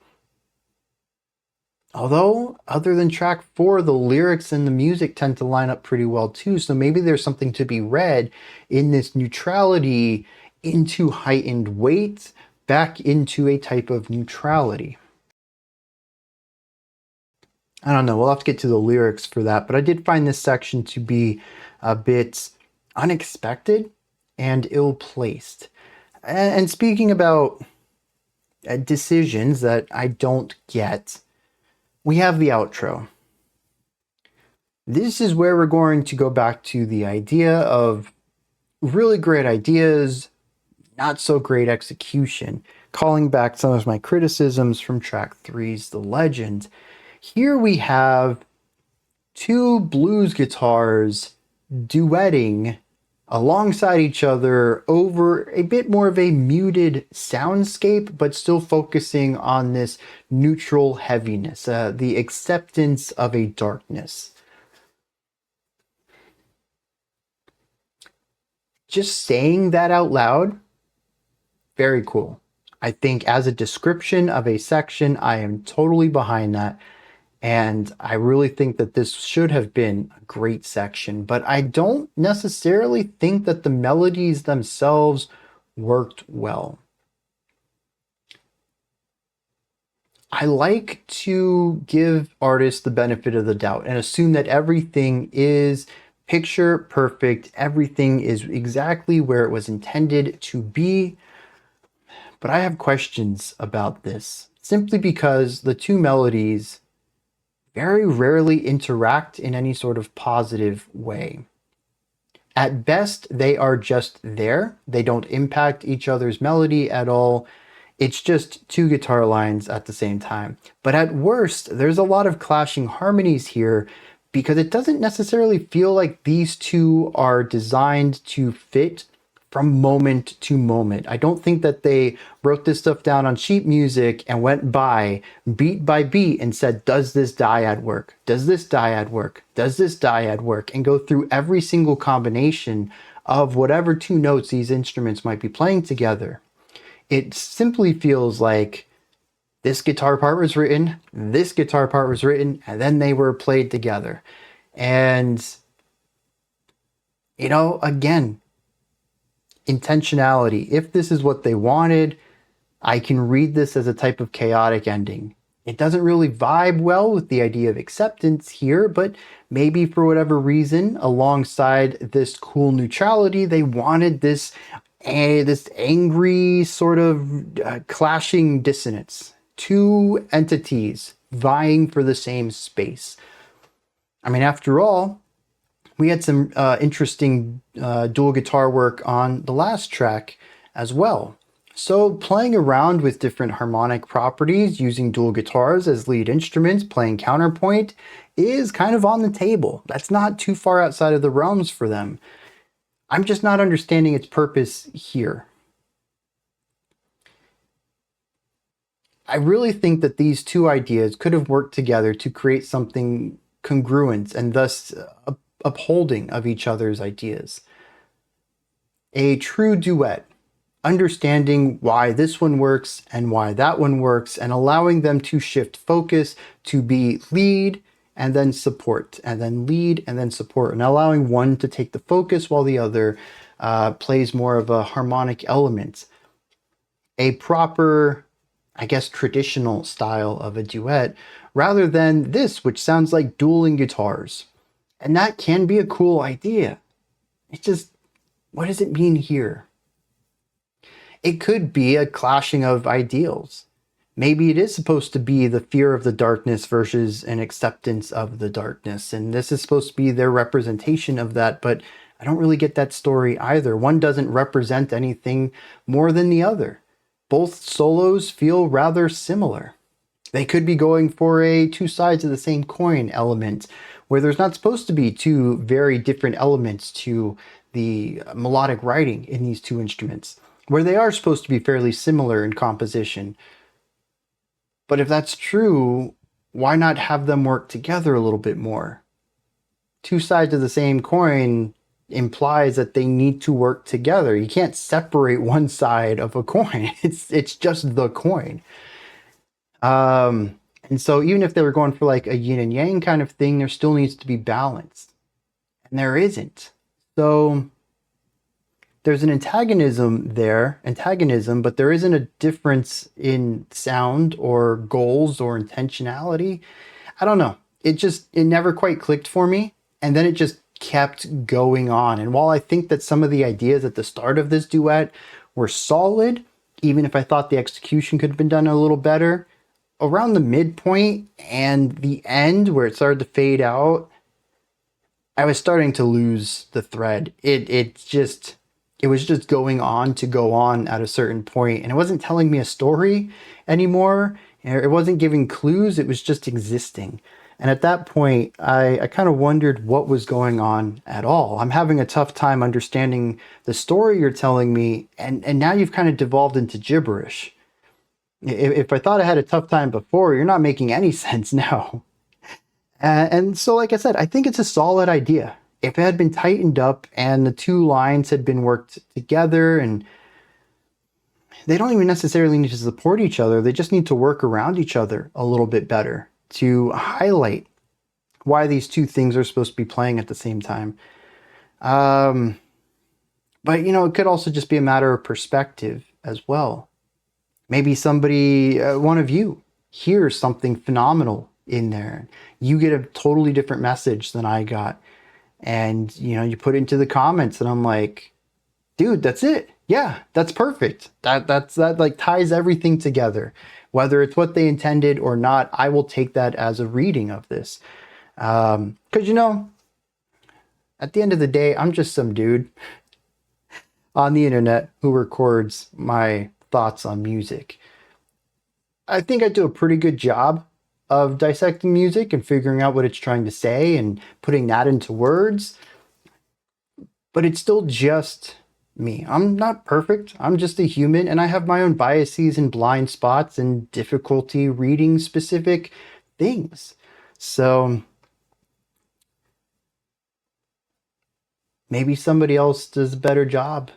Although, other than track 4, the lyrics and the music tend to line up pretty well too. So maybe there's something to be read in this neutrality into heightened weight, back into a type of neutrality. I don't know, we'll have to get to the lyrics for that, but I did find this section to be a bit unexpected and ill-placed. And speaking about decisions that I don't get, we have the outro. This is where we're going to go back to the idea of really great ideas, not so great execution, calling back some of my criticisms from track 3's The Legend. Here we have 2 blues guitars duetting alongside each other over a bit more of a muted soundscape, but still focusing on this neutral heaviness, the acceptance of a darkness. Just saying that out loud, very cool. I think as a description of a section, I am totally behind that. And I really think that this should have been a great section, but I don't necessarily think that the melodies themselves worked well. I like to give artists the benefit of the doubt and assume that everything is picture perfect, everything is exactly where it was intended to be. But I have questions about this, simply because the 2 melodies very rarely interact in any sort of positive way. At best, they are just there. They don't impact each other's melody at all. It's just 2 guitar lines at the same time. But at worst, there's a lot of clashing harmonies here because it doesn't necessarily feel like these 2 are designed to fit from moment to moment. I don't think that they wrote this stuff down on sheet music and went by beat and said, does this dyad work? Does this dyad work? Does this dyad work? And go through every single combination of whatever 2 notes these instruments might be playing together. It simply feels like this guitar part was written, this guitar part was written, and then they were played together. And, again, intentionality. If this is what they wanted, I can read this as a type of chaotic ending. It doesn't really vibe well with the idea of acceptance here, but maybe for whatever reason, alongside this cool neutrality, they wanted this angry sort of clashing dissonance. 2 entities vying for the same space. I mean, after all, We had some interesting dual guitar work on the last track as well. So playing around with different harmonic properties using dual guitars as lead instruments, playing counterpoint, is kind of on the table. That's not too far outside of the realms for them. I'm just not understanding its purpose here. I really think that these two ideas could have worked together to create something congruent and thus upholding of each other's ideas. A true duet, understanding why this one works and why that one works, and allowing them to shift focus to be lead and then support, and then lead and then support, and allowing one to take the focus while the other plays more of a harmonic element. A proper, I guess, traditional style of a duet, rather than this, which sounds like dueling guitars. And that can be a cool idea. It's just, what does it mean here? It could be a clashing of ideals. Maybe it is supposed to be the fear of the darkness versus an acceptance of the darkness, and this is supposed to be their representation of that, but I don't really get that story either. One doesn't represent anything more than the other. Both solos feel rather similar. They could be going for a two sides of the same coin element, where there's not supposed to be two very different elements to the melodic writing in these two instruments, where they are supposed to be fairly similar in composition. But if that's true, why not have them work together a little bit more? Two sides of the same coin implies that they need to work together. You can't separate one side of a coin. It's just the coin. And so even if they were going for like a yin and yang kind of thing, there still needs to be balance. And there isn't. So there's an antagonism, but there isn't a difference in sound or goals or intentionality. I don't know. It never quite clicked for me. And then it just kept going on. And while I think that some of the ideas at the start of this duet were solid, even if I thought the execution could have been done a little better, around the midpoint and the end where it started to fade out, I was starting to lose the thread. It was just going on to go on at a certain point, and it wasn't telling me a story anymore. It wasn't giving clues. It was just existing. And at that point, I kind of wondered what was going on at all. I'm having a tough time understanding the story you're telling me, and now you've kind of devolved into gibberish. If I thought I had a tough time before, you're not making any sense now. And so, like I said, I think it's a solid idea. If it had been tightened up and the two lines had been worked together, and they don't even necessarily need to support each other, they just need to work around each other a little bit better to highlight why these two things are supposed to be playing at the same time. But, it could also just be a matter of perspective as well. Maybe somebody, one of you, hears something phenomenal in there. You get a totally different message than I got. And, you put it into the comments and I'm like, dude, that's it. Yeah, that's perfect. That like ties everything together. Whether it's what they intended or not, I will take that as a reading of this. Because, at the end of the day, I'm just some dude on the internet who records my thoughts on music. I think I do a pretty good job of dissecting music and figuring out what it's trying to say and putting that into words. But it's still just me. I'm not perfect. I'm just a human, and I have my own biases and blind spots and difficulty reading specific things. So maybe somebody else does a better job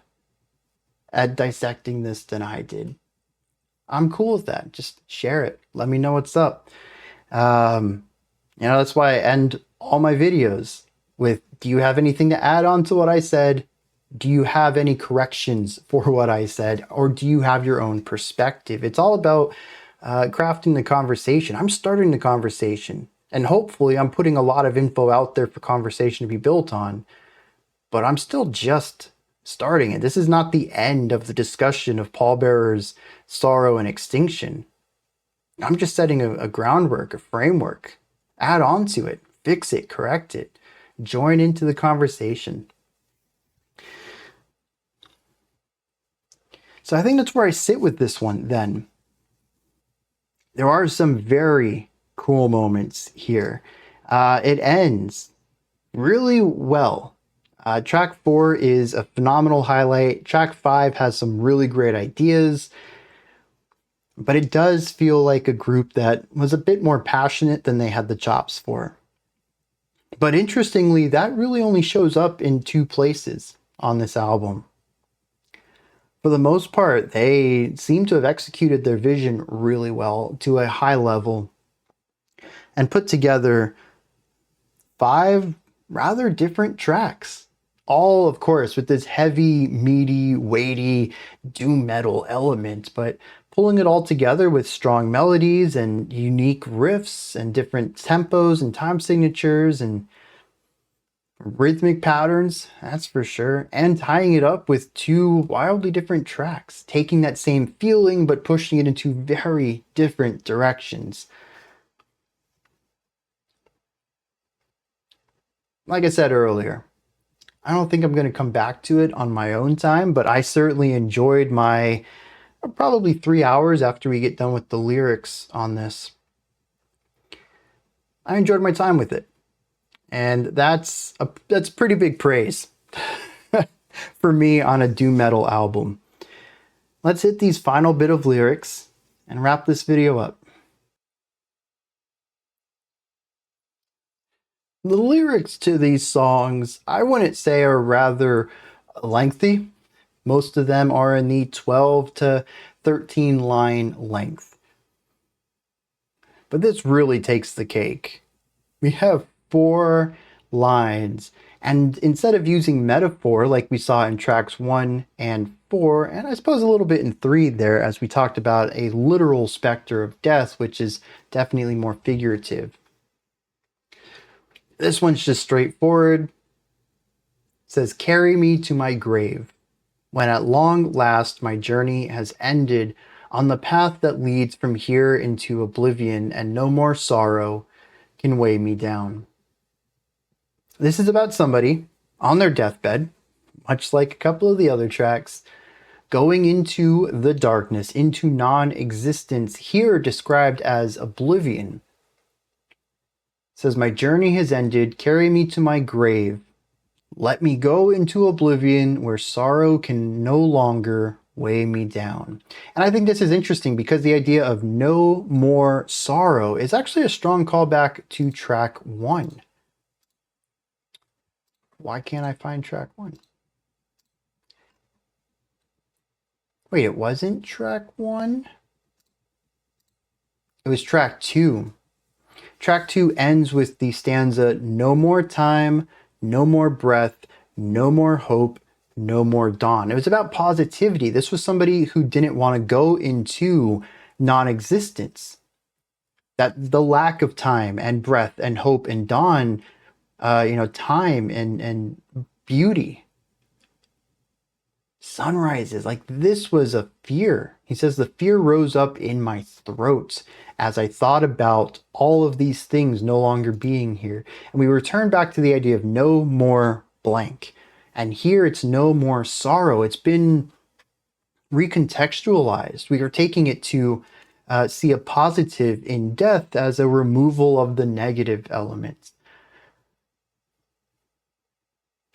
at dissecting this than I did. I'm cool with that. Just share it. Let me know what's up. That's why I end all my videos with, do you have anything to add on to what I said? Do you have any corrections for what I said? Or do you have your own perspective? It's all about crafting the conversation. I'm starting the conversation, and hopefully I'm putting a lot of info out there for conversation to be built on, but I'm still just starting it. This is not the end of the discussion of Pallbearer's sorrow and extinction. I'm just setting a groundwork, a framework. Add on to it, fix it, correct it. join into the conversation. So I think that's where I sit with this one then. There are some very cool moments here. It ends really well. Track 4 is a phenomenal highlight. Track 5 has some really great ideas, but it does feel like a group that was a bit more passionate than they had the chops for. But interestingly, that really only shows up in 2 places on this album. For the most part, they seem to have executed their vision really well to a high level and put together 5 rather different tracks. All, of course, with this heavy, meaty, weighty doom metal element, but pulling it all together with strong melodies and unique riffs and different tempos and time signatures and rhythmic patterns, that's for sure, and tying it up with 2 wildly different tracks, taking that same feeling but pushing it into very different directions. Like I said earlier, I don't think I'm going to come back to it on my own time, but I certainly enjoyed my probably 3 hours after we get done with the lyrics on this. I enjoyed my time with it. And that's pretty big praise for me on a doom metal album. Let's hit these final bit of lyrics and wrap this video up. The lyrics to these songs, I wouldn't say are rather lengthy. Most of them are in the 12 to 13 line length. But this really takes the cake. We have 4 lines, and instead of using metaphor like we saw in tracks 1 and 4, and I suppose a little bit in 3 there, as we talked about a literal specter of death, which is definitely more figurative. This one's just straightforward. It says, "Carry me to my grave, when at long last my journey has ended on the path that leads from here into oblivion, and no more sorrow can weigh me down." This is about somebody on their deathbed, much like a couple of the other tracks, going into the darkness, into non-existence, here described as oblivion. It says, "My journey has ended, carry me to my grave. Let me go into oblivion where sorrow can no longer weigh me down." And I think this is interesting because the idea of no more sorrow is actually a strong callback to track 1. Why can't I find track 1? Wait, it wasn't track 1? It was track 2. Track 2 ends with the stanza, "No more time, no more breath, no more hope, no more dawn." It was about positivity. This was somebody who didn't want to go into non-existence. That the lack of time and breath and hope and dawn, time and beauty, sunrises, like this was a fear. He says, "The fear rose up in my throat as I thought about all of these things no longer being here." And we return back to the idea of no more blank. And here it's no more sorrow. It's been recontextualized. We are taking it to see a positive in death as a removal of the negative elements.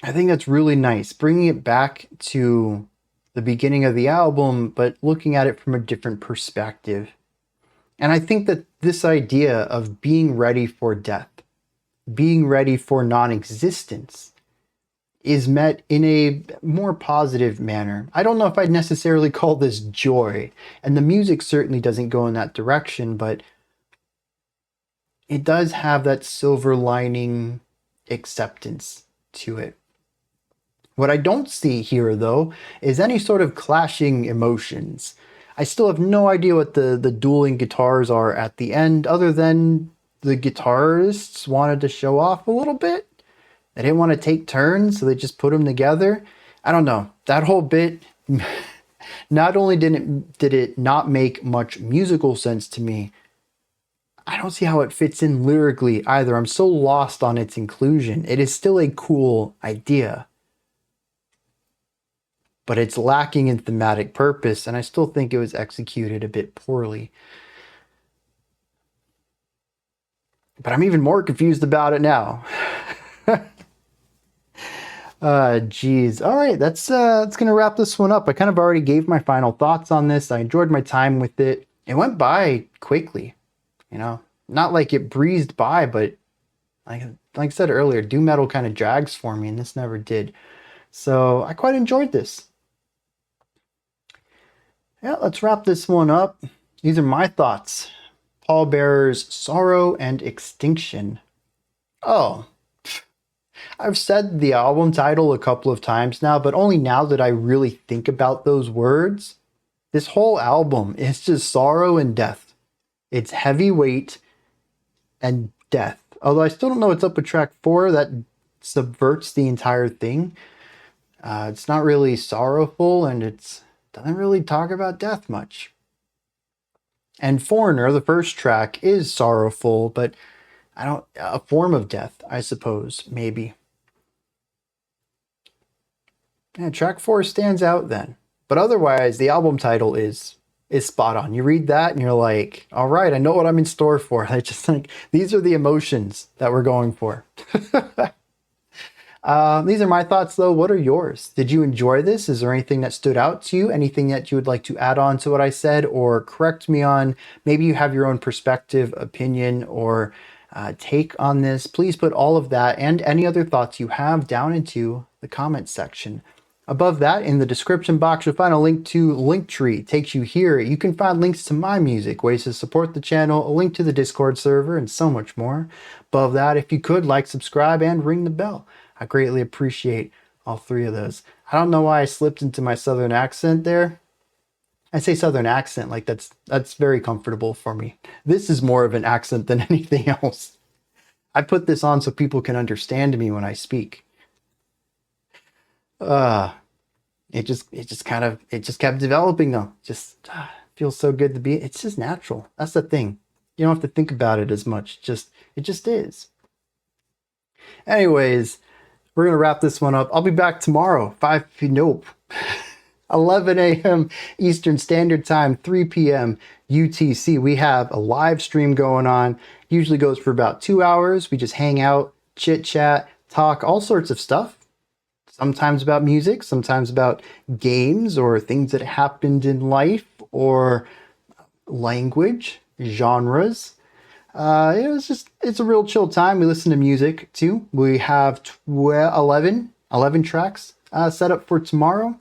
I think that's really nice, bringing it back to the beginning of the album, but looking at it from a different perspective. And I think that this idea of being ready for death, being ready for non-existence, is met in a more positive manner. I don't know if I'd necessarily call this joy, and the music certainly doesn't go in that direction, but it does have that silver lining acceptance to it. What I don't see here, though, is any sort of clashing emotions. I still have no idea what the dueling guitars are at the end, other than the guitarists wanted to show off a little bit. They didn't want to take turns, so they just put them together. I don't know. That whole bit, not only did it not make much musical sense to me, I don't see how it fits in lyrically either. I'm so lost on its inclusion. It is still a cool idea, but it's lacking in thematic purpose, and I still think it was executed a bit poorly. But I'm even more confused about it now. Geez. All right, that's gonna wrap this one up. I kind of already gave my final thoughts on this. I enjoyed my time with it. It went by quickly, you know. Not like it breezed by, but like I said earlier, doom metal kind of drags for me, and this never did. So I quite enjoyed this. Yeah, let's wrap this one up. These are my thoughts. Pallbearer's Sorrow and Extinction. Oh, I've said the album title a couple of times now, but only now that I really think about those words. This whole album is just sorrow and death. It's heavyweight and death. Although I still don't know what's up with track 4. That subverts the entire thing. It's not really sorrowful, and it doesn't really talk about death much. And Foreigner, the first track, is sorrowful, but a form of death, I suppose, maybe. Yeah, track 4 stands out then. But otherwise, the album title is spot on. You read that and you're like, all right, I know what I'm in store for. I just think these are the emotions that we're going for. These are my thoughts, though. What are yours? Did you enjoy this? Is there anything that stood out to you? Anything that you would like to add on to what I said or correct me on? Maybe you have your own perspective, opinion, or take on this. Please put all of that and any other thoughts you have down into the comments section. Above that, in the description box, you'll find a link to Linktree. It takes you here. You can find links to my music, ways to support the channel, a link to the Discord server, and so much more. Above that, if you could, like, subscribe, and ring the bell. I greatly appreciate all 3 of those. I don't know why I slipped into my southern accent there. I say southern accent like that's very comfortable for me. This is more of an accent than anything else. I put this on so people can understand me when I speak. It just kept developing though. Just feels so good to be. It's just natural. That's the thing. You don't have to think about it as much. It just is. Anyways, we're gonna wrap this one up. I'll be back tomorrow, 11 a.m. Eastern Standard Time, 3 p.m. UTC. We have a live stream going on. Usually goes for about 2 hours. We just hang out, chit chat, talk, all sorts of stuff. Sometimes about music, sometimes about games or things that happened in life or language, genres. It's a real chill time. We listen to music too. We have 11 tracks set up for tomorrow.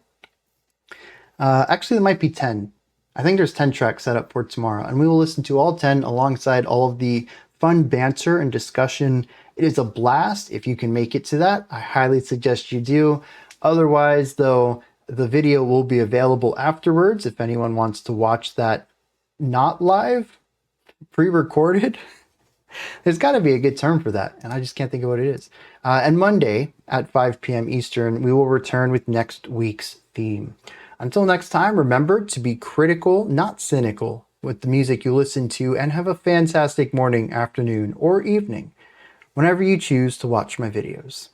Actually, there might be 10. I think there's 10 tracks set up for tomorrow, and we will listen to all 10 alongside all of the fun banter and discussion. It is a blast. If you can make it to that, I highly suggest you do. Otherwise, though, the video will be available afterwards if anyone wants to watch that not live, pre-recorded. There's got to be a good term for that, and I just can't think of what it is. And Monday at 5 p.m. Eastern, we will return with next week's theme. Until next time, remember to be critical, not cynical, with the music you listen to, and have a fantastic morning, afternoon, or evening, whenever you choose to watch my videos.